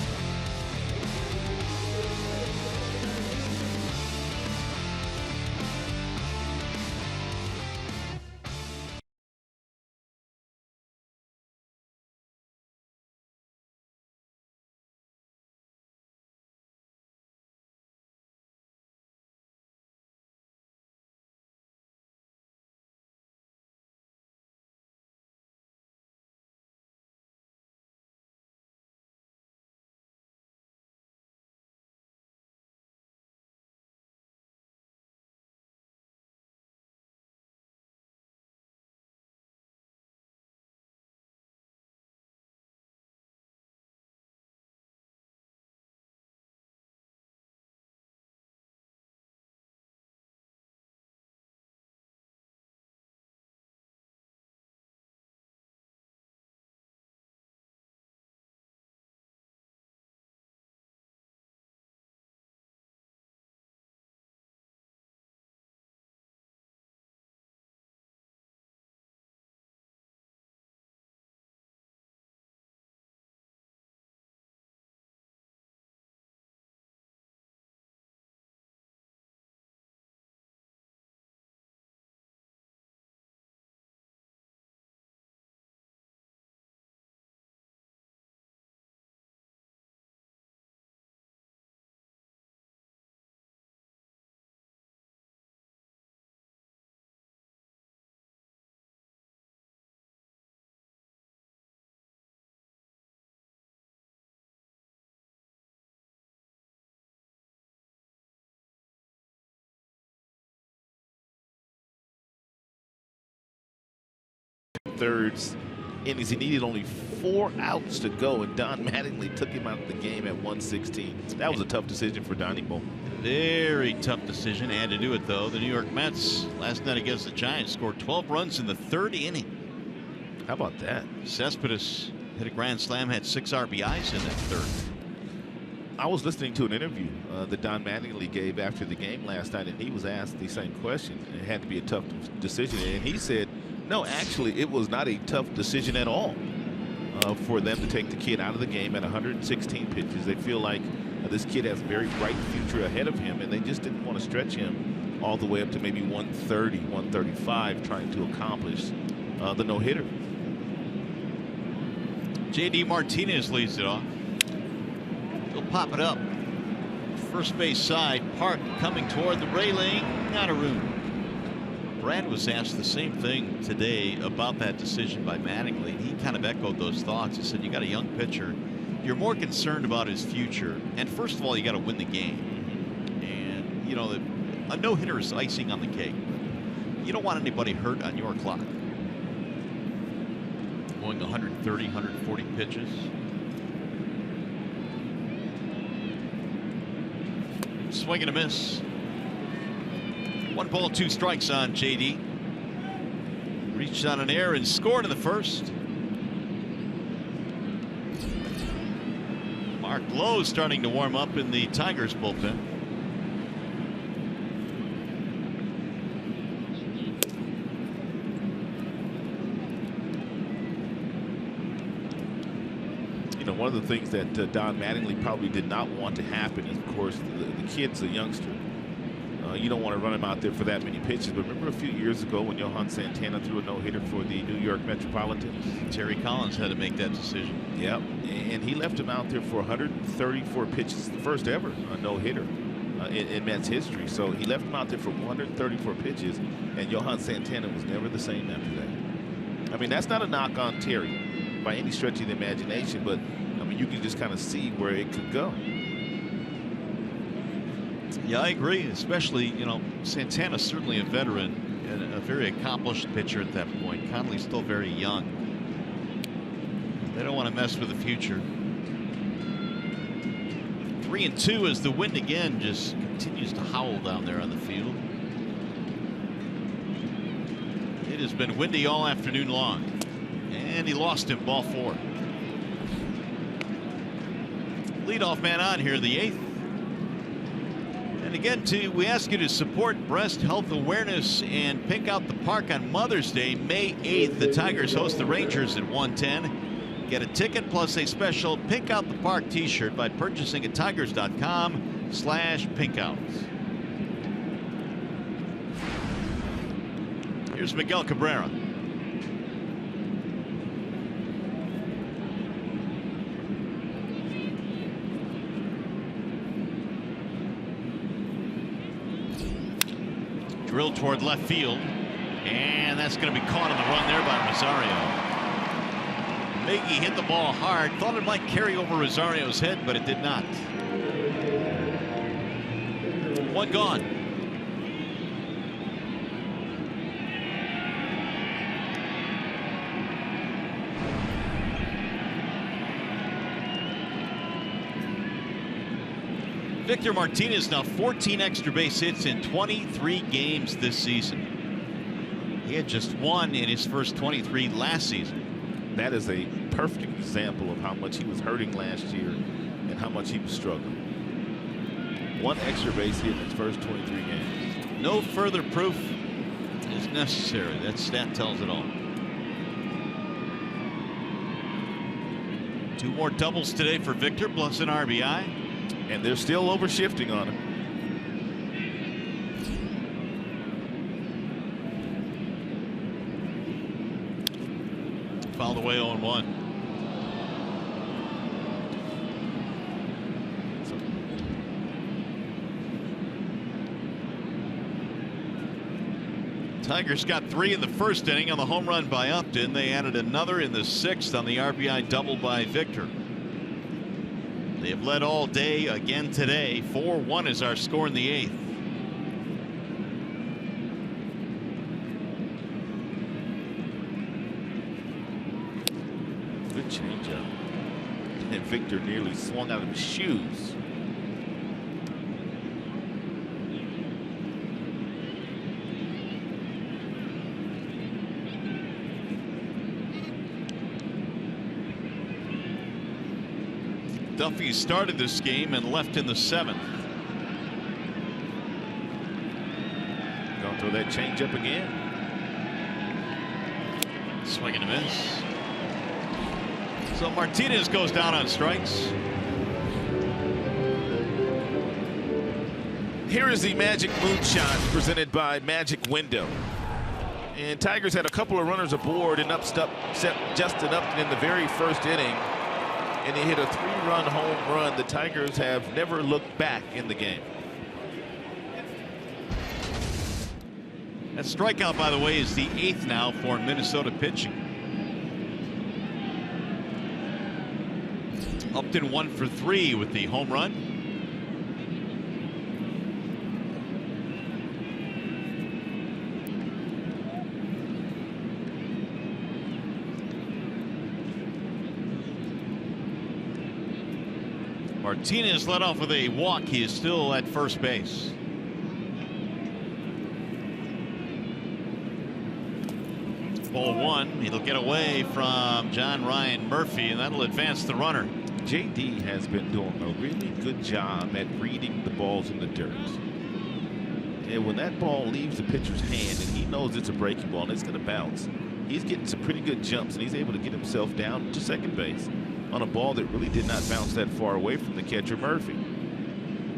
Speaker 6: Thirds innings. He needed only 4 outs to go, and Don Mattingly took him out of the game at 116. That was a tough decision for Donnie Bull.
Speaker 3: Very tough decision. Had to do it though. The New York Mets last night against the Giants scored 12 runs in the 3rd inning.
Speaker 6: How about that?
Speaker 3: Cespedes hit a grand slam, had 6 RBIs in that 3rd.
Speaker 6: I was listening to an interview that Don Mattingly gave after the game last night, and he was asked the same question. It had to be a tough decision, and he said, no, actually, it was not a tough decision at all for them to take the kid out of the game at 116 pitches. They feel like this kid has a very bright future ahead of him, and they just didn't want to stretch him all the way up to maybe 130, 135, trying to accomplish the no-hitter.
Speaker 3: J.D. Martinez leads it off. He'll pop it up. First base side, Park coming toward the railing. Out of room. Brad was asked the same thing today about that decision by Mattingly. He kind of echoed those thoughts. He said, you got a young pitcher. You're more concerned about his future. And first of all, you got to win the game. And, you know, a no-hitter is icing on the cake. You don't want anybody hurt on your clock. Going 130, 140 pitches. Swing and a miss. 1 ball, 2 strikes on J.D. Reached on an error and scored in the 1st. Mark Lowe starting to warm up in the Tigers bullpen.
Speaker 6: You know, one of the things that Don Mattingly probably did not want to happen is, of course, the kid's a youngster. You don't want to run him out there for that many pitches. But remember a few years ago when Johan Santana threw a no-hitter for the New York Metropolitans?
Speaker 3: Terry Collins had to make that decision.
Speaker 6: Yep, and he left him out there for 134 pitches, the first ever no-hitter in Mets history. So he left him out there for 134 pitches, and Johan Santana was never the same after that. I mean, that's not a knock on Terry by any stretch of the imagination, but I mean, you can just kind of see where it could go.
Speaker 3: Yeah, I agree. Especially, you know, Santana's certainly a veteran and a very accomplished pitcher at that point. Conley's still very young. They don't want to mess with the future. 3-2 as the wind again just continues to howl down there on the field. It has been windy all afternoon long. And he lost him, ball 4. Leadoff man on here in the 8th. And again, we ask you to support breast health awareness and Pink Out the Park on Mother's Day, May 8th. The Tigers host the Rangers at 1:10. Get a ticket plus a special Pink Out the Park t-shirt by purchasing at tigers.com/pinkout. Here's Miguel Cabrera. Drilled toward left field, and that's going to be caught on the run there by Rosario. Miggy hit the ball hard, thought it might carry over Rosario's head, but it did not. 1 gone. Victor Martinez now 14 extra base hits in 23 games this season. He had just 1 in his first 23 last season.
Speaker 6: That is a perfect example of how much he was hurting last year and how much he was struggling. 1 extra base hit in his first 23 games.
Speaker 3: No further proof is necessary. That stat tells it all. 2 more doubles today for Victor, plus an RBI.
Speaker 6: And they're still overshifting on him.
Speaker 3: Fouled away 0-1. Tigers got 3 in the first inning on the home run by Upton. They added another in the 6th on the RBI double by Victor. They have led all day again today. 4-1 is our score in the 8th.
Speaker 6: Good changeup. And Victor nearly swung out of his shoes.
Speaker 3: Duffy started this game and left in the 7th.
Speaker 6: Gonna throw that changeup again.
Speaker 3: Swing and a miss. So Martinez goes down on strikes.
Speaker 6: Here is the Magic Moonshot presented by Magic Window. And Tigers had a couple of runners aboard and upset Justin Upton in the very first inning. And he hit a 3-run home run. The Tigers have never looked back in the game.
Speaker 3: That strikeout, by the way, is the 8th now for Minnesota pitching. Upton 1 for 3 with the home run. Martinez led off with a walk. He is still at first base. Ball 1. He'll get away from John Ryan Murphy, and that'll advance the runner.
Speaker 6: JD has been doing a really good job at reading the balls in the dirt. And when that ball leaves the pitcher's hand and he knows it's a breaking ball and it's going to bounce, he's getting some pretty good jumps, and he's able to get himself down to second base on a ball that really did not bounce that far away from the catcher Murphy.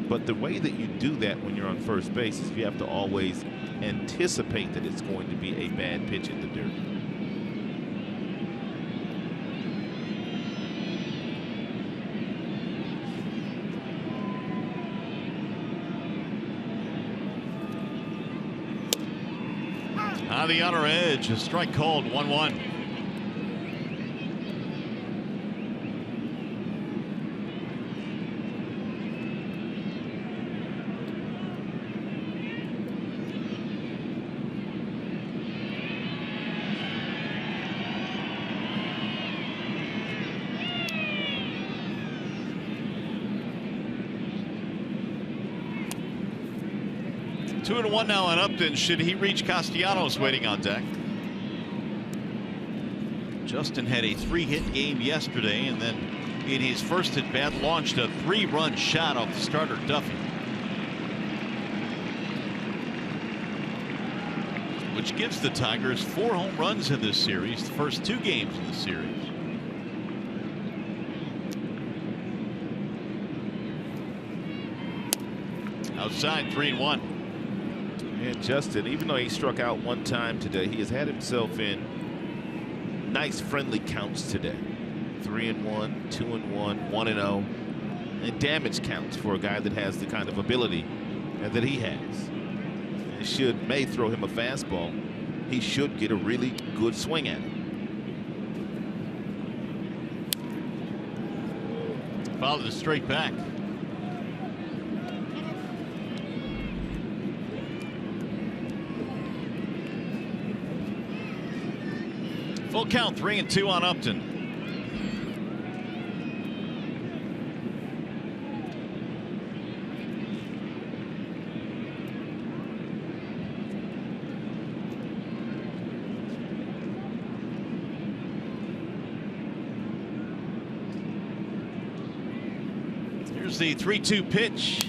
Speaker 6: But the way that you do that when you're on first base is you have to always anticipate that it's going to be a bad pitch in the dirt.
Speaker 3: On the outer edge, a strike called, 1-1. 2-1 now on Upton. Should he reach Castellanos waiting on deck? Justin had a 3-hit game yesterday, and then in his first at bat launched a 3-run shot off the starter Duffy, which gives the Tigers 4 home runs in this series, the first 2 games in the series. Outside, 3-1.
Speaker 6: And Justin, even though he struck out 1 time today, he has had himself in nice friendly counts today. 3-1, 2-1, 1-0, and damage counts for a guy that has the kind of ability that he has. And may throw him a fastball, he should get a really good swing at it.
Speaker 3: Fouled it straight back. Full count, 3-2 on Upton. Here's the 3-2 pitch.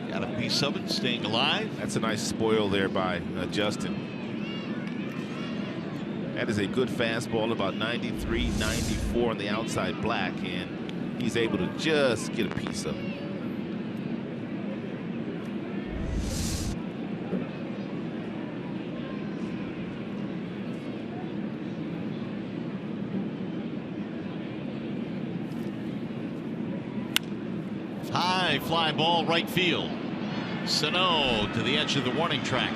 Speaker 3: Got a piece of it, staying alive.
Speaker 6: That's a nice spoil there by Justin. That is a good fastball, about 93, 94 on the outside black, and he's able to just get a piece of it.
Speaker 3: High fly ball right field. Sano to the edge of the warning track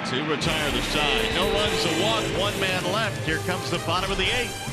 Speaker 3: to retire the side. No runs, a walk, 1 man left. Here comes the bottom of the 8th.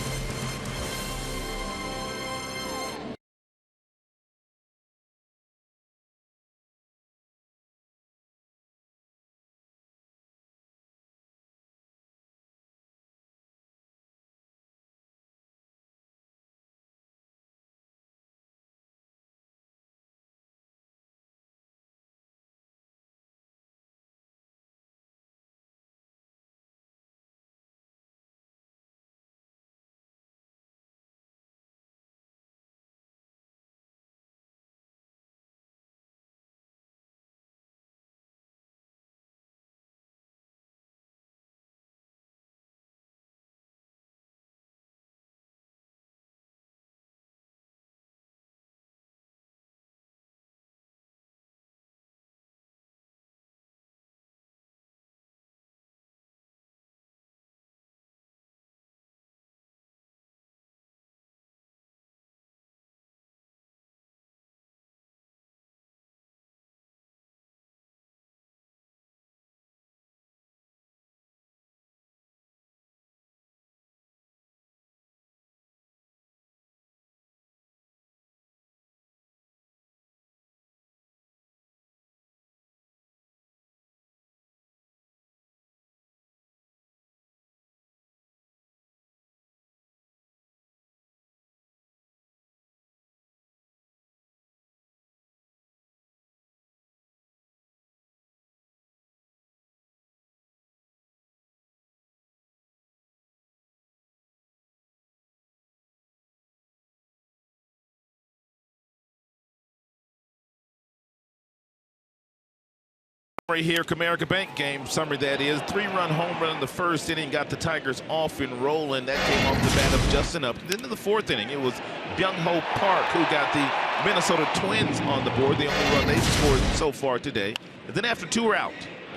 Speaker 6: Right here, Comerica Bank game summary, that is. 3-run home run in the first inning got the Tigers off and rolling. That came off the bat of Justin Upton. Then in the 4th inning, it was Byung-Ho Park who got the Minnesota Twins on the board, the only run they've scored so far today. And then after 2 were out,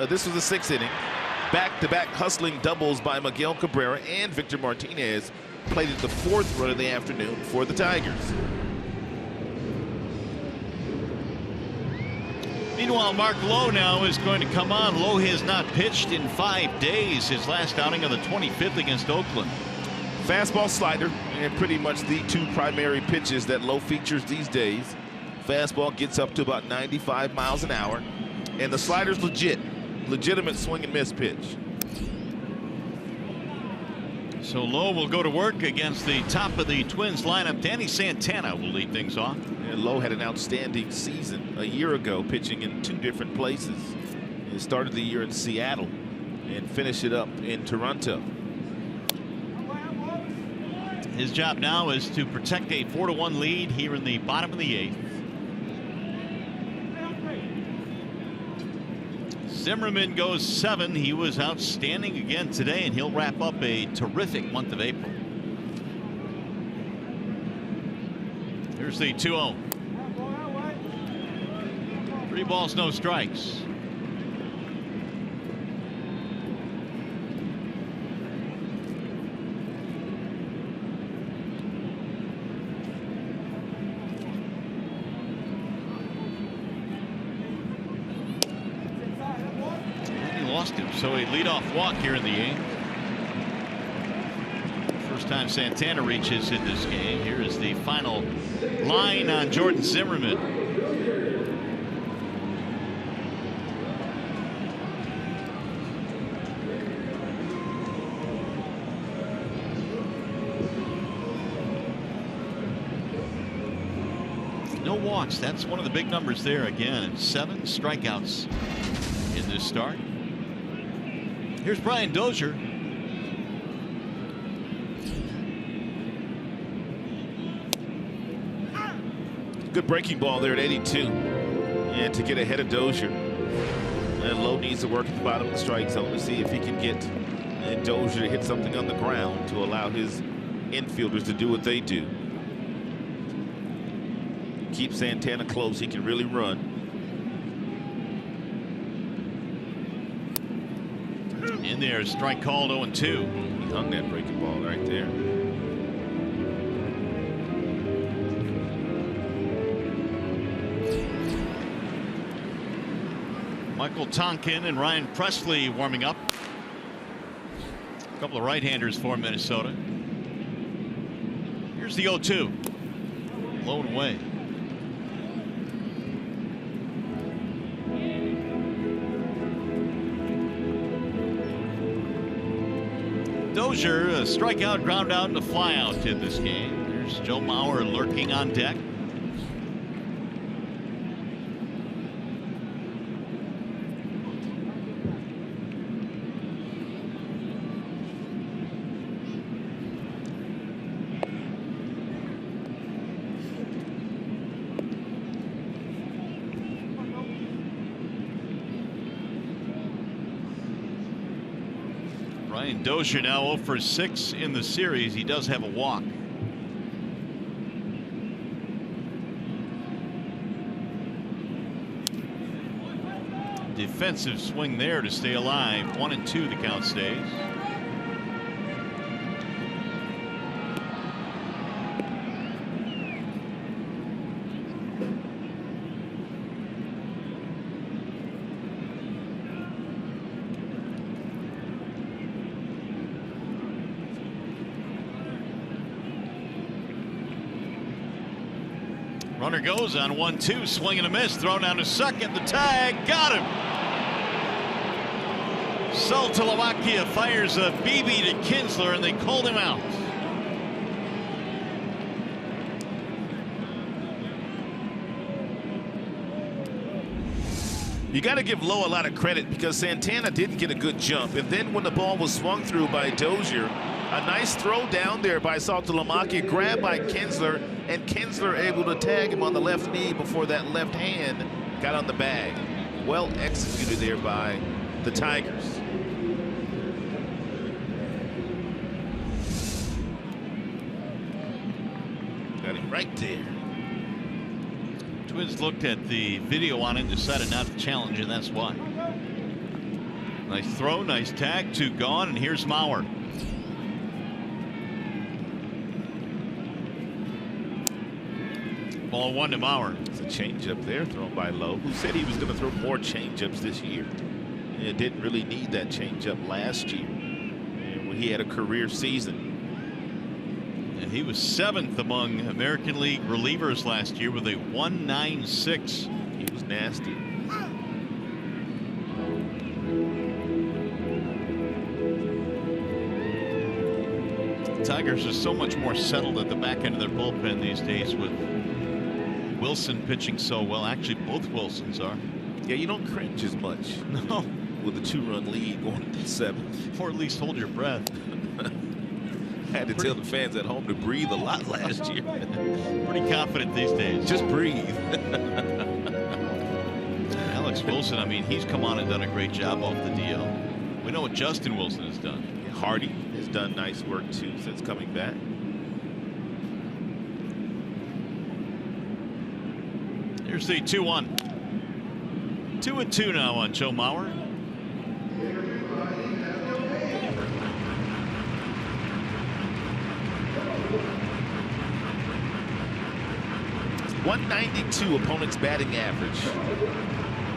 Speaker 6: this was the 6th inning. Back-to-back hustling doubles by Miguel Cabrera and Victor Martinez plated the 4th run of the afternoon for the Tigers.
Speaker 3: Meanwhile, Mark Lowe now is going to come on. Lowe has not pitched in 5 days. His last outing on the 25th against Oakland.
Speaker 6: Fastball, slider, and pretty much the 2 primary pitches that Lowe features these days. Fastball gets up to about 95 miles an hour, and the slider's legitimate swing and miss pitch.
Speaker 3: So Lowe will go to work against the top of the Twins lineup. Danny Santana will lead things off.
Speaker 6: And Lowe had an outstanding season a year ago, pitching in 2 different places. He started the year in Seattle and finished it up in Toronto.
Speaker 3: His job now is to protect a 4-1 lead here in the bottom of the 8th. Zimmerman goes 7. He was outstanding again today, and he'll wrap up a terrific month of April. Here's the 2-0. 3 balls, no strikes. So a leadoff walk here in the 8th. First time Santana reaches in this game. Here is the final line on Jordan Zimmerman. No walks. That's one of the big numbers there again. And 7 strikeouts in this start. Here's Brian Dozier.
Speaker 6: Good breaking ball there at 82. And to get ahead of Dozier. And Lowe needs to work at the bottom of the strike zone to see if he can get Dozier to hit something on the ground to allow his infielders to do what they do. Keep Santana close. He can really run.
Speaker 3: In there, strike called 0-2.
Speaker 6: He hung that breaking ball right there.
Speaker 3: Michael Tonkin and Ryan Presley warming up. A couple of right-handers for Minnesota. Here's the 0-2. Low and away. Dozier, a strikeout, ground out, and a flyout in this game. There's Joe Mauer lurking on deck. Dozier now 0 for 6 in the series. He does have a walk. Defensive swing there to stay alive. 1-2 the count stays. Runner goes on 1-2, swing and a miss, thrown down to second. The tag, got him. Slovakia fires a BB to Kinsler, and they called him out.
Speaker 6: You got to give Lowe a lot of credit because Santana didn't get a good jump, and then when the ball was swung through by Dozier, a nice throw down there by Slovakia, grabbed by Kinsler, and Kinsler able to tag him on the left knee before that left hand got on the bag. Well executed there by the Tigers. Got him right there.
Speaker 3: Twins looked at the video on it and decided not to challenge, and that's why. Nice throw, nice tag, 2 gone, and here's Mauer. Ball 1 to Mauer.
Speaker 6: It's a changeup there thrown by Lowe, who said he was going to throw more changeups this year. And it didn't really need that changeup last year when he had a career season.
Speaker 3: And he was 7th among American League relievers last year with a 1.96.
Speaker 6: He was nasty.
Speaker 3: Tigers are so much more settled at the back end of their bullpen these days with Wilson pitching so well. Actually, both Wilsons are.
Speaker 6: Yeah, you don't cringe as much.
Speaker 3: No.
Speaker 6: With a 2-run lead going into the 7th.
Speaker 3: Or at least hold your breath.
Speaker 6: Had to tell the fans at home to breathe a lot last year.
Speaker 3: Pretty confident these days.
Speaker 6: Just breathe.
Speaker 3: Alex Wilson, I mean, he's come on and done a great job off the DL. We know what Justin Wilson has done.
Speaker 6: Hardy has done nice work too since coming back.
Speaker 3: Here's the 2-1. 2-2 now on Joe Mauer.
Speaker 6: .192 opponent's batting average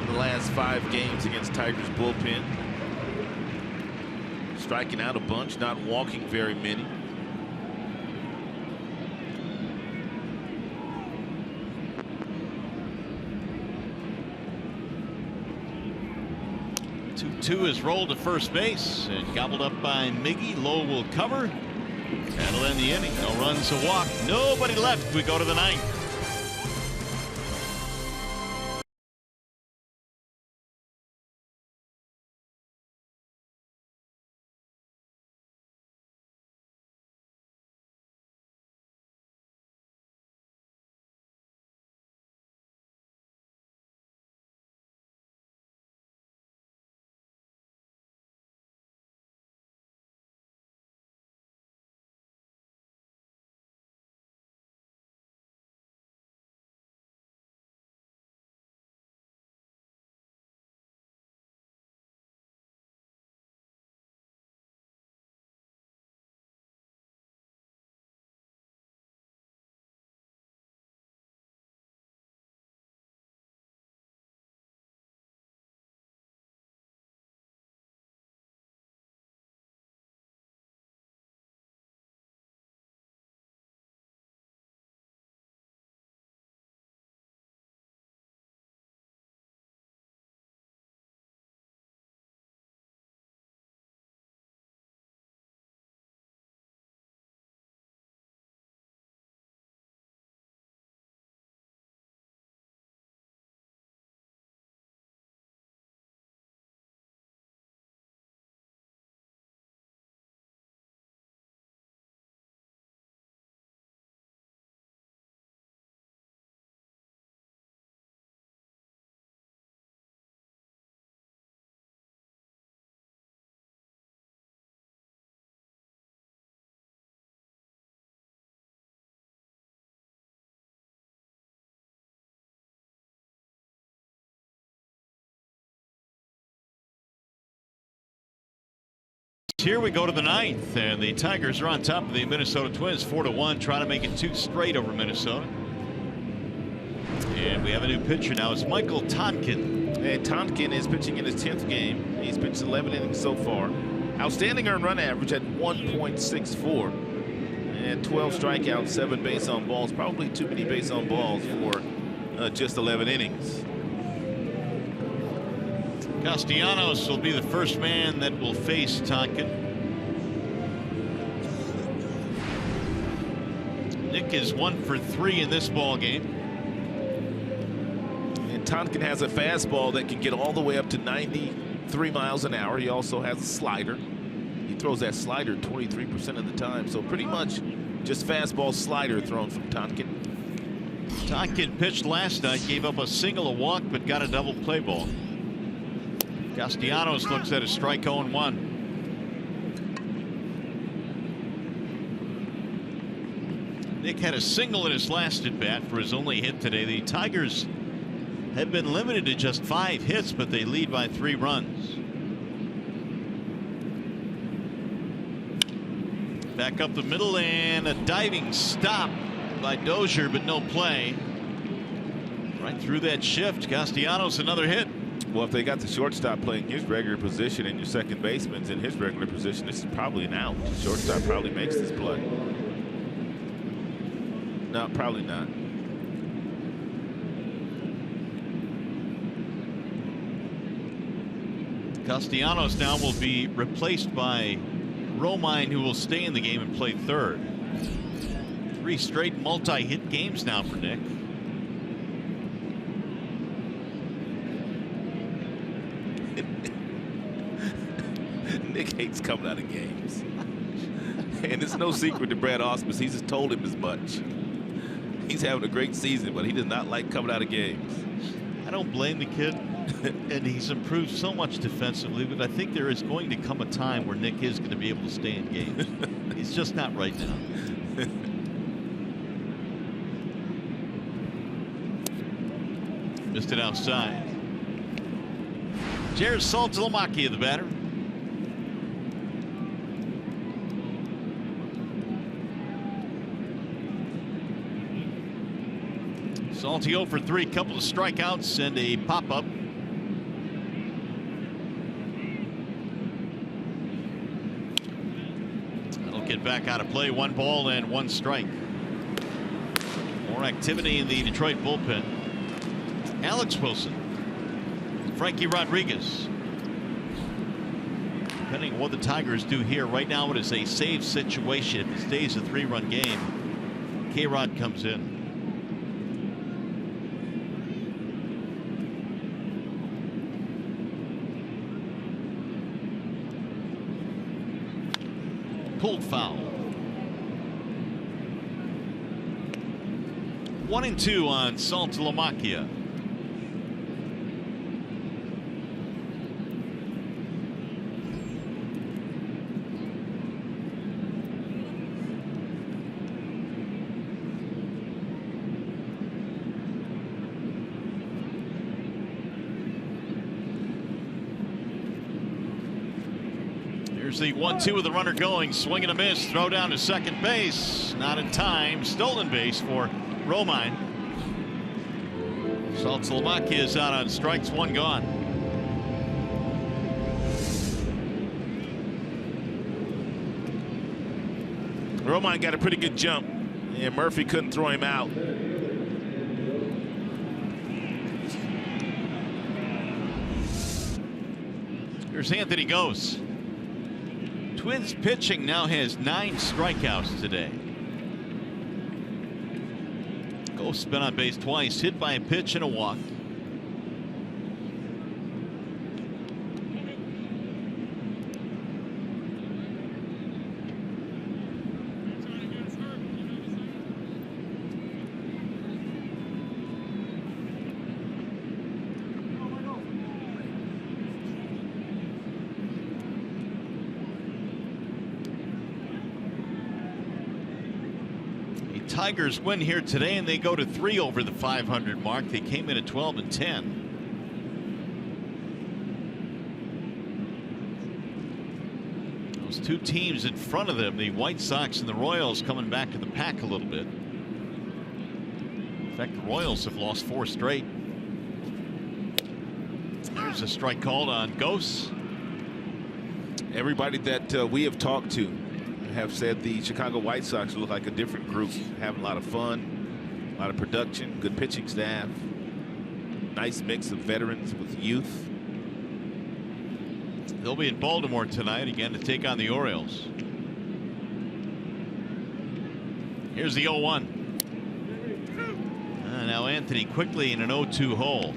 Speaker 6: in the last 5 games against Tigers bullpen. Striking out a bunch, not walking very many.
Speaker 3: Two is rolled to first base and gobbled up by Miggy. Lowe will cover. That'll end the inning. No runs, a walk. Nobody left. We go to the 9th. Here we go to the 9th, and the Tigers are on top of the Minnesota Twins 4-1, trying to make it 2 straight over Minnesota. And we have a new pitcher now. It's Michael Tonkin.
Speaker 6: And Tonkin is pitching in his 10th game. He's pitched 11 innings so far. Outstanding earned run average at 1.64. And 12 strikeouts, 7 base on balls. Probably too many base on balls for just 11 innings.
Speaker 3: Castellanos will be the first man that will face Tonkin. Nick is 1 for 3 in this ball game.
Speaker 6: And Tonkin has a fastball that can get all the way up to 93 miles an hour. He also has a slider. He throws that slider 23% of the time. So pretty much just fastball slider thrown from Tonkin.
Speaker 3: Tonkin pitched last night, gave up a single, a walk, but got a double play ball. Castellanos looks at a strike 0-1. Nick had a single in his last at bat for his only hit today. The Tigers have been limited to just 5 hits, but they lead by 3 runs. Back up the middle, and a diving stop by Dozier, but no play. Right through that shift. Castellanos another hit.
Speaker 6: Well, if they got the shortstop playing his regular position and your second baseman's in his regular position, this is probably an out. The shortstop probably makes this play. No, probably not.
Speaker 3: Castellanos now will be replaced by Romine, who will stay in the game and play third. 3 straight multi-hit games now for Nick.
Speaker 6: Nick hates coming out of games. And it's no secret to Brad Ausmus. He's just told him as much. He's having a great season, but he does not like coming out of games.
Speaker 3: I don't blame the kid. And he's improved so much defensively, but I think there is going to come a time where Nick is going to be able to stay in games. He's just not right now. Missed it outside. Jared Saltalamacchia, the batter. Salty 0 for 3, couple of strikeouts and a pop-up. That'll get back out of play. 1 ball and 1 strike. More activity in the Detroit bullpen. Alex Wilson, Frankie Rodriguez. Depending on what the Tigers do here, right now it is a save situation. If it stays a 3-run game, K-Rod comes in. Pulled foul. 1-2 on Saltalamacchia. Here's the 1-2 with the runner going. Swing and a miss. Throw down to second base. Not in time. Stolen base for Romine. Saltalamacchia is out on strikes. 1 gone.
Speaker 6: Romine got a pretty good jump, and Murphy couldn't throw him out.
Speaker 3: Here's Anthony Gose. Twins pitching now has 9 strikeouts today. Ghost been on base twice, hit by a pitch and a walk. Tigers win here today and they go to 3 over the 500 mark. They came in at 12-10. Those 2 teams in front of them, the White Sox and the Royals, coming back to the pack a little bit. In fact, the Royals have lost 4 straight. There's a strike called on Gose.
Speaker 6: Everybody that we have talked to have said the Chicago White Sox look like a different group, having a lot of fun, a lot of production, good pitching staff, nice mix of veterans with youth.
Speaker 3: They'll be in Baltimore tonight again to take on the Orioles. Here's the 0-1. Now Anthony quickly in an 0-2 hole.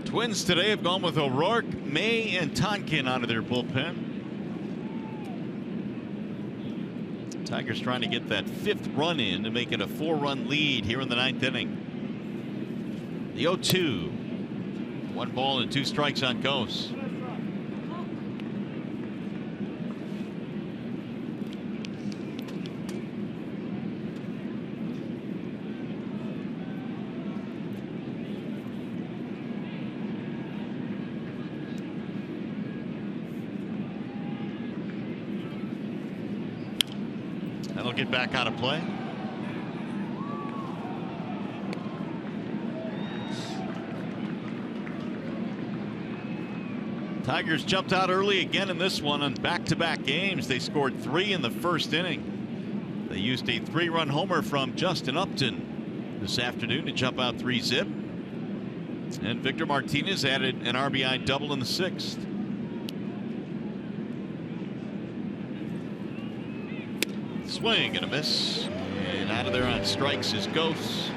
Speaker 3: Twins today have gone with O'Rourke, May, and Tonkin out of their bullpen. Tigers trying to get that 5th run in to make it a 4-run lead here in the 9th inning. The 0-2. 1 ball and 2 strikes on Gose. That'll get back out of play. Tigers jumped out early again in this one on back-to-back games. They scored 3 in the first inning. They used a 3-run homer from Justin Upton this afternoon to jump out 3-zip. And Victor Martinez added an RBI double in the 6th. Swing and a miss. And out of there on strikes is Ghost.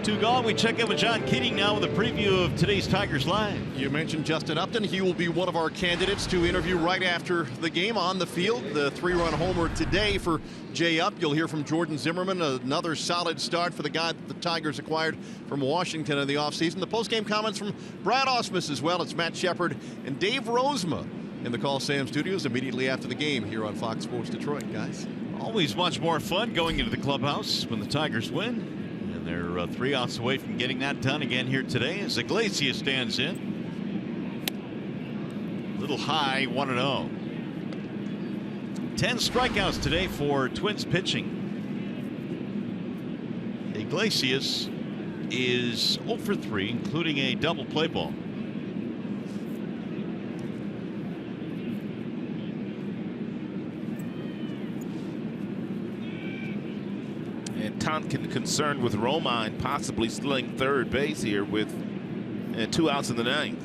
Speaker 3: 2 gone. We check in with John Keating now with a preview of today's Tigers Live.
Speaker 4: You mentioned Justin Upton. He will be one of our candidates to interview right after the game on the field. The 3-run homer today for Jay Up. You'll hear from Jordan Zimmermann. Another solid start for the guy that the Tigers acquired from Washington in the offseason. The postgame comments from Brad Ausmus as well. It's Matt Shepard and Dave Rozema in the Call Sam Studios immediately after the game here on Fox Sports Detroit, guys.
Speaker 3: Always much more fun going into the clubhouse when the Tigers win. And they're 3 outs away from getting that done again here today as Iglesias stands in. Little high, 1-0. 10 strikeouts today for Twins pitching. Iglesias is 0 for 3, including a double play ball.
Speaker 6: Tonkin concerned with Romine possibly stealing third base here with 2 outs in the 9th.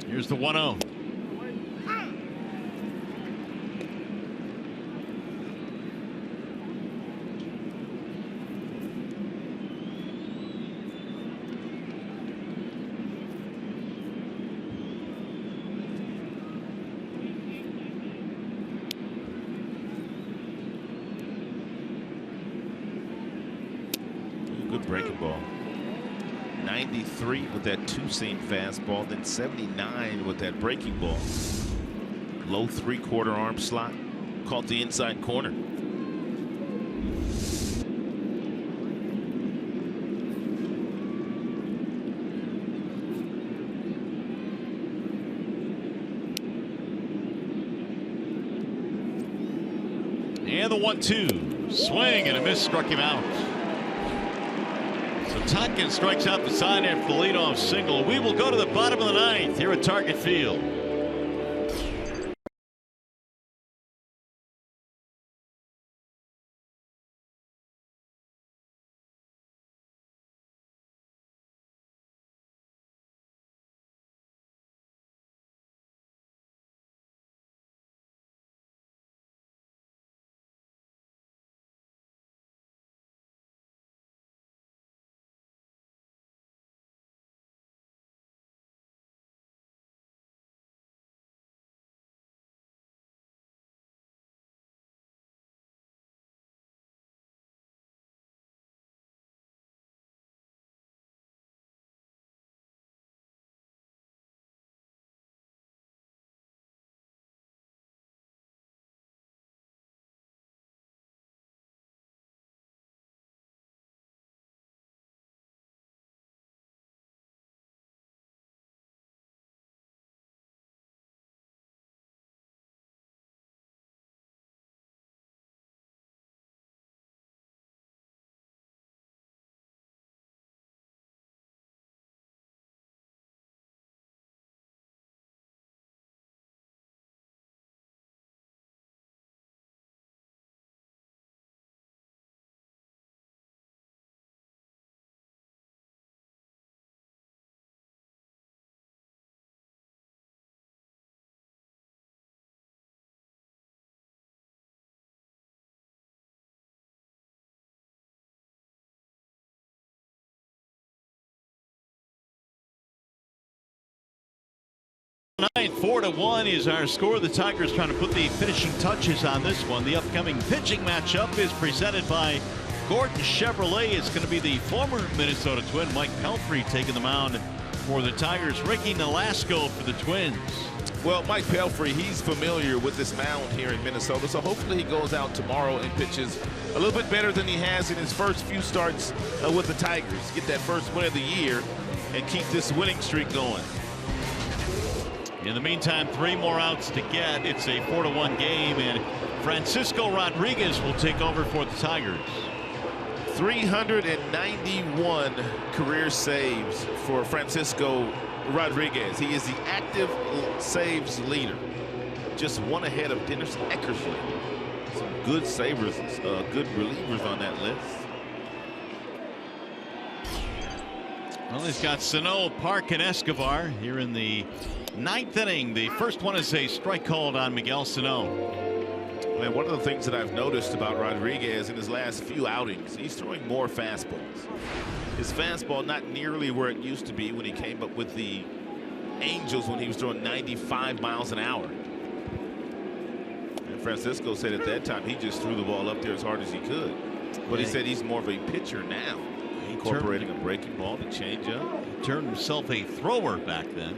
Speaker 3: Here's the 1-0.
Speaker 6: Good breaking ball. 93 with that 2-seam fastball, then 79 with that breaking ball. Low 3/4 arm slot, caught the inside corner.
Speaker 3: And the 1-2. Swing and a miss, struck him out. So Tonkin strikes out the side after the leadoff single. We will go to the bottom of the 9th here at Target Field. Ninth, 4-1 is our score. The Tigers trying to put the finishing touches on this one. The upcoming pitching matchup is presented by Gordon Chevrolet. It's going to be the former Minnesota Twin Mike Pelfrey taking the mound for the Tigers. Ricky Nolasco for the Twins.
Speaker 6: Well, Mike Pelfrey, he's familiar with this mound here in Minnesota, so hopefully he goes out tomorrow and pitches a little bit better than he has in his first few starts with the Tigers. Get that first win of the year and keep this winning streak going.
Speaker 3: In the meantime, 3 more outs to get. It's a 4-1 game, and Francisco Rodriguez will take over for the Tigers.
Speaker 6: 391 career saves for Francisco Rodriguez. He is the active saves leader, just one ahead of Dennis Eckersley. Some good savers, good relievers on that list.
Speaker 3: Well, he's got Sano, Park, and Escobar here in the 9th inning. The first one is a strike called on Miguel Sano.
Speaker 6: And one of the things that I've noticed about Rodriguez in his last few outings, he's throwing more fastballs. His fastball not nearly where it used to be when he came up with the Angels, when he was throwing 95 miles an hour. And Francisco said at that time he just threw the ball up there as hard as he could. But he said he's more of a pitcher now, incorporating a breaking ball to change up.
Speaker 3: He turned himself a thrower back then.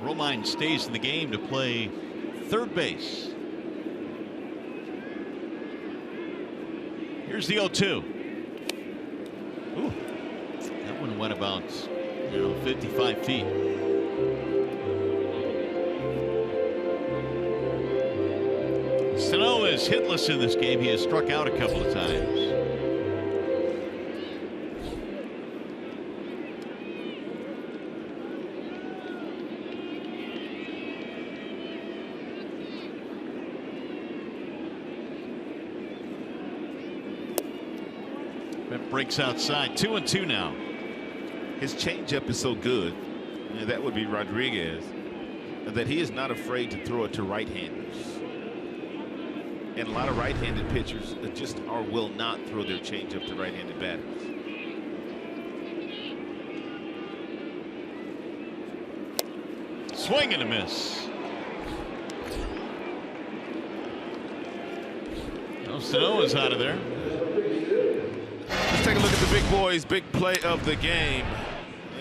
Speaker 3: Romine stays in the game to play third base. Here's the 0-2. Ooh, that one went about 55 feet. Sano is hitless in this game. He has struck out a couple of times. That breaks outside. 2-2 now.
Speaker 6: His changeup is so good, and that would be Rodriguez, that he is not afraid to throw it to right-handers. And a lot of right-handed pitchers just will not throw their changeup to right-handed batters.
Speaker 3: Swing and a miss. Sano is out of there.
Speaker 6: Let's take a look at the big boys' big play of the game.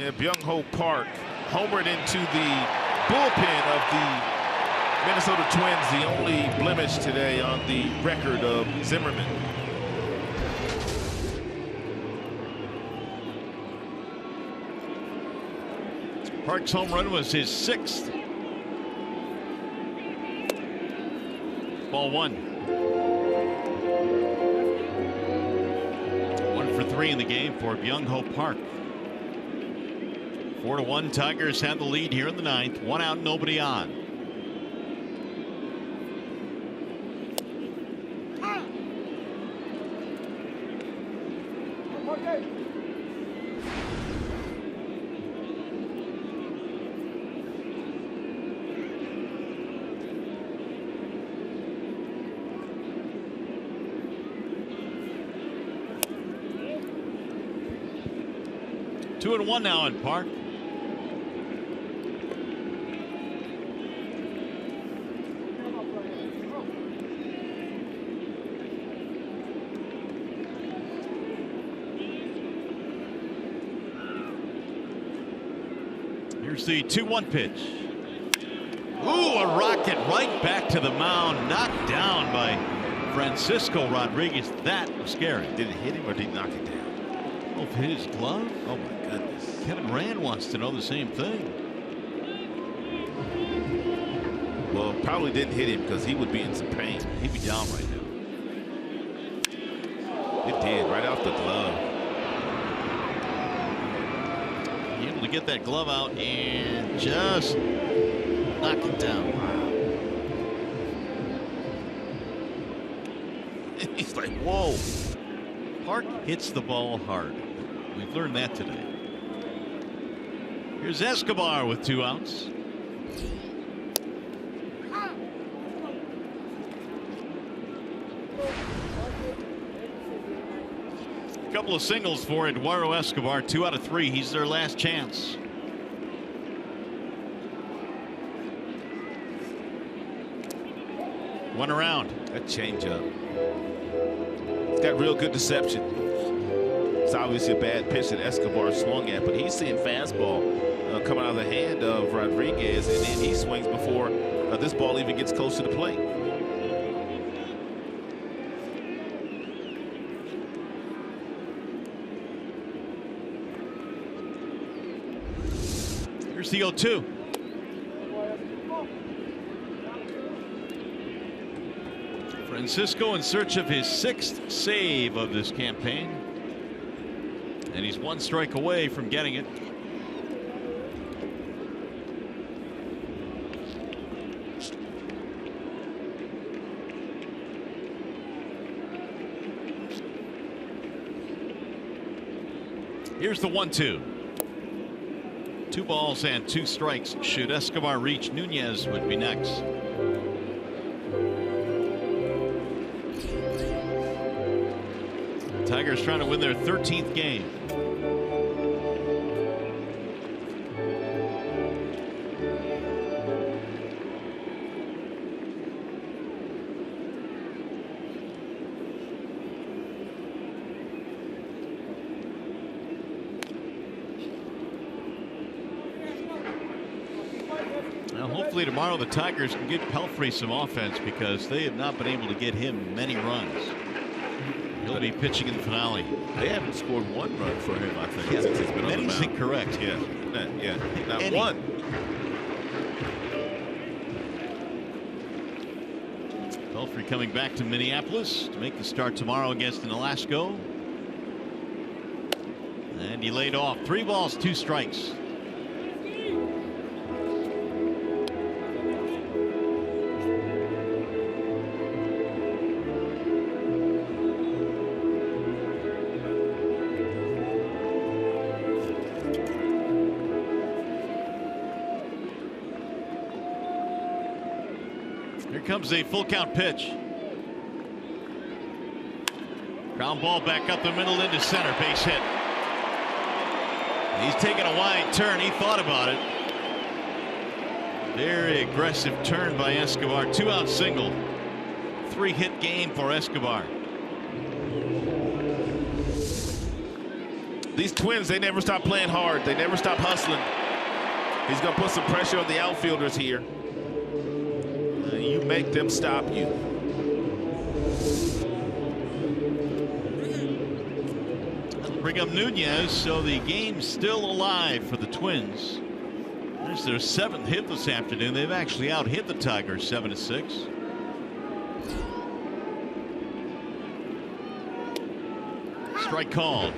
Speaker 6: Byung-ho Park homered into the bullpen of the Minnesota Twins, the only blemish today on the record of Zimmerman.
Speaker 3: Park's home run was his 6th. Ball 1. 1 for 3 in the game for Byung-ho Park. 4-1. Tigers have the lead here in the 9th. 1 out, nobody on. Two and 1 now in Park. Here's the 2-1 pitch. Ooh, a rocket right back to the mound, knocked down by Francisco Rodriguez. That was scary.
Speaker 6: Did it hit him or did he knock it down?
Speaker 3: Oh, it hit his glove?
Speaker 6: Oh my goodness.
Speaker 3: Kevin Rand wants to know the same thing.
Speaker 6: Well, probably didn't hit him because he would be in some pain.
Speaker 3: He'd be down right now.
Speaker 6: It did, right off the glove.
Speaker 3: He able to get that glove out and just knock it down.
Speaker 6: He's like, whoa.
Speaker 3: Park hits the ball hard. We've learned that today. Here's Escobar with 2 outs. A couple of singles for Eduardo Escobar. 2 out of 3. He's their last chance. One around.
Speaker 6: That changeup. It's got real good deception. It's obviously a bad pitch that Escobar swung at, but he's seeing fastball coming out of the hand of Rodriguez, and then he swings before this ball even gets close to the plate.
Speaker 3: Here's the 0-2. Francisco in search of his 6th save of this campaign. And he's 1 strike away from getting it. Here's the 1-2. 2 balls and 2 strikes. Should Escobar reach, Nunez would be next. Tigers trying to win their 13th game. Now hopefully tomorrow the Tigers can get Pelfrey some offense, because they have not been able to get him many runs. He'll be pitching in the finale.
Speaker 6: They haven't scored 1 run for him, I think, since he's been on the mound.
Speaker 3: Incorrect.
Speaker 6: Yeah, not one.
Speaker 3: Pelfrey coming back to Minneapolis to make the start tomorrow against Nolasco. And he laid off. 3 balls, 2 strikes. Here comes a full count pitch. Ground ball back up the middle into center, base hit. He's taking a wide turn. He thought about it. Very aggressive turn by Escobar. 2-out single. 3-hit game for Escobar.
Speaker 6: These Twins, they never stop playing hard. They never stop hustling. He's going to put some pressure on the outfielders here. You make them stop you.
Speaker 3: Bring up Nunez, so the game's still alive for the Twins. There's their 7th hit this afternoon. They've actually out-hit the Tigers 7-6. Strike called.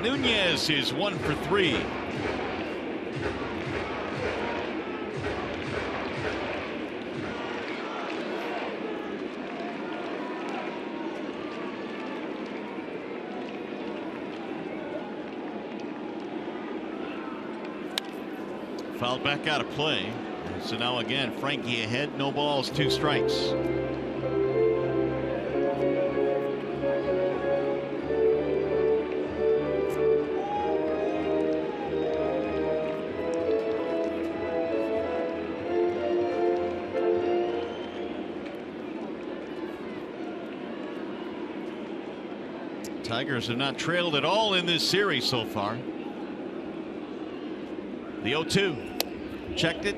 Speaker 3: Nunez is 1 for 3. Fouled back out of play. So now again, Frankie ahead. No balls, 2 strikes. Tigers have not trailed at all in this series so far. The 0-2. Checked it.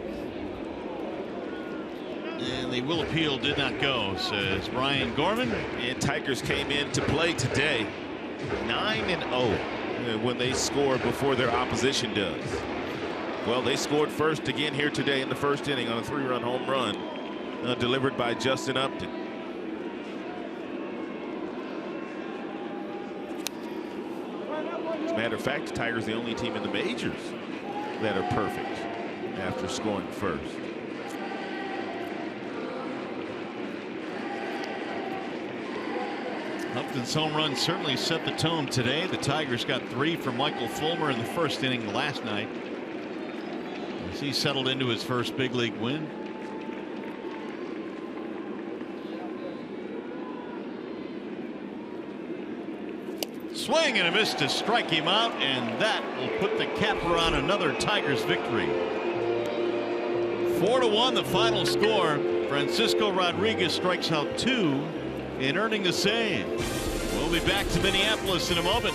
Speaker 3: And the will appeal did not go, says Brian Gorman.
Speaker 6: And Tigers came in to play today 9-0 when they score before their opposition does. Well, they scored first again here today in the 1st inning on a 3-run home run delivered by Justin Upton. As a matter of fact, the Tigers are the only team in the majors that are perfect after scoring first.
Speaker 3: Upton's home run certainly set the tone today. The Tigers got 3 from Michael Fulmer in the 1st inning last night, as he settled into his first big league win. Swing and a miss to strike him out, and that will put the capper on another Tigers victory. 4-1 the final score. Francisco Rodriguez strikes out 2 in earning the save. We'll be back to Minneapolis in a moment.